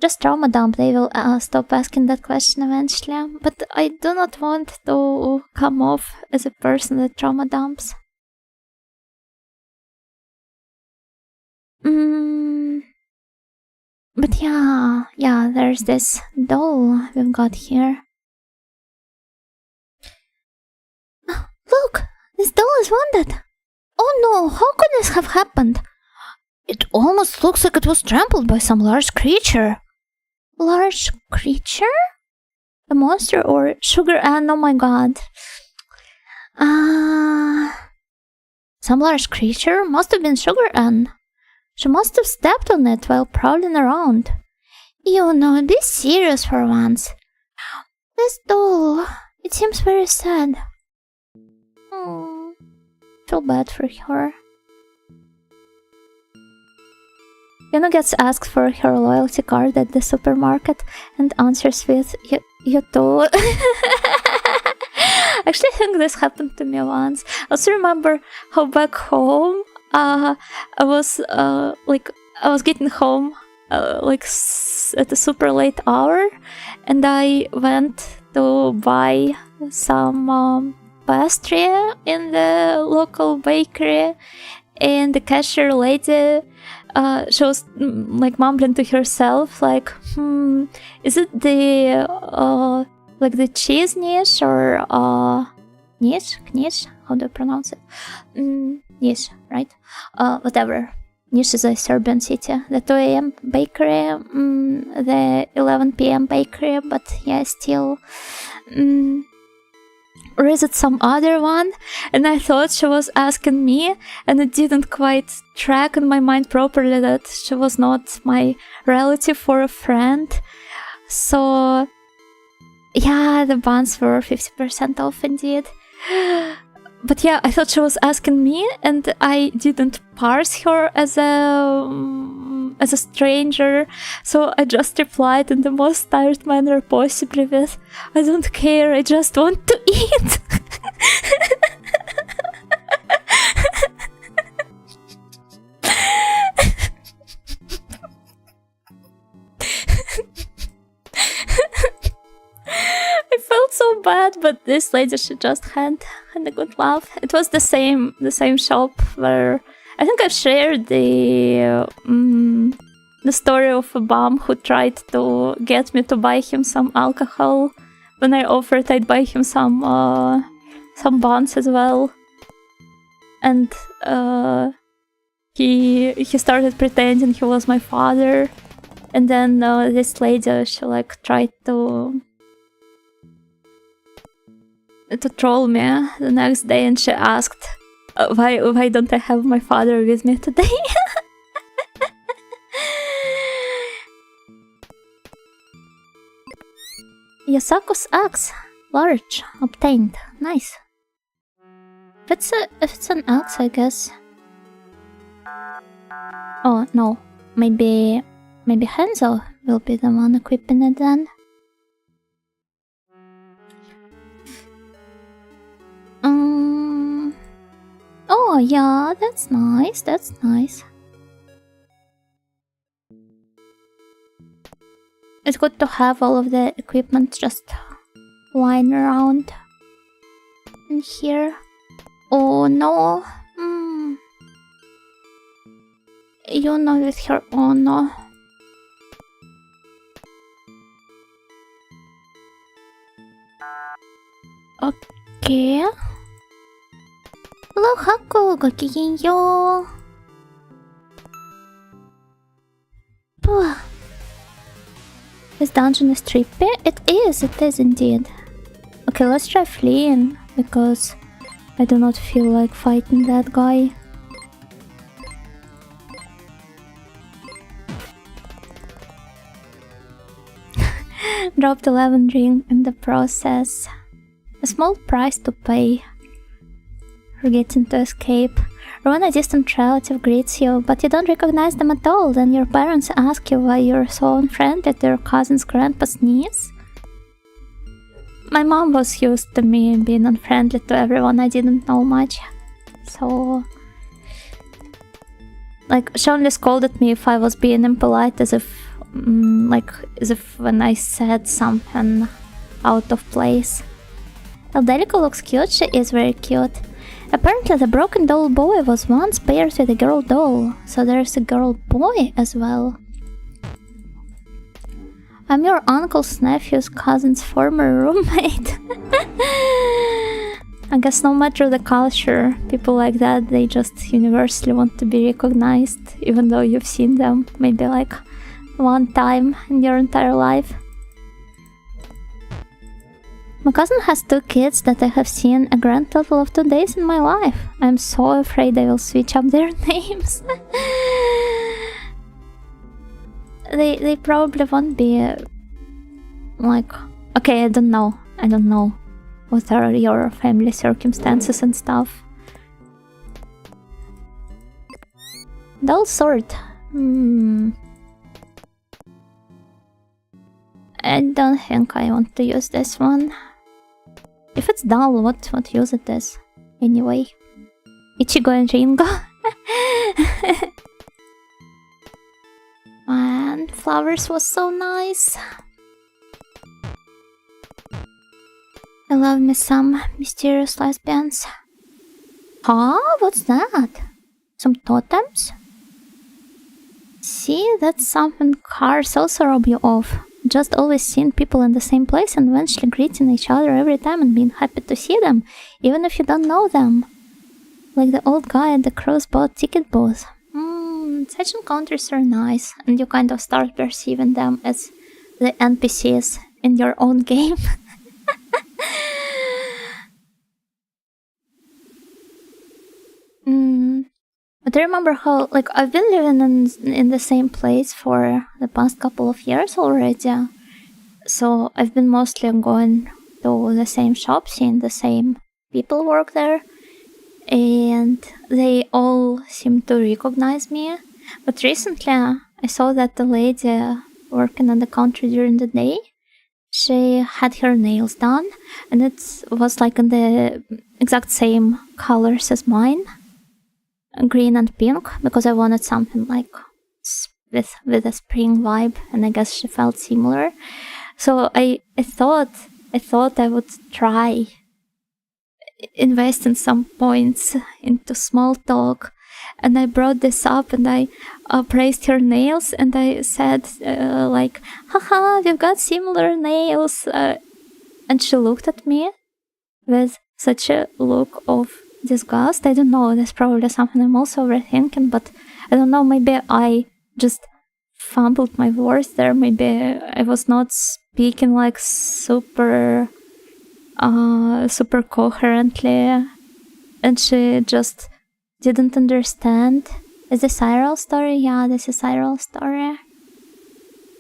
Just trauma dump, they will stop asking that question eventually. But I do not want to come off as a person that trauma dumps. But yeah, there's this doll we've got here. Look, this doll is wounded. Oh no, how could this have happened? It almost looks like it was trampled by some large creature. Large creature? A monster or sugar ant? Oh my god. Some large creature? Must have been sugar ant. She must have stepped on it while prowling around. You know, be serious for once. This doll, it seems very sad. Feel bad for her. Yuna gets asked for her loyalty card at the supermarket and answers with, you too. I actually think this happened to me once. I also remember how back home, I was getting home at a super late hour, and I went to buy some pastry in the local bakery, and the cashier lady, she was like mumbling to herself, like, is it the like the cheese niche or niche? How do I pronounce it? Niche, right? Whatever. Niche is a Serbian city. The 2 a.m. bakery, the 11 p.m. bakery, but yeah, still. Or is it some other one? And I thought she was asking me, and it didn't quite track in my mind properly that she was not my relative or a friend. So, yeah, the buns were 50% off indeed. But yeah, I thought she was asking me, and I didn't parse her as a stranger, so I just replied in the most tired manner possibly with, I don't care, I just want to eat. I felt so bad, but this lady, she just had a good laugh. It was the same shop where I think I've shared the story of a bum who tried to get me to buy him some alcohol when I offered I'd buy him some buns as well, and he started pretending he was my father, and then this lady, she like tried to troll me the next day, and she asked why don't I have my father with me today. Yasako's axe, large, obtained, nice. If it's an axe, I guess. Oh no, maybe Hanzo will be the one equipping it then. Oh yeah, that's nice, that's nice. It's good to have all of the equipment just lying around in here. Oh no. You know, with her. Oh no. Okay. Hello, Hako. Gokigenyo. This dungeon is trippy? It is indeed. Okay, let's try fleeing, because I do not feel like fighting that guy. Dropped 11 ring in the process. A small price to pay for getting to escape. Or when a distant relative greets you, but you don't recognize them at all, then your parents ask you why you're so unfriendly to your cousin's grandpa's niece. My mom was used to me being unfriendly to everyone I didn't know much. So... like, she only scolded me if I was being impolite, as if when I said something out of place. Eldelica looks cute, she is very cute. Apparently the broken doll boy was once paired with a girl doll, so there's a girl boy as well. I'm your uncle's nephew's cousin's former roommate. I guess no matter the culture, people like that, they just universally want to be recognized, even though you've seen them maybe like one time in your entire life. My cousin has 2 kids that I have seen a grand total of 2 days in my life. I'm so afraid I will switch up their names. They probably won't be like... okay, I don't know what are your family circumstances and stuff. Dull sword. I don't think I want to use this one. If it's dull, what use it is? Anyway. Ichigo and Ringo. And flowers was so nice. I love me some mysterious lesbians. Huh? What's that? Some totems? See, that's something cars also rob you of. Just always seeing people in the same place and eventually greeting each other every time and being happy to see them, even if you don't know them. Like the old guy at the crossboat ticket booth. Such encounters are nice, and you kind of start perceiving them as the NPCs in your own game. But I remember how, like, I've been living in the same place for the past couple of years already. So I've been mostly going to the same shop, seeing the same people work there. And they all seem to recognize me. But recently I saw that the lady working on the counter during the day, she had her nails done. And it was like in the exact same colors as mine. Green and pink, because I wanted something like with a spring vibe, and I guess she felt similar. So I thought I would try investing some points into small talk, and I brought this up and I praised her nails, and I said like, haha, we've got similar nails, and she looked at me with such a look of disgust. I don't know, that's probably something I'm also overthinking, but I don't know, maybe I just fumbled my words there, maybe I was not speaking like super coherently, and she just didn't understand. Is this IRL story? Yeah, this is IRL story.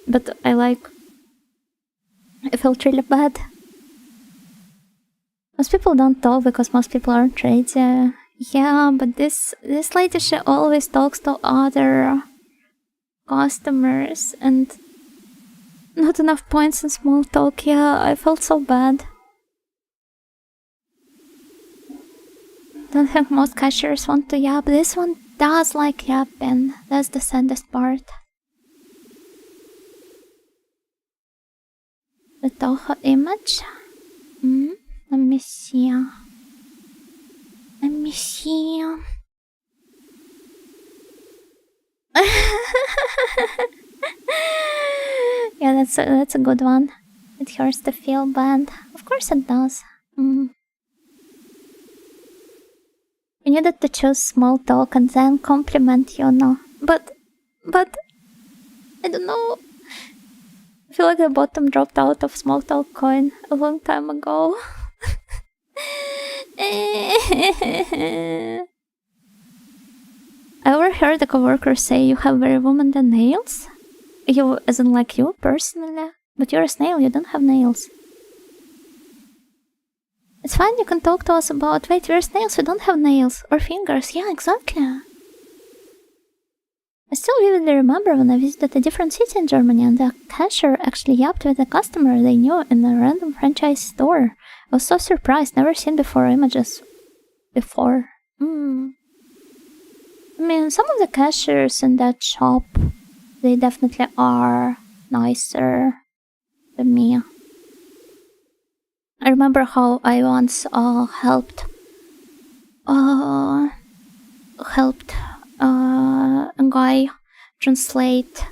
But I felt really bad. Most people don't talk because most people aren't ready. Yeah, but this lady, she always talks to other customers and not enough points in small talk. Yeah, I felt so bad. Don't think most cashiers want to yap. This one does like yapping. That's the saddest part. The Toho image. Let me see. Yeah, that's a good one. It hurts to feel bad. Of course it does. You needed to choose small talk and then compliment, you know. But I don't know. I feel like the bottom dropped out of small talk coin a long time ago. I overheard a coworker say you have very womanly nails. You, as in like you, personally. But you're a snail, you don't have nails. It's fine, you can talk to us about, wait, we're snails, we don't have nails. Or fingers, yeah, exactly. I still vividly remember when I visited a different city in Germany and the cashier actually yapped with a customer they knew in a random franchise store. I was so surprised, never seen before images before. I mean, some of the cashiers in that shop, they definitely are nicer than me. I remember how I once helped a guy translate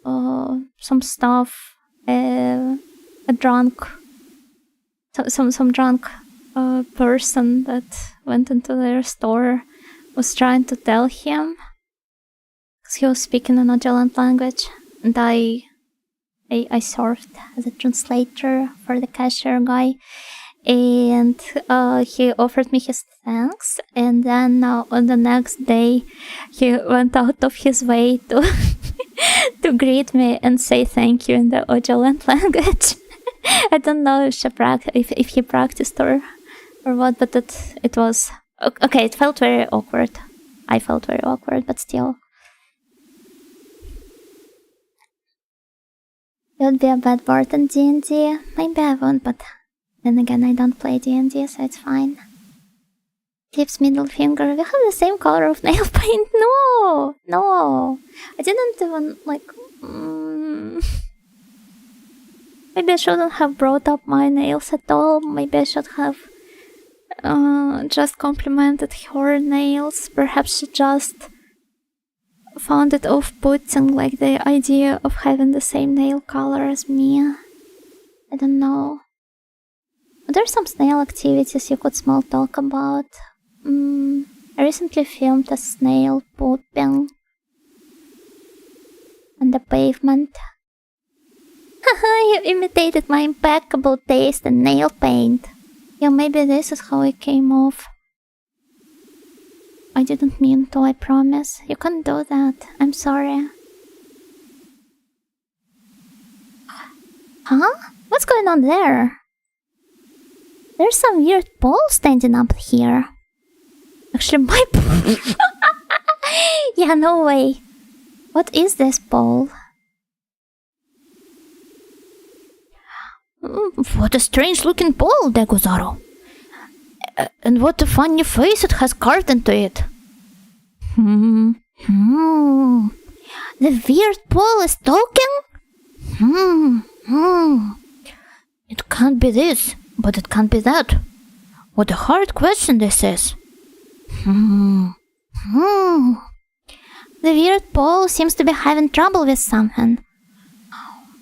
some stuff. Some drunk person that went into their store was trying to tell him, because he was speaking an Australian language, and I served as a translator for the cashier guy, and he offered me his thanks, and then on the next day he went out of his way to to greet me and say thank you in the Australian language. I don't know if he practiced or what, but it was okay. It felt very awkward. I felt very awkward, but still. It would be a bad word in D&D. Maybe I won't, but then again, I don't play D&D, so it's fine. Flip's middle finger. We have the same color of nail paint. No. I didn't even, like... Maybe I shouldn't have brought up my nails at all. Maybe I should have just complimented her nails. Perhaps she just found it off-putting, like the idea of having the same nail color as me. I don't know. There's some snail activities you could small talk about. I recently filmed a snail pooping on the pavement. Haha, you imitated my impeccable taste in nail paint. Yeah, maybe this is how it came off. I didn't mean to, I promise. You can't do that. I'm sorry. Huh? What's going on there? There's some weird pole standing up here. Actually, my pole. Yeah, no way. What is this pole? What a strange looking pole, Degozaro. And what a funny face it has carved into it. The weird pole is talking? It can't be this, but it can't be that. What a hard question this is. The weird pole seems to be having trouble with something.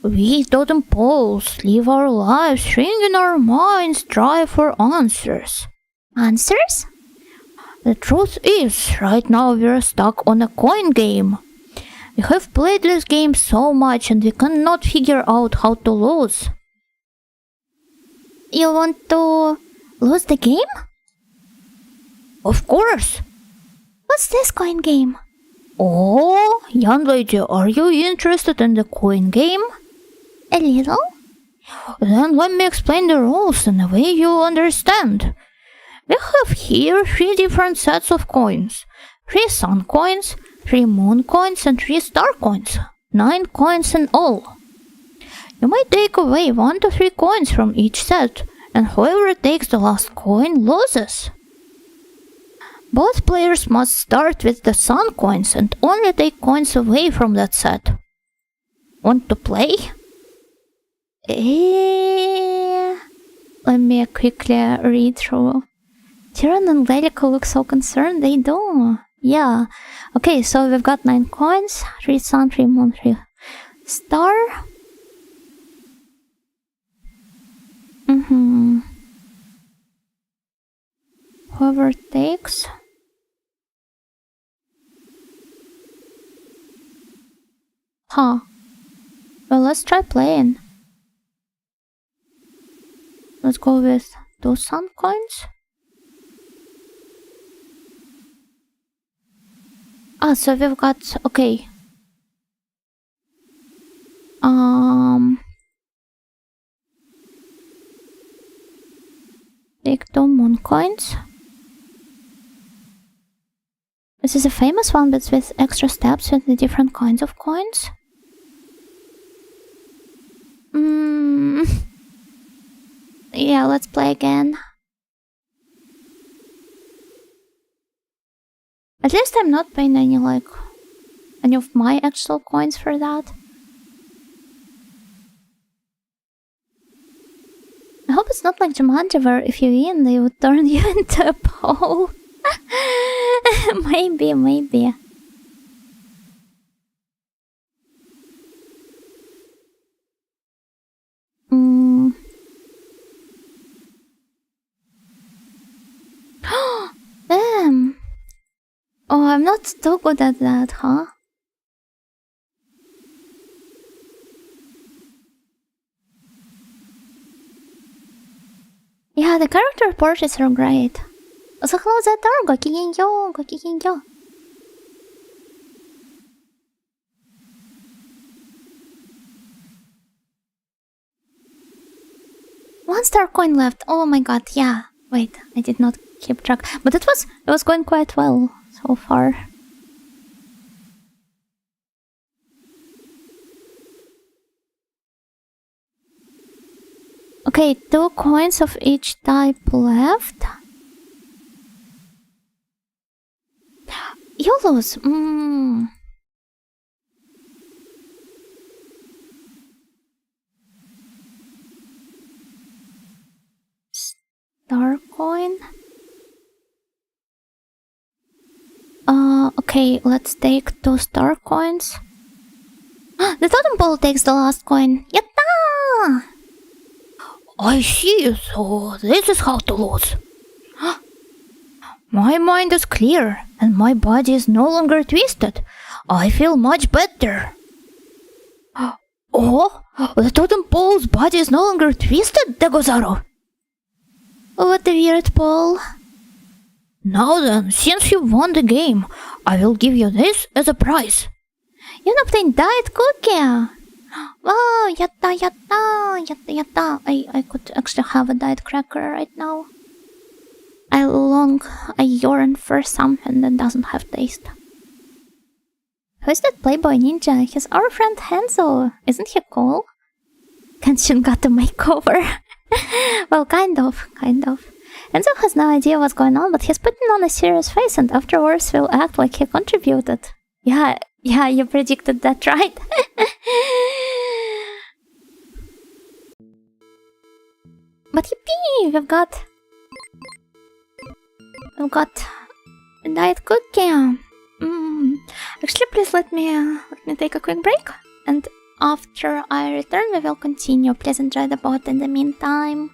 We totem poles live our lives, shrink in our minds, strive for answers. Answers? The truth is, right now we're stuck on a coin game. We have played this game so much and we cannot figure out how to lose. You want to lose the game? Of course. What's this coin game? Oh, young lady, are you interested in the coin game? A little. Then let me explain the rules in a way you understand. We have here 3 different sets of coins. 3 sun coins, 3 moon coins, and 3 star coins. 9 coins in all. You might take away 1 to 3 coins from each set, and whoever takes the last coin loses. Both players must start with the sun coins and only take coins away from that set. Want to play? Let me quickly read through. Tyrion and Lelico look so concerned, they do. Yeah. Okay, so we've got 9 coins, 3 sun, 3 moon, 3 star. Whoever takes... Huh. Well, let's try playing. Let's go with 2 sun coins. Ah, so we've got... okay. Take 2 moon coins. This is a famous one, but with extra steps with the different kinds of coins. Yeah, let's play again. At least I'm not paying any of my actual coins for that. I hope it's not like Jumanji where if you win, they would turn you into a pole. Maybe. Damn. Oh, I'm not too good at that, huh? Yeah, the character portraits are great. So close that door, go. One star coin left. Oh my god, yeah. Wait, I did not keep track. But it was going quite well so far. Okay, 2 coins of each type left. You lose. Star coin. Okay, let's take 2 star coins. The totem pole takes the last coin. Yatta! I see, so this is how to lose. My mind is clear, and my body is no longer twisted. I feel much better. Oh, the totem pole's body is no longer twisted, Degozaro. What a weird pole. Now then, since you won the game, I will give you this as a prize. You obtained diet cookie. Wow, yatta. I could actually have a diet cracker right now. I yearn for something that doesn't have taste. Who's that playboy ninja? He's our friend Hanzo. Isn't he cool? Kenshin got a makeover. Well, kind of. Hanzo has no idea what's going on, but he's putting on a serious face and afterwards will act like he contributed. Yeah, you predicted that, right? But yippee! We've got a diet cookie. Actually, please let me take a quick break, and after I return, we will continue. Please enjoy the bot in the meantime.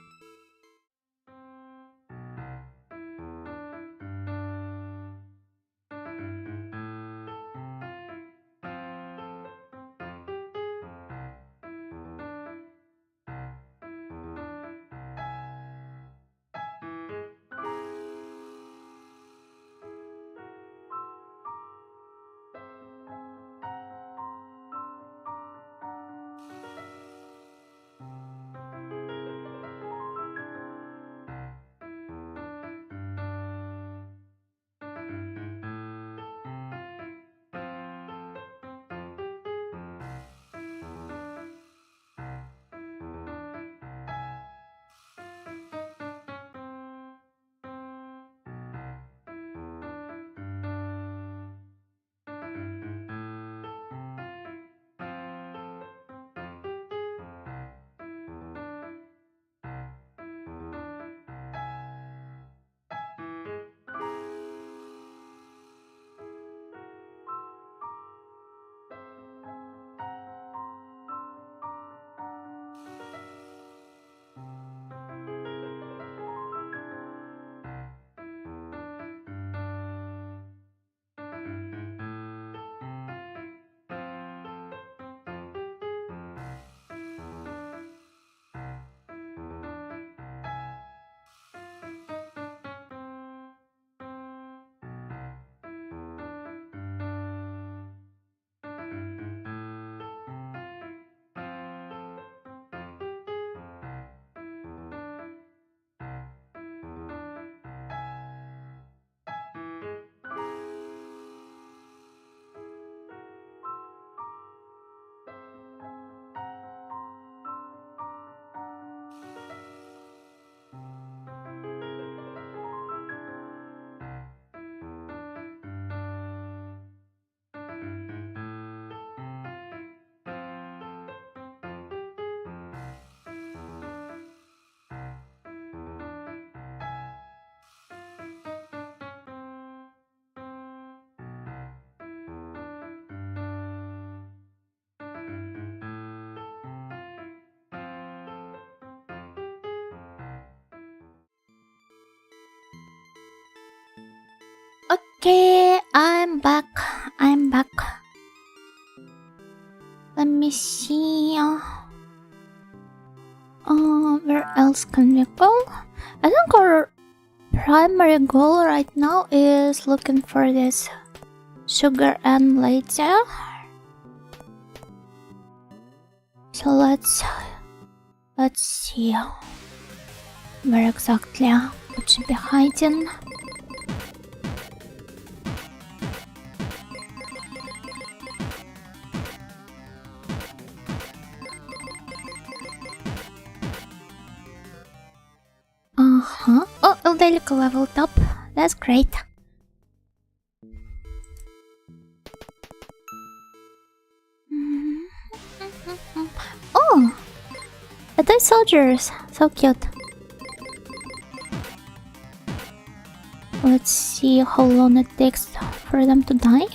Okay, I'm back. Let me see. Where else can we go? I think our primary goal right now is looking for this sugar and later. So let's see where exactly it should be hiding. Oh, Eldelica leveled up. That's great. Oh! The toy soldiers! So cute. Let's see how long it takes for them to die.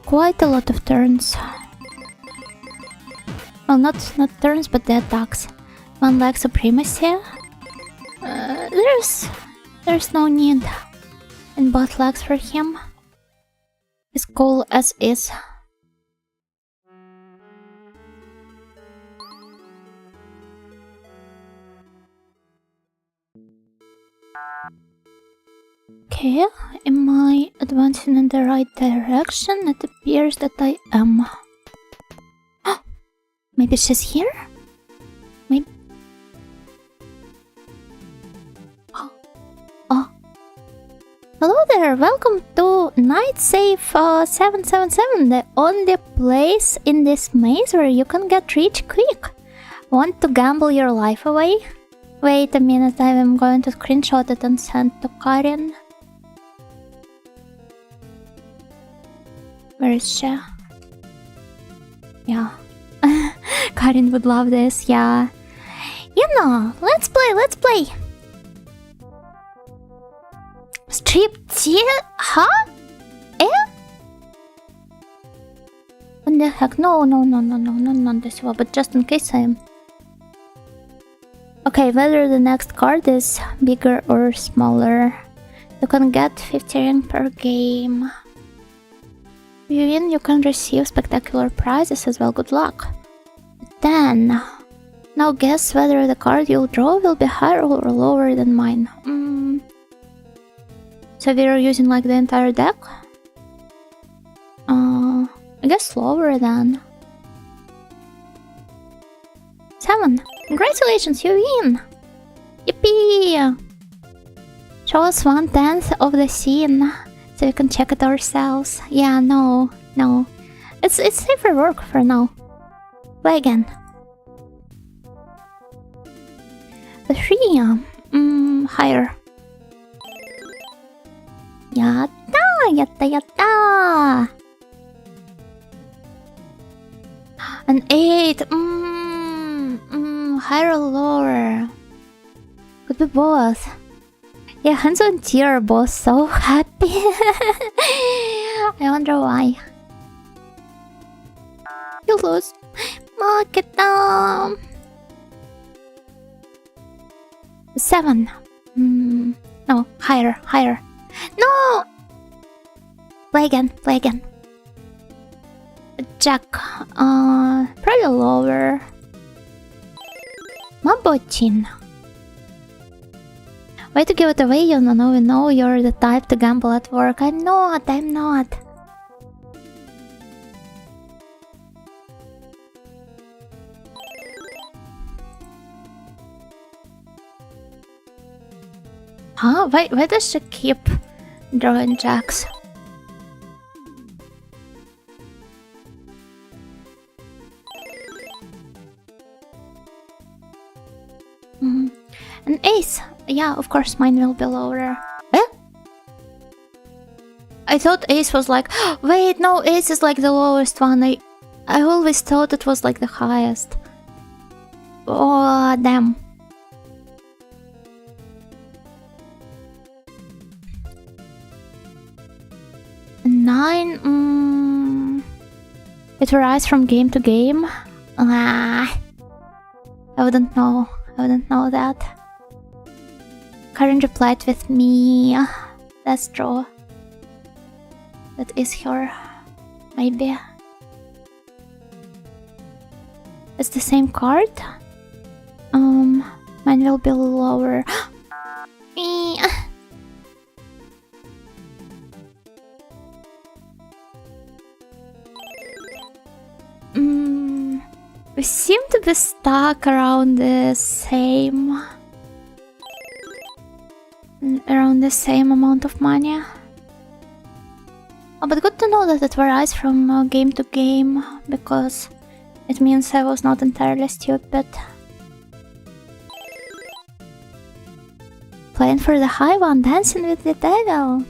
Quite a lot of turns. Well, not turns, but the attacks. One like supremacy. There's no need in both legs for him. As cool as is. Okay, am I advancing in the right direction? It appears that I am. Maybe she's here? Maybe. Oh. Hello there, welcome to Night Safe 777, the only place in this maze where you can get rich quick. Want to gamble your life away? Wait a minute, I am going to screenshot it and send to Karin. Where is she? Yeah. Karin would love this, yeah. You know, let's play. Striptease? Huh? Eh? What the heck? No, not this one, but just in case I am. Okay, whether the next card is bigger or smaller. You can get 50 ring per game. If you win, you can receive spectacular prizes as well. Good luck. Then, now guess whether the card you'll draw will be higher or lower than mine. So we're using like the entire deck? I guess lower then. 7. Congratulations, you win! Yippee! Show us 1/10 of the scene, so we can check it ourselves. Yeah, no. It's safer work for now. Play again. 3. Higher. Yatta! An 8. Higher or lower? Could be both. Yeah, Hanzo and Tia are both so happy. I wonder why. You lose. Mark it down. 7. No, higher. No! Play again. Jack. Probably lower. Mabotin. Why to give it away? You know, we know you're the type to gamble at work. I'm not. Huh? Why does she keep drawing jacks? An ace. Yeah, of course mine will be lower. Eh? I thought ace was like... Wait, no, ace is like the lowest one. I always thought it was like the highest. Oh, damn. Nine. It varies from game to game. I wouldn't know that. Karen replied with me. That's true. That is her. Maybe. It's the same card? Mine will be lower. We seem to be stuck around the same amount of money. Oh, but good to know that it varies from game to game, because it means I was not entirely stupid. Playing for the high one, dancing with the devil.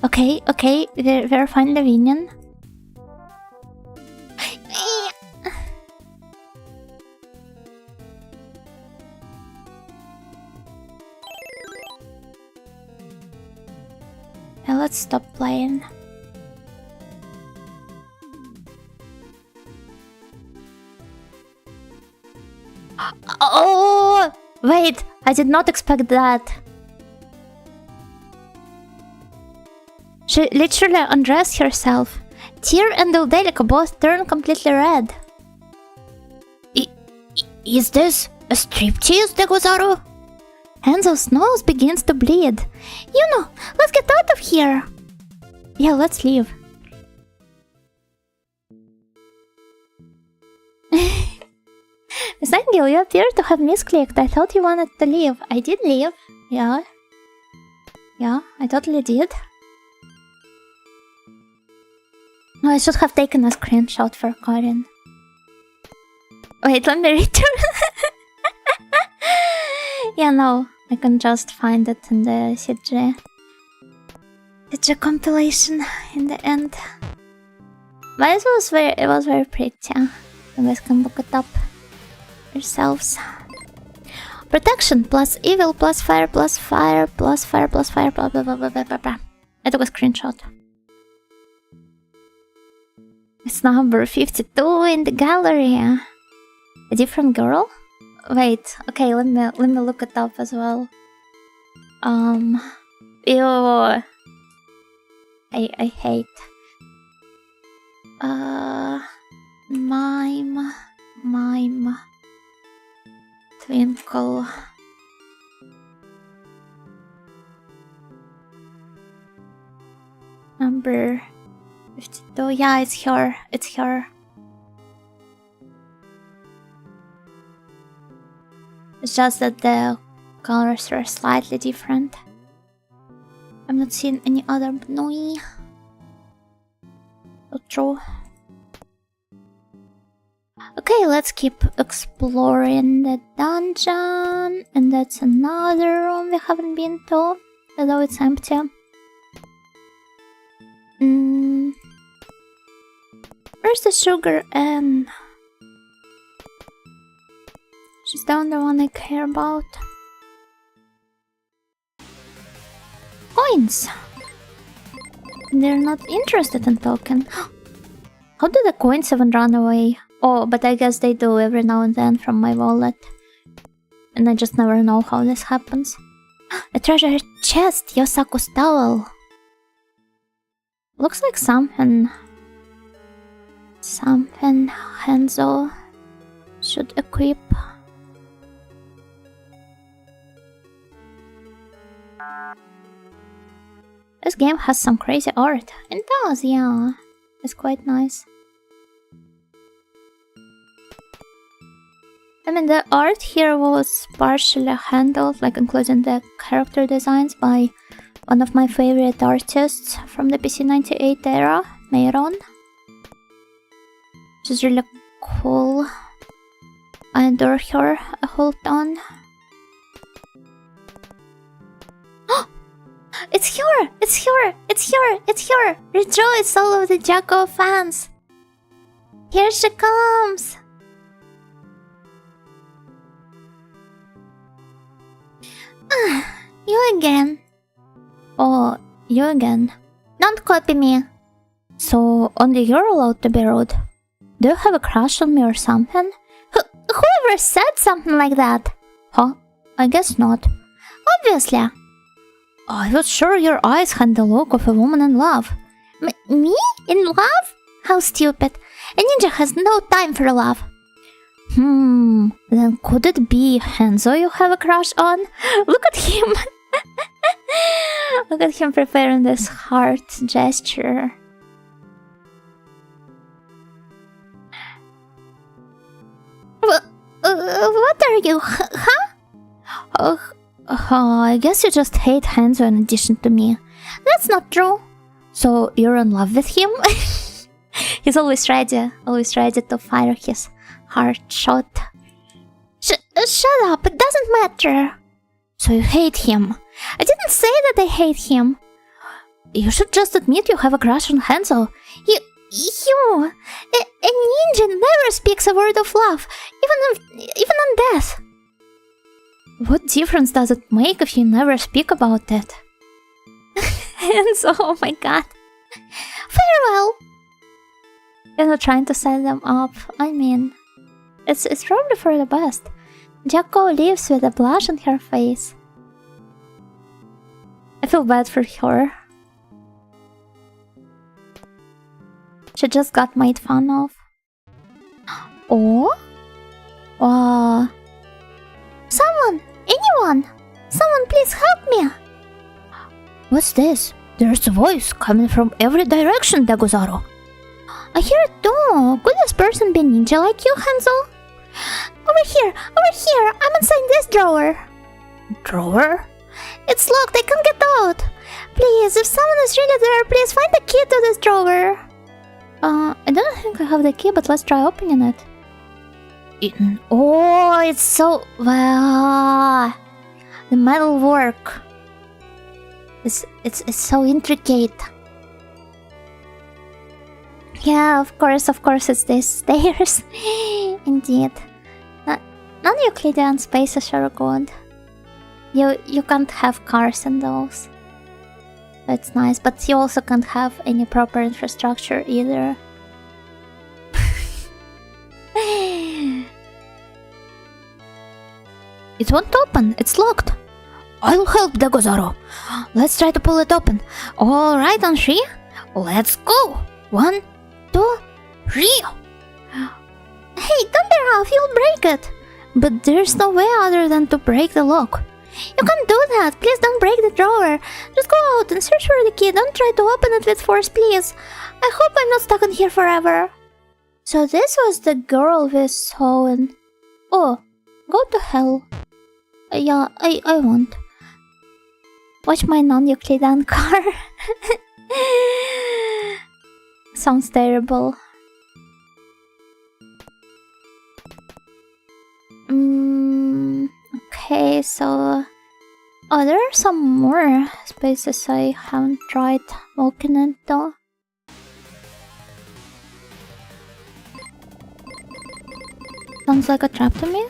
Okay, we're finally winning. Now let's stop playing. Oh, wait, I did not expect that. She literally undressed herself. Tyr and Ildelica both turned completely red. Is this a striptease, Degozaru? Hansel's nose begins to bleed. You know, let's get out of here. Yeah, let's leave. Miss Nightingale, you appear to have misclicked. I thought you wanted to leave. I did leave. Yeah. Yeah, I totally did. No, I should have taken a screenshot for Karin. Wait, let me return. Yeah, no, I can just find it in the CG compilation in the end. But it was very pretty. You guys can look it up yourselves. Protection plus evil plus fire plus fire plus fire plus fire blah blah blah blah blah blah. I took a screenshot. It's number 52 in the gallery. A different girl? Wait, okay, let me look it up as well. Ew. I hate. MIME. Twinkle. Number 52. Yeah, it's her. It's her. It's just that the colors are slightly different. I'm not seeing any other Bnui. So true. Okay, let's keep exploring the dungeon. And that's another room we haven't been to, although it's empty. Where's the sugar N? She's the only one I care about. Coins! They're not interested in talking. How did the coins even run away? Oh, but I guess they do every now and then from my wallet. And I just never know how this happens. A treasure chest! Yosaku's towel! Looks like something Hanzo should equip. This game has some crazy art. It does, yeah. It's quite nice. I mean, the art here was partially handled, like including the character designs, by one of my favorite artists from the PC98 era, Meiron. She's really cool. I adore her a whole ton. It's her! It's her! It's her! It's her! Rejoice, all of the Jacko fans! Here she comes! You again. Oh, you again. Don't copy me. So, only you're allowed to be rude. Do you have a crush on me or something? Whoever said something like that? Huh? I guess not. Obviously. I was sure your eyes had the look of a woman in love. Me? In love? How stupid. A ninja has no time for love. Then could it be Hanzo you have a crush on? Look at him. Look at him preparing this heart gesture. What are you, huh? I guess you just hate Hanzo in addition to me. That's not true. So you're in love with him? He's always ready to fire his heart shot. Shut up, it doesn't matter. So you hate him. I didn't say that I hate him. You should just admit you have a crush on Hanzo. A ninja never speaks a word of love, even on death. What difference does it make if you never speak about it? Hanzo, oh my god. Farewell. You're not trying to set them up. I mean, it's probably for the best. Jacko leaves with a blush on her face. I feel bad for her. She just got made fun of. Oh? Someone please help me! What's this? There's a voice coming from every direction, Dagozaro. I hear it too. Could this person be ninja like you, Hanzo? Over here! I'm inside this drawer. Drawer? It's locked, I can't get out. Please, if someone is really there, please find the key to this drawer. I don't think I have the key, but let's try opening it. Oh, it's so... Well, the metal work. It's so intricate. Yeah, of course it's these stairs. Indeed. Non-Euclidean spaces are good. You can't have cars in those. That's nice, but you also can't have any proper infrastructure either. It won't open, it's locked. I'll help, Dagozaro. Let's try to pull it open. Alright, on 3. Let's go. 1, 2, 3. Hey, don't be rough, you'll break it. But there's no way other than to break the lock. You can't do that. Please don't break the drawer. Just go out and search for the key. Don't try to open it with force, please. I hope I'm not stuck in here forever. So this was the girl we saw in... Oh, go to hell. Yeah, I won't. Watch my non-Euclidean car. Sounds terrible. Okay, so... Oh, there are some more spaces I haven't tried walking into. Sounds like a trap to me?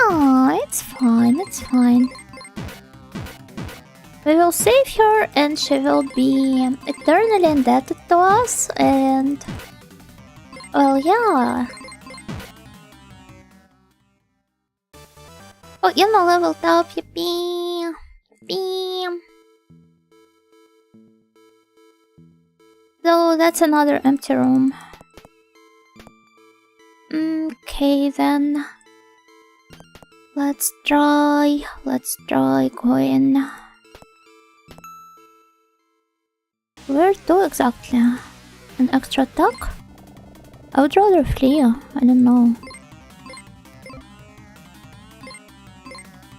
No, it's fine, it's fine. We will save her and she will be eternally indebted to us and... Well, yeah. Oh, Yano leveled up, yippee! Yippee! So that's another empty room. Okay then. Let's try going. Where to exactly? An extra attack? I would rather flee, I don't know.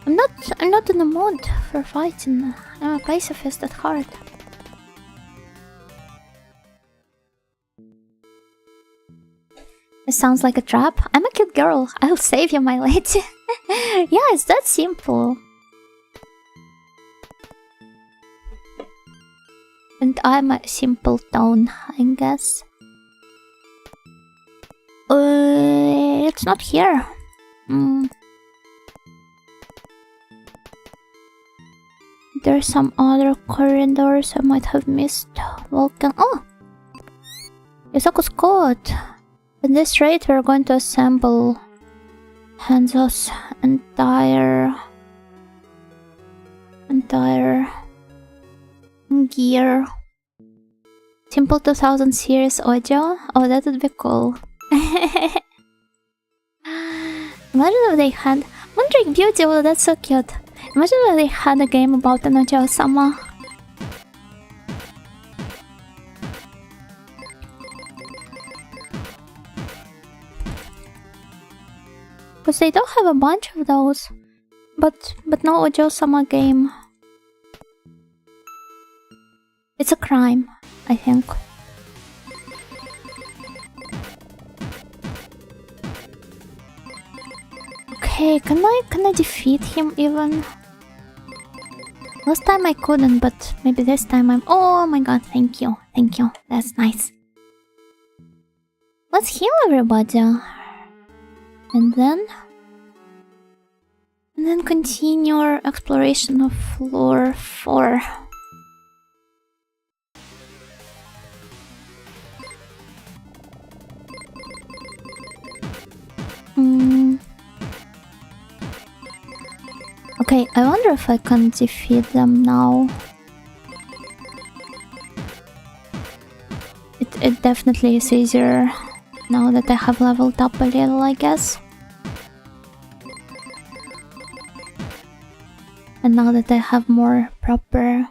I'm not in the mood for fighting. I'm a pacifist at heart. It sounds like a trap. I'm a cute girl. I'll save you, my lady. Yeah, it's that simple. And I'm a simple tone, I guess. It's not here. There's some other corridors I might have missed. Welcome. Oh! Yusaku's code. At this rate, we're going to assemble Hanzo's entire entire gear. Simple 2000 series audio. Oh, that would be cool. Imagine if they had Moondrake Beauty. Oh, that's so cute. Imagine if they had a game about an Ojo-sama. Because they don't have a bunch of those. But no Ojo-sama game. It's a crime, I think. Okay, can I defeat him even? Last time I couldn't, but maybe this time I'm... Oh my god, thank you. Thank you. That's nice. Let's heal everybody. And then continue our exploration of floor 4. Okay, I wonder if I can defeat them now. It definitely is easier now that I have leveled up a little, I guess. And now that I have more proper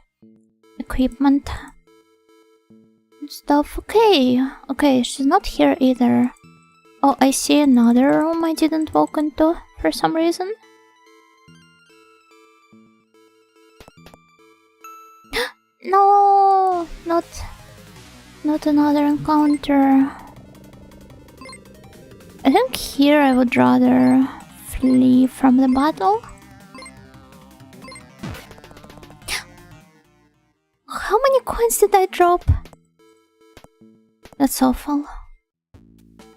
equipment and stuff. Okay, she's not here either. Oh, I see another room I didn't walk into for some reason. No, not another encounter. I think here I would rather flee from the battle. How many coins did I drop? That's awful.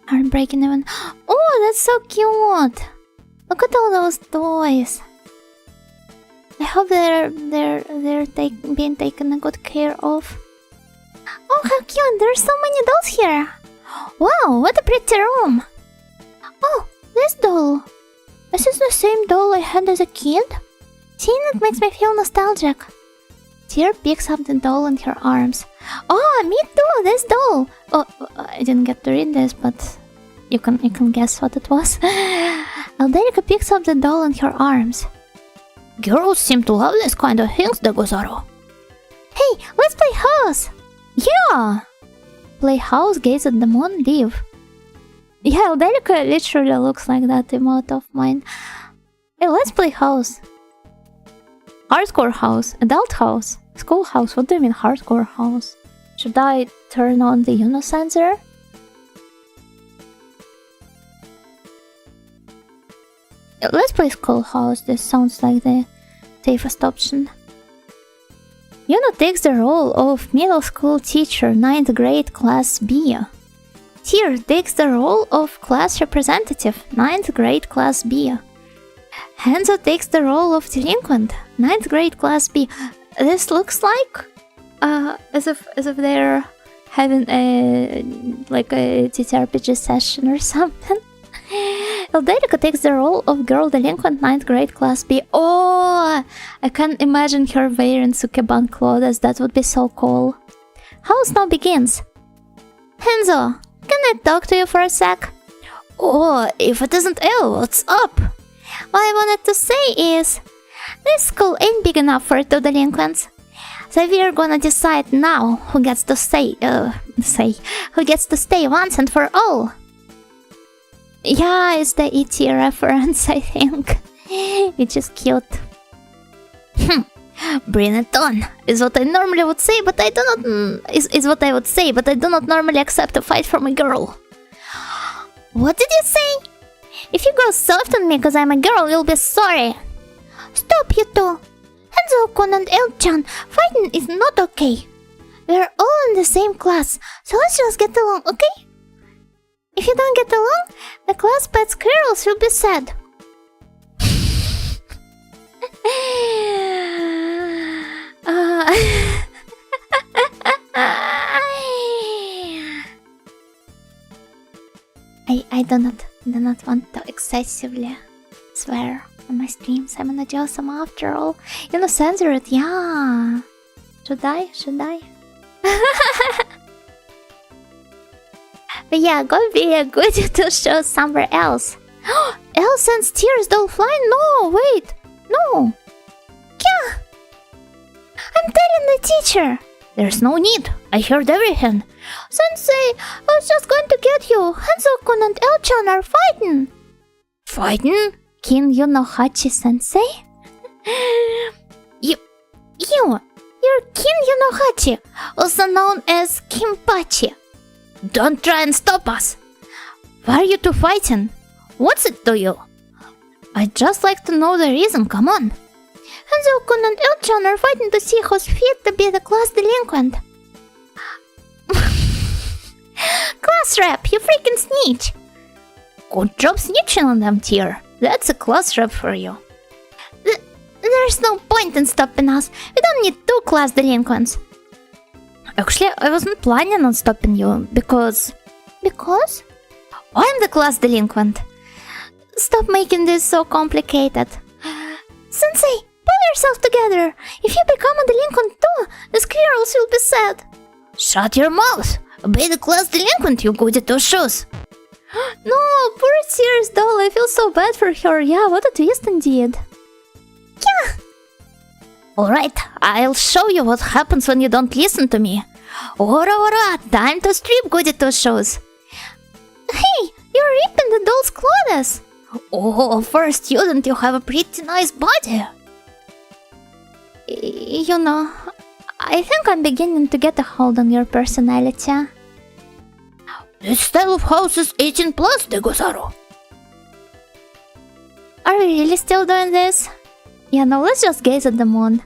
Heartbreaking even. Oh, that's so cute! Look at all those toys. I hope they're being taken a good care of. Oh, how cute! There's so many dolls here. Wow, what a pretty room. Oh, this doll. This is the same doll I had as a kid. Seeing it makes me feel nostalgic. Tear picks up the doll in her arms. Oh, me too, this doll! Oh, I didn't get to read this, but you can guess what it was. Alderica picks up the doll in her arms. Girls seem to love this kind of things, Dagozaro. Hey, let's play house! Yeah! Play house, gaze at the moon, leave. Yeah, Alderica literally looks like that emote of mine. Hey, let's play house. Hardcore house, adult house, school house. What do you mean hardcore house? Should I turn on the unisensor? Let's play school house. This sounds like the safest option. Yuno takes the role of middle school teacher, 9th grade class B. Tyr takes the role of class representative, 9th grade class B. Hanzo takes the role of delinquent, 9th grade class B. This looks like as if they're having a TTRPG session or something. Elderica takes the role of girl delinquent, 9th grade class B. Oh, I can imagine her wearing Sukeban clothes. That would be so cool. House now begins. Hanzo, can I talk to you for a sec? Oh, if it isn't ill, what's up? What I wanted to say is, this school ain't big enough for 2 delinquents. So we're gonna decide now who gets to who gets to stay once and for all. Yeah, it's the E.T. reference, I think. Which is cute. Bring it on, is what I normally would say, but I do not is what I would say, but I do not normally accept a fight from a girl. What did you say? If you go soft on me because I'm a girl, you'll be sorry. Stop, you two. Hanzo-kun and El-chan, fighting is not okay. We're all in the same class, so let's just get along, okay? If you don't get along, the class pet squirrels will be sad. I do not want to excessively swear. on my streams. I'm gonna do some after all. You know, censor it, yeah. Should I? But yeah, gonna be good to show somewhere else. Else and Tears don't fly? No, wait. No. Yeah. I'm telling the teacher. There's no need. I heard everything. Sensei, I was just going to get you. Hanzo-kun and El-chan are fighting. Fighting? Kin Yunohachi sensei? You're Kin Yunohachi, also known as Kimpachi. Don't try and stop us. Why are you two fighting? What's it to you? I'd just like to know the reason, come on. Hanzo-kun and El-chan are fighting to see who's fit to be the class delinquent. Class rep, you freaking snitch. Good job snitching on them, Tear. That's a class rep for you. There's no point in stopping us. We don't need two class delinquents. Actually, I wasn't planning on stopping you because... Because? I'm the class delinquent. Stop making this so complicated. Sensei, pull yourself together. If you become a delinquent too, the squirrels will be sad. Shut your mouth. Obey the class delinquent, you goody two shoes. No, poor Tears doll. I feel so bad for her. Yeah, what a twist indeed. Yeah. Alright, I'll show you what happens when you don't listen to me. Ora, time to strip goody two shoes. Hey, you're ripping the doll's clothes. Oh, for a student, you have a pretty nice body. You know, I think I'm beginning to get a hold on your personality. This style of house is 18 plus, Degozaro. Are we really still doing this? Yeah, no, let's just gaze at the moon.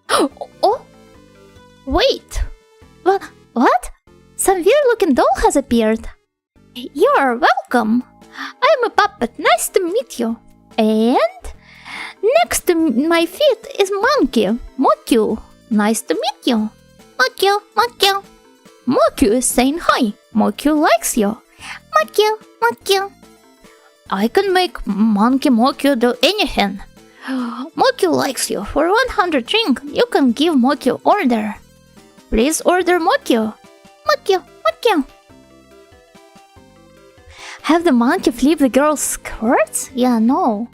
Oh! Wait! What? Some weird-looking doll has appeared. You're welcome. I'm a puppet. Nice to meet you. And next to my feet is Monkey. Mokyu. Nice to meet you. Mokyu. Mokyu is saying hi. Mokyu likes you. Mokyu. I can make Monkey Mokyu do anything. Mokyu likes you. For 100 ring, you can give Mokyu order. Please order Mokyu. Mokyu. Have the monkey flip the girl's skirts? Yeah, no.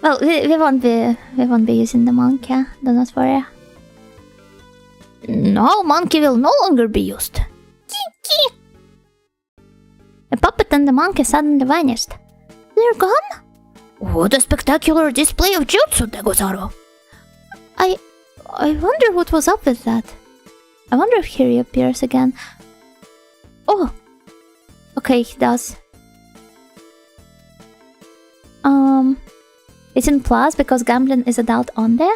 Well, we won't be using the monkey. Do not worry. No, monkey will no longer be used. The puppet and the monkey suddenly vanished. They're gone? What a spectacular display of jutsu, Degozaro. I wonder what was up with that. I wonder if he reappears again. Oh! Okay, he does. It's in plus because gambling is adult only?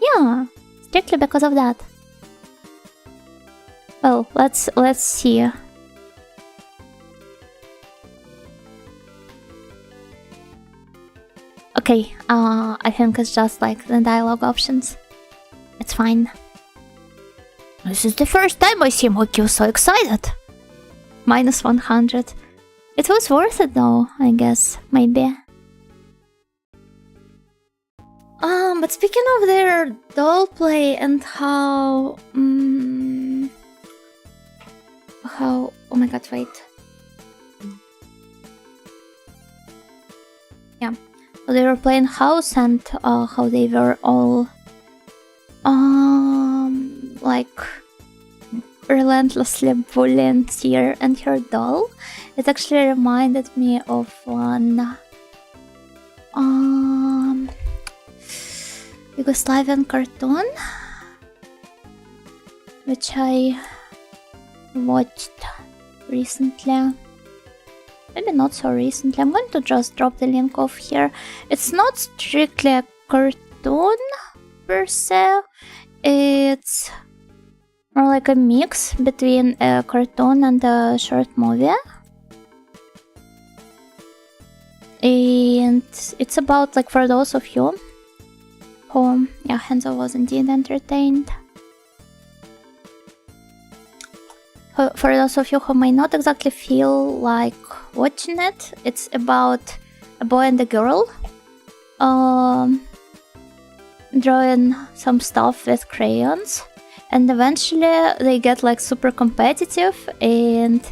Yeah, strictly because of that. Well, let's see. Okay, I think it's just like the dialogue options. It's fine. This is the first time I see Mokyu so excited. Minus 100. It was worth it though, I guess. Maybe. But speaking of their doll play and how... oh my god, wait. Yeah. So they were playing house and how they were all... like relentlessly bullying Tear and her doll. It actually reminded me of one Yugoslavian cartoon which I watched recently. Maybe not so recently. I'm going to just drop the link off here. It's not strictly a cartoon per se. It's more like a mix between a cartoon and a short movie. And it's about, like, for those of you who, Hanzo was indeed entertained. For those of you who may not exactly feel like watching it, it's about a boy and a girl drawing some stuff with crayons, and eventually they get like super competitive and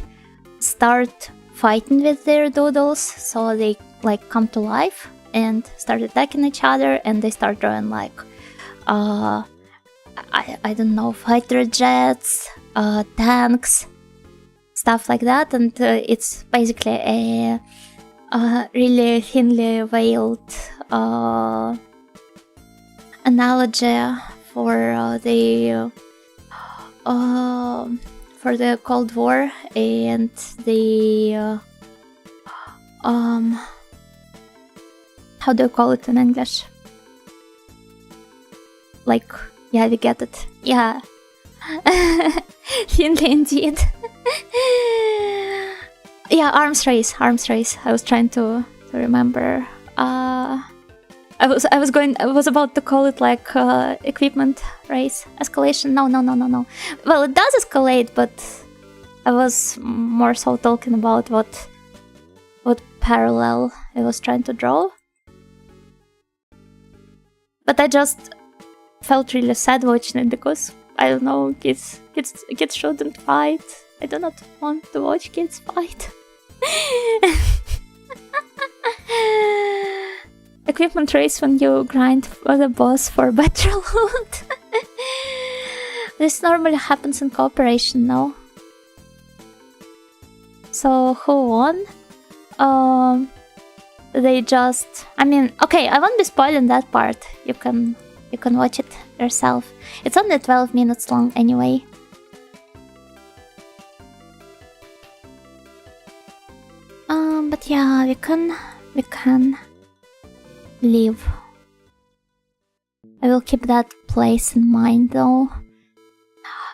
start fighting with their doodles, so they like come to life and start attacking each other, and they start drawing like I don't know, fighter jets, tanks, stuff like that. And it's basically a really thinly veiled analogy for the Cold War and the how do you call it in English? Like, yeah, we get it. Yeah. Thinly indeed. Yeah, arms race. I was trying to remember. I was about to call it like equipment race. Escalation. No. Well, it does escalate, but I was more so talking about what parallel I was trying to draw. But I just felt really sad watching it because I don't know, kids shouldn't fight. I do not want to watch kids fight. Equipment race when you grind for the boss for better loot. This normally happens in cooperation, no? So who won? They just, I mean, okay, I won't be spoiling that part. You can watch it yourself. It's only 12 minutes long anyway. But yeah, we can leave. I will keep that place in mind though.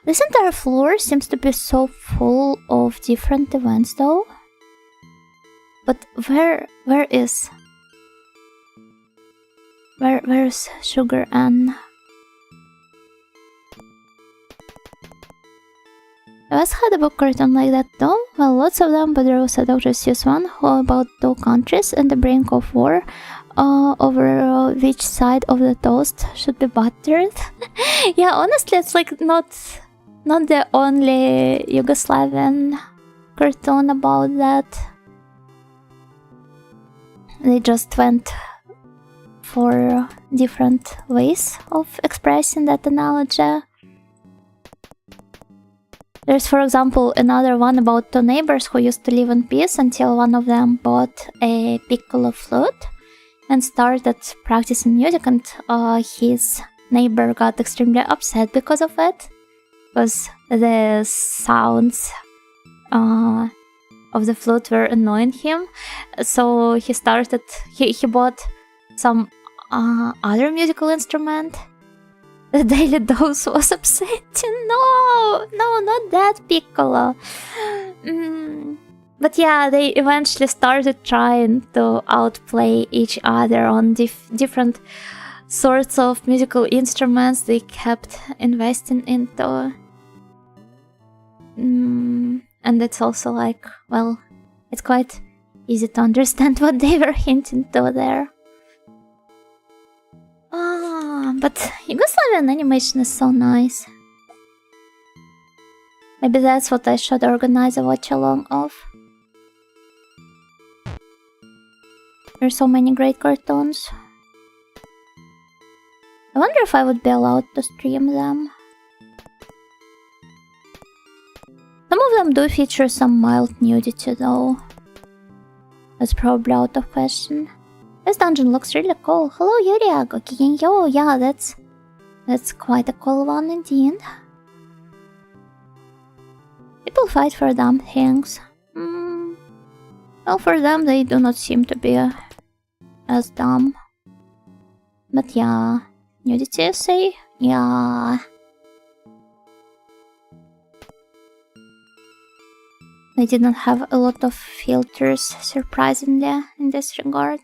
This entire floor seems to be so full of different events though. But where is Sugar Ann? I once had a book cartoon like that though. Well, lots of them, but there was a Dr. Seuss one about two countries and the brink of war over which side of the toast should be buttered. Yeah, honestly, it's like not the only Yugoslavian cartoon about that. They just went for different ways of expressing that analogy. There's, for example, another one about two neighbors who used to live in peace until one of them bought a piccolo flute and started practicing music, and his neighbor got extremely upset because of it, because the sounds of the flute were annoying him. So he bought some other musical instrument. The daily dose was upsetting. No, not that piccolo. But yeah, they eventually started trying to outplay each other on different sorts of musical instruments they kept investing into. And it's also like, well, it's quite easy to understand what they were hinting to there. But Yugoslavian animation is so nice. Maybe that's what I should organize a watch-along of. There's so many great cartoons. I wonder if I would be allowed to stream them. Some of them do feature some mild nudity though. That's probably out of question. This dungeon looks really cool. Hello Yuria, Gokigenyo. Yeah, that's quite a cool one indeed. People fight for dumb things. Well, for them they do not seem to be as dumb. But yeah, nudity, say? Yeah. They didn't have a lot of filters, surprisingly, in this regard.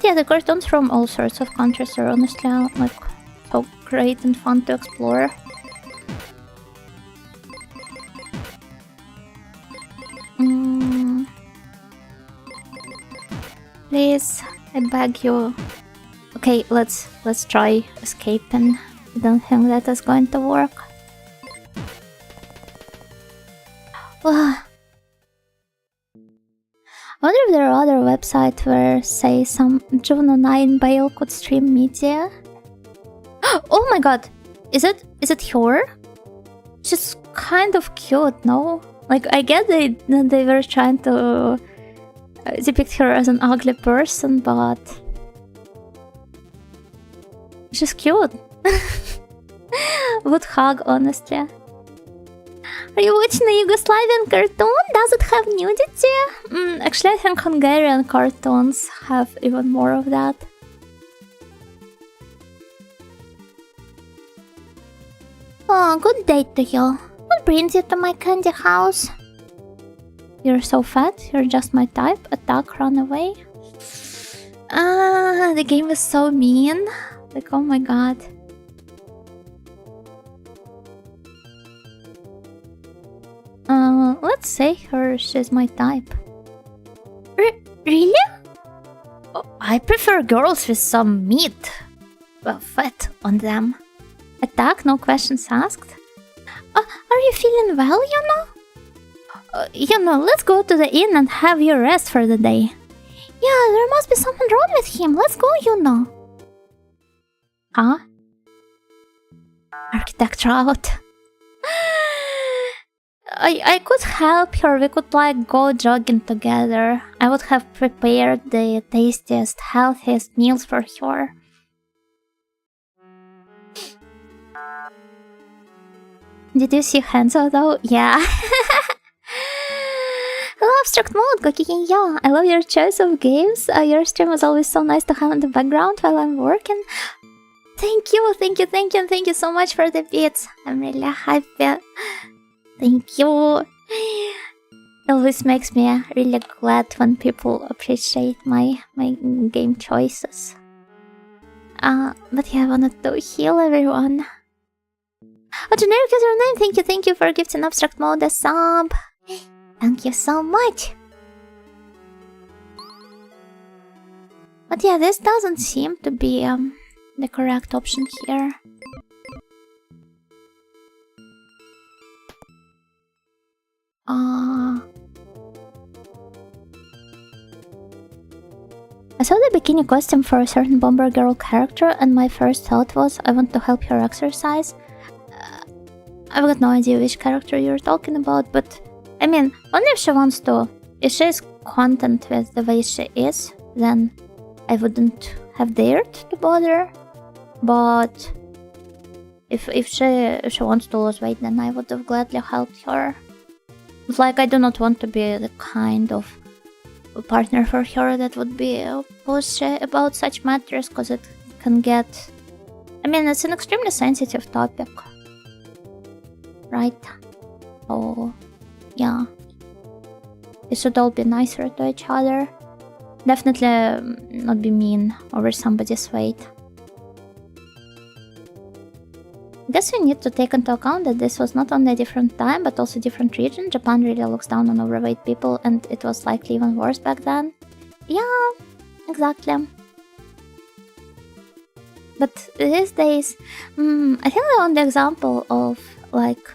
But yeah, the cartoons from all sorts of countries are honestly like so great and fun to explore. Please, I beg you. Okay, let's try escaping. I don't think that is going to work. I wonder if there are other websites where, say, some juvenile male could stream media. Oh my god! Is it her? She's kind of cute, no? Like, I get they were trying to depict her as an ugly person, but she's cute. Would hug, honestly. Are you watching a Yugoslavian cartoon? Does it have nudity? Actually, I think Hungarian cartoons have even more of that. Oh, good day to you. What brings you to my candy house? You're so fat, you're just my type. Attack, run away. The game is so mean. Like, oh my god. Let's say she's my type. Really? Oh, I prefer girls with some meat. Well, fat on them. Attack, no questions asked. Are you feeling well, let's go to the inn and have you rest for the day. Yeah, there must be something wrong with him. Let's go, Huh? Architect out. I could help her. We could like go jogging together. I would have prepared the tastiest, healthiest meals for her. Did you see Hanzo though? Yeah. Hello, Abstract Mode, Gokikin-yo. I love your choice of games. Your stream is always so nice to have in the background while I'm working. Thank you so much for the beats. I'm really happy. Thank you. It always makes me really glad when people appreciate my game choices. But yeah, I wanted to heal everyone. Oh, generic username, thank you for gifting Abstract Mode a sub. Thank you so much. But yeah, this doesn't seem to be the correct option here. I saw the bikini costume for a certain Bomber Girl character and my first thought was I want to help her exercise. I've got no idea which character you're talking about, but I mean, only if she wants to. If she's content with the way she is, then I wouldn't have dared to bother. But if she wants to lose weight, then I would have gladly helped her. But like, I do not want to be the kind of partner for her that would be pushy about such matters, because it can get... I mean, it's an extremely sensitive topic. Right? Oh, yeah. We should all be nicer to each other. Definitely not be mean over somebody's weight. I guess we need to take into account that this was not only a different time, but also a different region. Japan really looks down on overweight people, and it was likely even worse back then. Yeah, exactly. But these days, I think the only example of like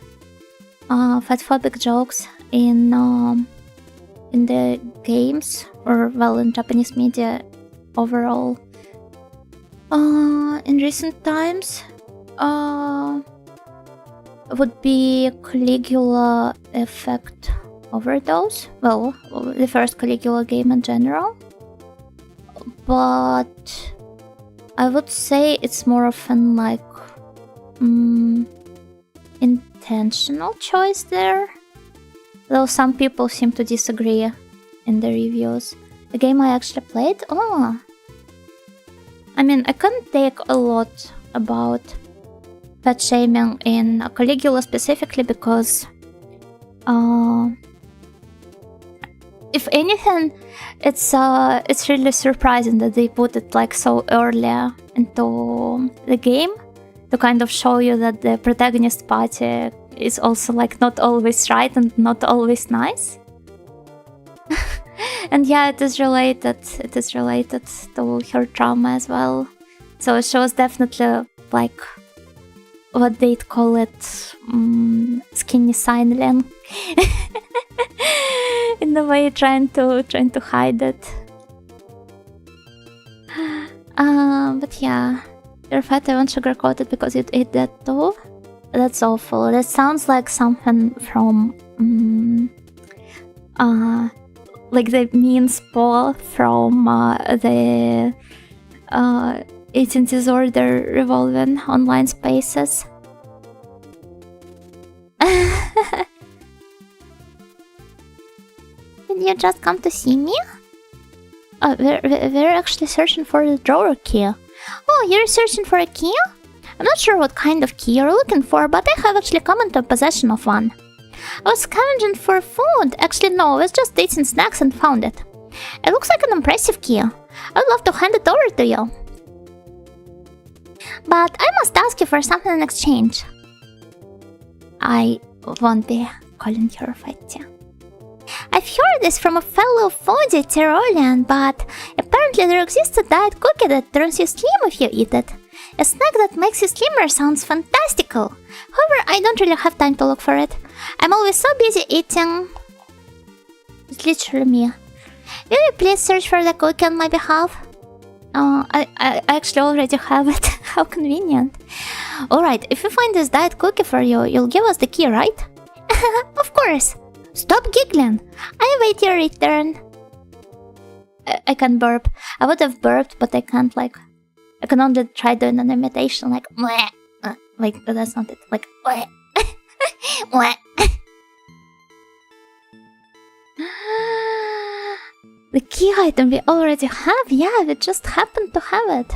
fatphobic jokes in the games, or well, in Japanese media overall, in recent times, would be Caligula effect overdose. Well, the first Caligula game in general. But I would say it's more often like intentional choice there. Though some people seem to disagree in the reviews. The game I actually played? Oh! I mean, I couldn't take a lot about fat shaming in Caligula specifically because if anything, it's really surprising that they put it like so early into the game to kind of show you that the protagonist party is also like not always right and not always nice. And yeah, it is related to her trauma as well. So she was definitely like what they'd call it skinny signaling. In a way, trying to hide it. But yeah, your fat won't sugarcoat it because you'd eat that too. That's awful. That sounds like something from like the mean spore from the eating disorder revolving online spaces. Did you just come to see me? Oh, we're actually searching for the drawer key. Oh, you're searching for a key? I'm not sure what kind of key you're looking for, but I have actually come into possession of one. I was scavenging for food. Actually, no, I was just eating snacks and found it. It looks like an impressive key. I'd love to hand it over to you. But I must ask you for something in exchange. I won't be calling her fatty. I've heard this from a fellow foodie Tyrolean, but apparently there exists a diet cookie that turns you slim if you eat it. A snack that makes you slimmer sounds fantastical. However, I don't really have time to look for it. I'm always so busy eating. It's literally me. Will you please search for the cookie on my behalf? I actually already have it. How convenient. Alright, if we find this diet cookie for you, you'll give us the key, right? Of course. Stop giggling. I await your return. I can burp. I would have burped, but I can't, like... I can only try doing an imitation, like... Wait, that's not it. Like... The key item we already have? Yeah, we just happened to have it.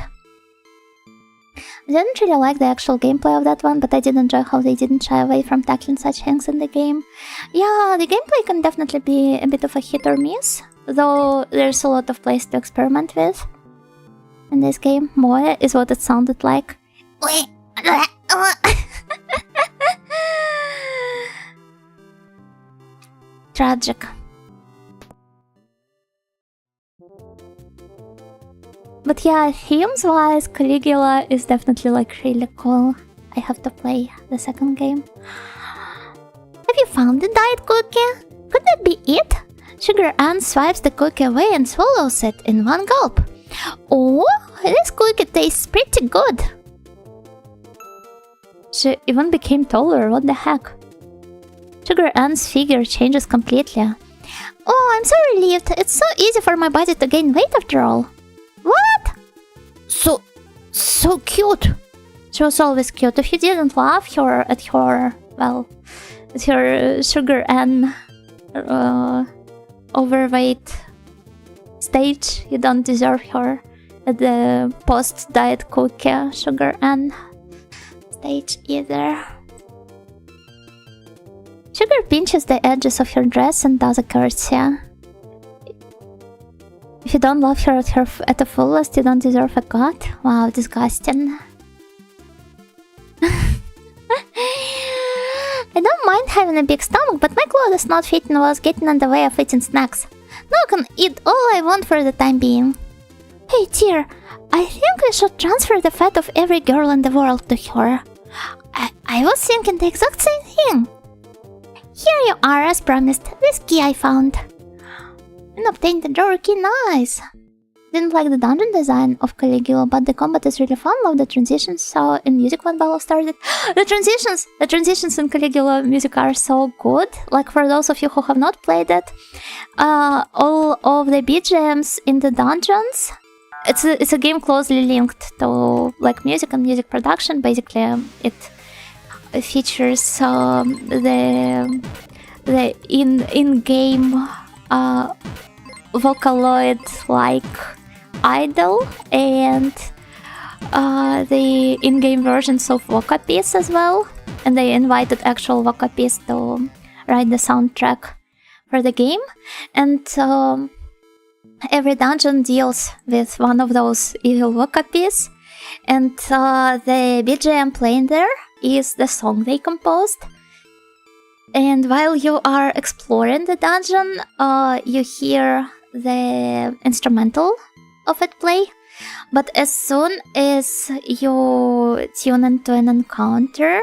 I didn't really like the actual gameplay of that one, but I did enjoy how they didn't shy away from tackling such things in the game. Yeah, the gameplay can definitely be a bit of a hit or miss, though there's a lot of place to experiment with. In this game, Moe is what it sounded like. Tragic. But yeah, themes-wise, Caligula is definitely like really cool. I have to play the second game. Have you found the diet cookie? Could that be it? Sugar Ann swipes the cookie away and swallows it in one gulp. Oh, this cookie tastes pretty good. She even became taller, what the heck? Sugar Ann's figure changes completely. Oh, I'm so relieved. It's so easy for my body to gain weight after all. What? So cute. She was always cute. If you didn't laugh at her Sugar Ann overweight stage, you don't deserve her at the post-diet cookie Sugar Ann stage either. Sugar pinches the edges of her dress and does a curtsy. If you don't love her at the fullest, you don't deserve a god. Wow, disgusting. I don't mind having a big stomach, but my clothes not fitting was getting in the way of eating snacks. Now I can eat all I want for the time being. Hey, dear, I think we should transfer the fat of every girl in the world to her. I was thinking the exact same thing. Here you are, as promised. This key I found. And obtained the drawer key, nice! Didn't like the dungeon design of Caligula, but the combat is really fun. Love the transitions. So in music when battle started, the transitions in Caligula music are so good. Like for those of you who have not played it, all of the BGMs in the dungeons, it's a game closely linked to like music and music production. Basically, it features the in-game Vocaloid-like idol and the in-game versions of Vocapiece as well. And they invited actual Vocapiece to write the soundtrack for the game, and every dungeon deals with one of those evil Wokapies, and the BGM playing there is the song they composed. And while you are exploring the dungeon, you hear the instrumental of it play. But as soon as you tune into an encounter,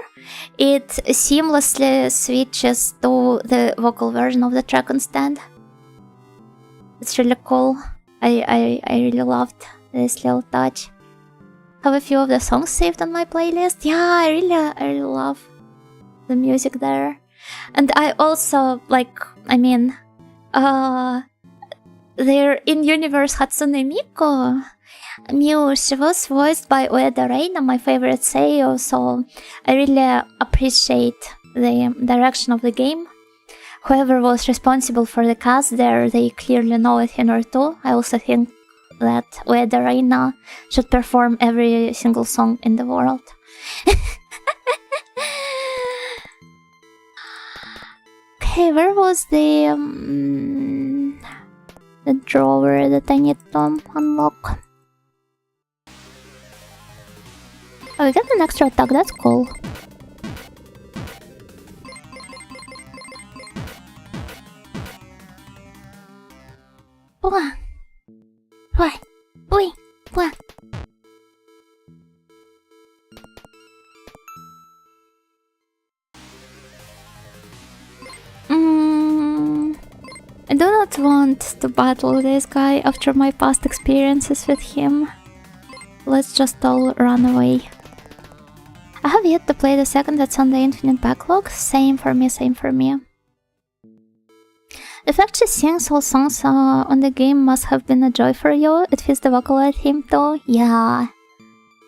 it seamlessly switches to the vocal version of the track instead. It's really cool. I really loved this little touch. Have a few of the songs saved on my playlist. Yeah, I really love the music there. And I also their in-universe Hatsune Miku, Mew, she was voiced by Ueda Reina, my favorite seiyuu, so I really appreciate the direction of the game. Whoever was responsible for the cast there, they clearly know a thing or two. I also think that Ueda Reina should perform every single song in the world. Okay, where was the drawer that I need to unlock? Oh, we got an extra attack, that's cool. Blah. Blah. Blah. Blah. I do not want to battle this guy after my past experiences with him. Let's just all run away. I have yet to play the second that's on the Infinite Backlog. Same for me, same for me. The fact she sings all songs on the game must have been a joy for you. It fits the Vocaloid theme though. Yeah.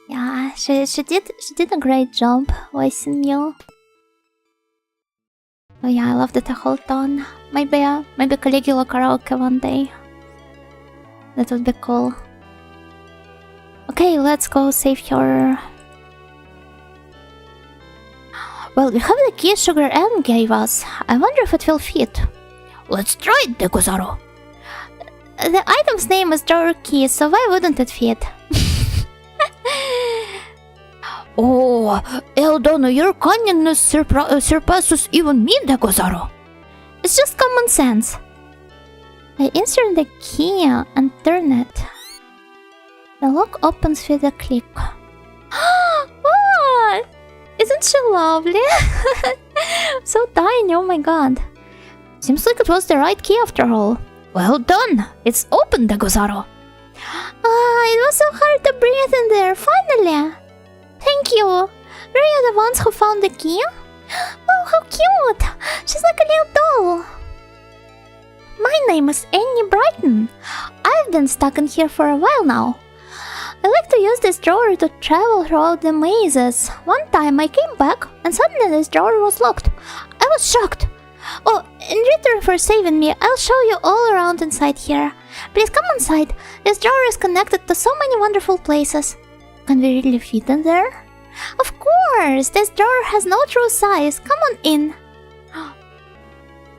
Yeah, she did a great job voicing Mew. Oh yeah, I loved it a whole ton. Maybe Caligula karaoke one day. That would be cool. Okay, let's go save her. Well, we have the key Sugar M gave us. I wonder if it will fit. Let's try it, Dekuzaro. The item's name is Drawer Key, so why wouldn't it fit? Oh, Eldono, your cunningness surpasses even me, Dekuzaro. It's just common sense. I insert the key and turn it. The lock opens with a click. What? Isn't she lovely? So tiny, oh my god. Seems like it was the right key after all. Well done! It's open, Dekuzaro. It was so hard to breathe in there, finally! Thank you! Were you the ones who found the key? Oh, how cute! She's like a little doll! My name is Annie Brighton. I've been stuck in here for a while now. I like to use this drawer to travel throughout the mazes. One time I came back and suddenly this drawer was locked. I was shocked. Oh, in return for saving me, I'll show you all around inside here. Please come inside. This drawer is connected to so many wonderful places. Can we really fit in there? Of course! This drawer has no true size. Come on in.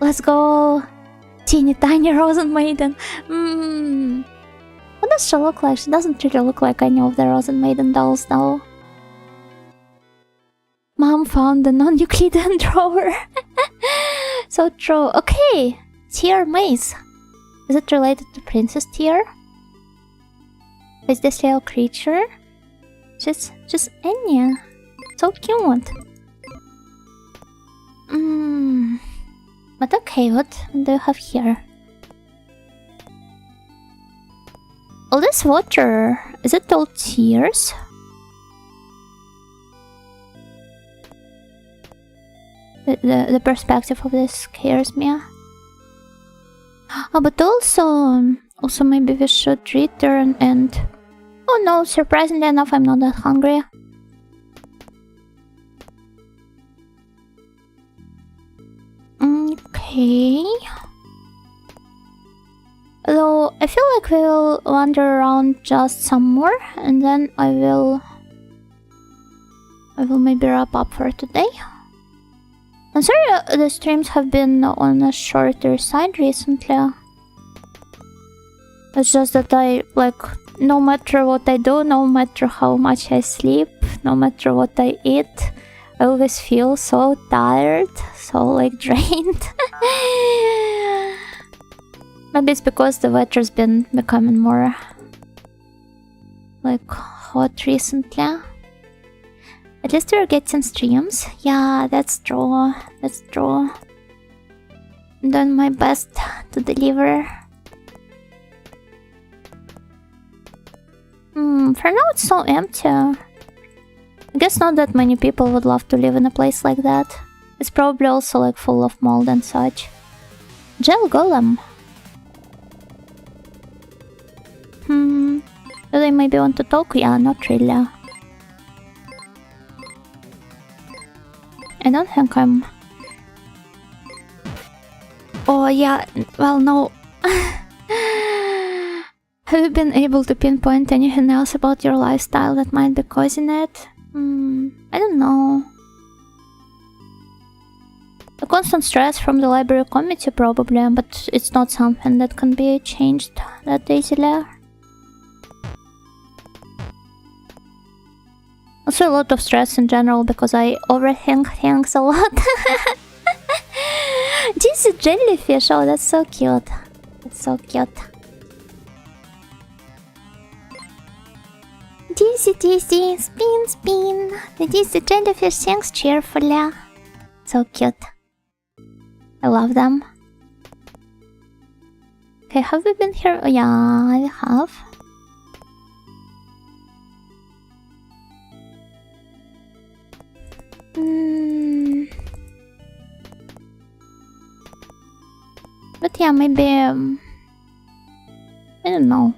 Let's go. Teeny tiny Rosen Maiden. What does she look like? She doesn't really look like any of the Rosen Maiden dolls, though. Mom found the non-Euclidean drawer. So true. Okay, Tear Maze. Is it related to Princess Tear? Is this little creature? Just Enya. So cute. But okay, what do you have here? All this water, is it all tears? The perspective of this scares me. Oh, but also maybe we should return and... Oh no, surprisingly enough, I'm not that hungry. Okay. Though I feel like we'll wander around just some more, and then I will maybe wrap up for today. I'm sorry the streams have been on a shorter side recently. It's just that no matter what I do, no matter how much I sleep, no matter what I eat, I always feel so tired, so drained. Maybe it's because the weather's been becoming more hot recently. At least we're getting streams. Yeah, that's true. That's true. I'm doing my best to deliver. For now it's so empty. I guess not that many people would love to live in a place like that. It's probably also full of mold and such. Gel golem. Do they maybe want to talk? Yeah, not really. I don't think I'm... Oh yeah, well no. Have you been able to pinpoint anything else about your lifestyle that might be causing it? I don't know. The constant stress from the library committee probably, but it's not something that can be changed that easily. Also a lot of stress in general because I overthink things a lot. This is jellyfish, oh that's so cute. That's so cute. Dizzy, dizzy, spin, spin. The dizzy jellyfish sings cheerfully. So cute. I love them. Okay, have we been here? Oh, yeah, I have. But yeah, maybe... I don't know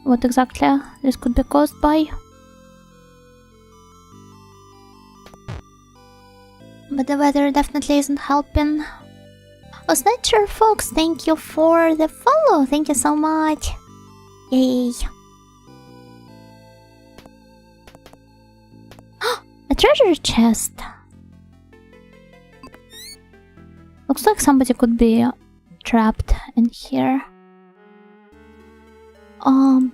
what exactly this could be caused by. But the weather definitely isn't helping. Oh, Snatcher Fox, thank you for the follow. Thank you so much. Yay. A treasure chest. Looks like somebody could be trapped in here.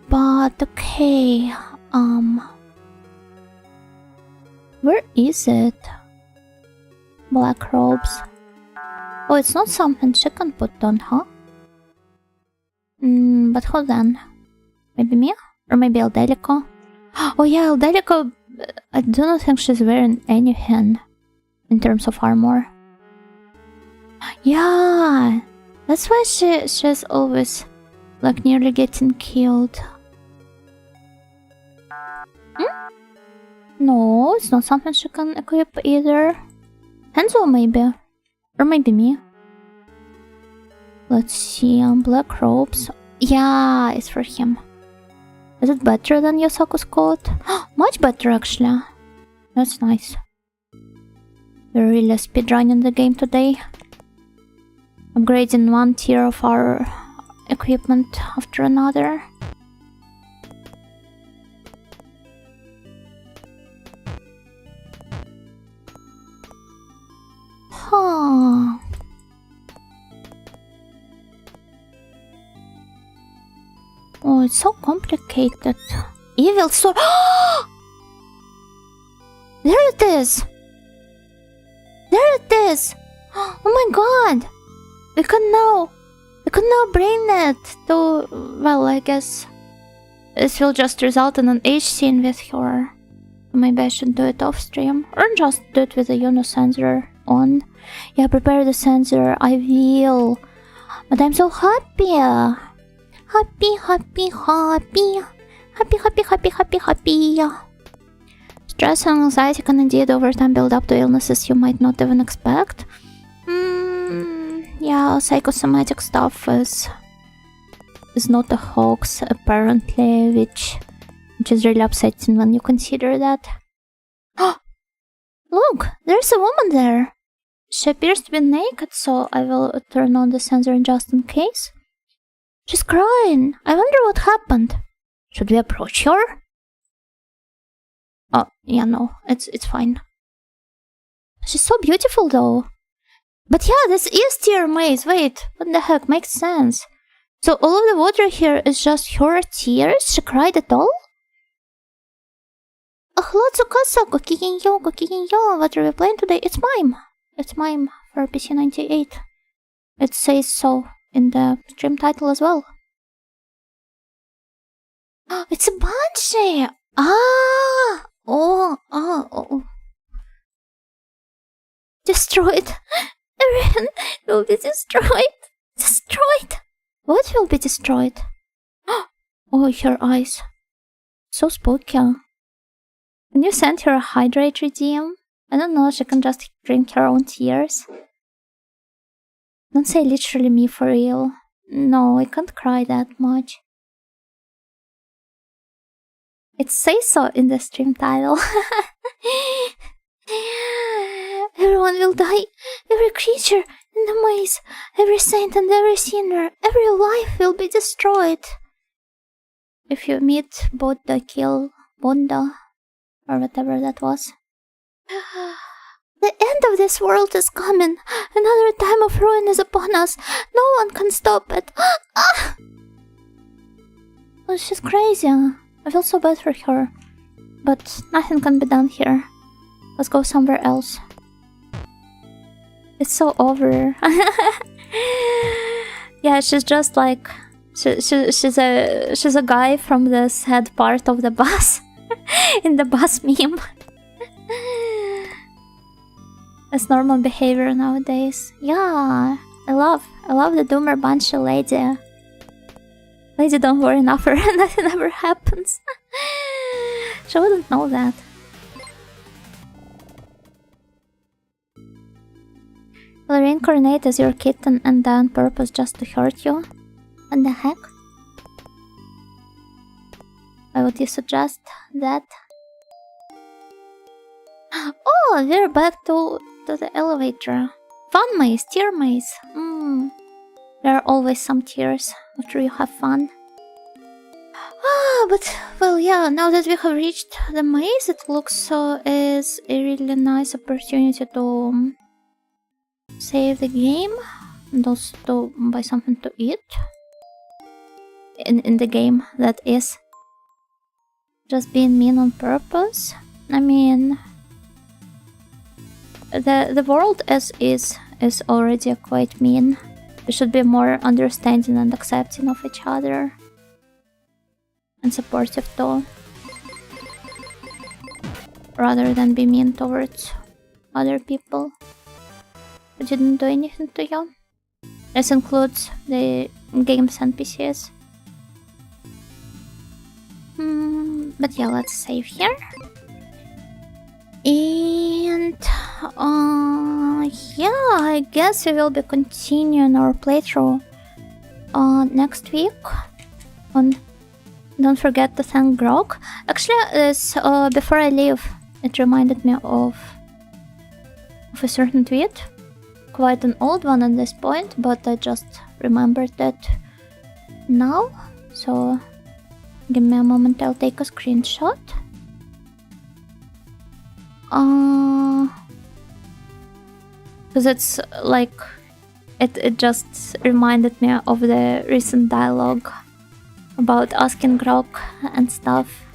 But okay. Where is it? Black robes. Oh, it's not something she can put on, huh? But who then? Maybe me? Or maybe Eldelico? Oh yeah, Eldelico... I do not think she's wearing anything in terms of armor. Yeah! That's why she's always nearly getting killed. No, it's not something she can equip either. Hanzo maybe. Or maybe me. Let's see, black robes. Yeah, it's for him. Is it better than Yosaku's coat? Much better actually. That's nice. We're really speedrunning the game today. Upgrading one tier of our equipment after another. Huh. Oh, it's so complicated. Evil sword. There it is! There it is! Oh my god! We can now bring it to... Well, I guess this will just result in an H scene with her. Maybe I should do it off stream. Or just do it with the Uno sensor on. Yeah, prepare the sensor. I will. But I'm so happy. Happy, happy, happy. Happy, happy, happy, happy, happy. Stress and anxiety can indeed over time build up to illnesses you might not even expect. Yeah, psychosomatic stuff is not a hoax apparently, which is really upsetting when you consider that. Look, there's a woman there. She appears to be naked, so I will turn on the sensor just in case. She's crying. I wonder what happened. Should we approach her? Oh, yeah, no, it's fine. She's so beautiful though. But yeah, this is tear maze. Wait, what the heck? Makes sense. So all of the water here is just her tears? She cried at all? Hlotsu Gokigenyo, what are we playing today? It's MIME. It's MIME for PC 98. It says so in the stream title as well. It's a banshee! Oh. Destroyed. Everyone will be destroyed. Destroyed. What will be destroyed? Oh, her eyes. So spooky. Can you send her a hydrate redeem? I don't know, she can just drink her own tears. Don't say literally me for real. No, I can't cry that much. It says so in the stream title. Everyone will die. Every creature in the maze, every saint and every sinner, every life will be destroyed. If you meet Bodda, kill Bonda, or whatever that was. The end of this world is coming. Another time of ruin is upon us. No one can stop it. Oh, she's crazy. I feel so bad for her. But nothing can be done here. Let's go somewhere else. It's so over. Yeah, she's just like she's a guy from the sad part of the bus. In the bus meme. That's normal behavior nowadays. Yeah, I love the Doomer Banshee lady. Lady, don't worry, enough for her. Nothing ever happens. She wouldn't know that. Will reincarnate as your kitten and die on purpose just to hurt you? What the heck? Why would you suggest that? Oh, we're back to the elevator. Fun maze, tear maze. There are always some tears after you have fun. But, well, yeah, now that we have reached the maze, it looks as a really nice opportunity to save the game and also to buy something to eat. In the game, that is. Just being mean on purpose. I mean, the world as is already quite mean. We should be more understanding and accepting of each other. And supportive too. Rather than be mean towards other people who didn't do anything to you. This includes the game's NPCs. But yeah, let's save here. And yeah, I guess we will be continuing our playthrough next week. Don't forget to thank Grog. Actually, before I leave, it reminded me of a certain tweet. Quite an old one at this point, but I just remembered that now. So give me a moment, I'll take a screenshot. Because it's like it just reminded me of the recent dialogue about asking Grog and stuff.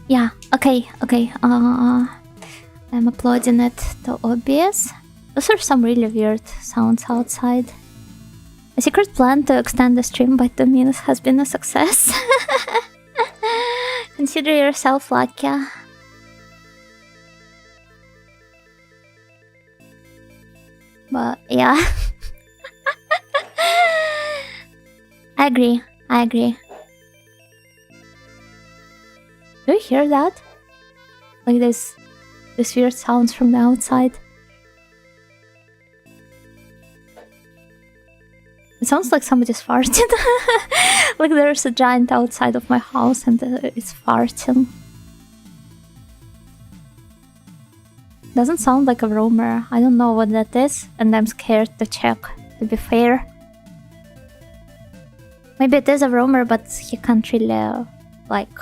Yeah, okay. I'm uploading it to OBS. Those are some really weird sounds outside. A secret plan to extend the stream by 2 minutes has been a success. Consider yourself lucky. But yeah. I agree. Do you hear that? Like this weird sounds from the outside. It sounds like somebody's farting. Like there's a giant outside of my house and it's farting. Doesn't sound like a rumor. I don't know what that is and I'm scared to check, to be fair. Maybe it is a rumor, but he can't really, like,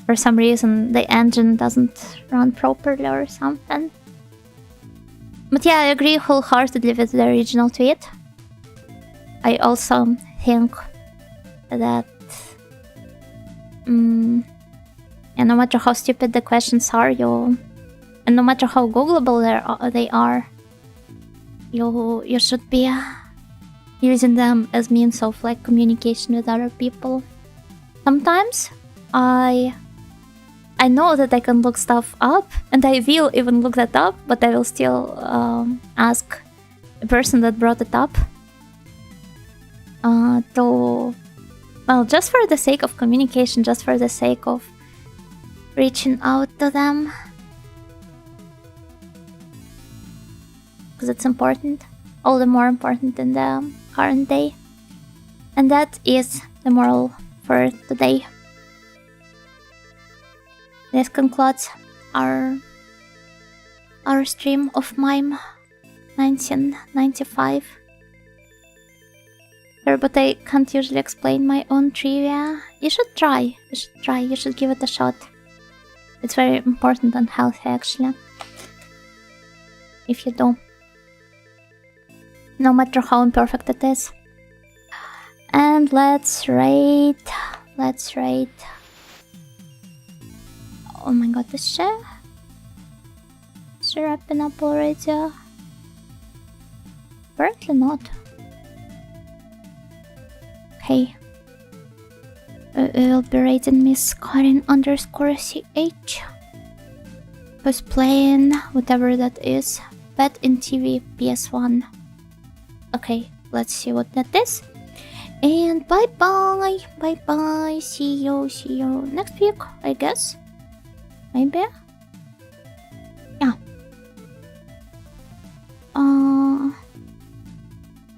for some reason the engine doesn't run properly or something. But yeah, I agree wholeheartedly with the original tweet. I also think that and no matter how stupid the questions are, and no matter how Googleable they are, you should be using them as means of like communication with other people. Sometimes I know that I can look stuff up, and I will even look that up, but I will still ask the person that brought it up to, well, just for the sake of communication, just for the sake of reaching out to them, because it's important, all the more important in the current day. And that is the moral for today. This concludes our stream of MIME 1995. But I can't usually explain my own trivia. You should try. You should give it a shot. It's very important and healthy, actually. If you do. No matter how imperfect it is. And let's rate. Oh my god, is she wrapping up already? Apparently not. Okay. We'll be rating Miss Karin _CH. Who's playing whatever that is. Bet in TV PS1. Okay, let's see what that is. And bye bye. See you next week, I guess. Maybe. Yeah.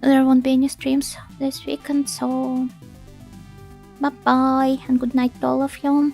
There won't be any streams this weekend, so bye bye and good night to all of you.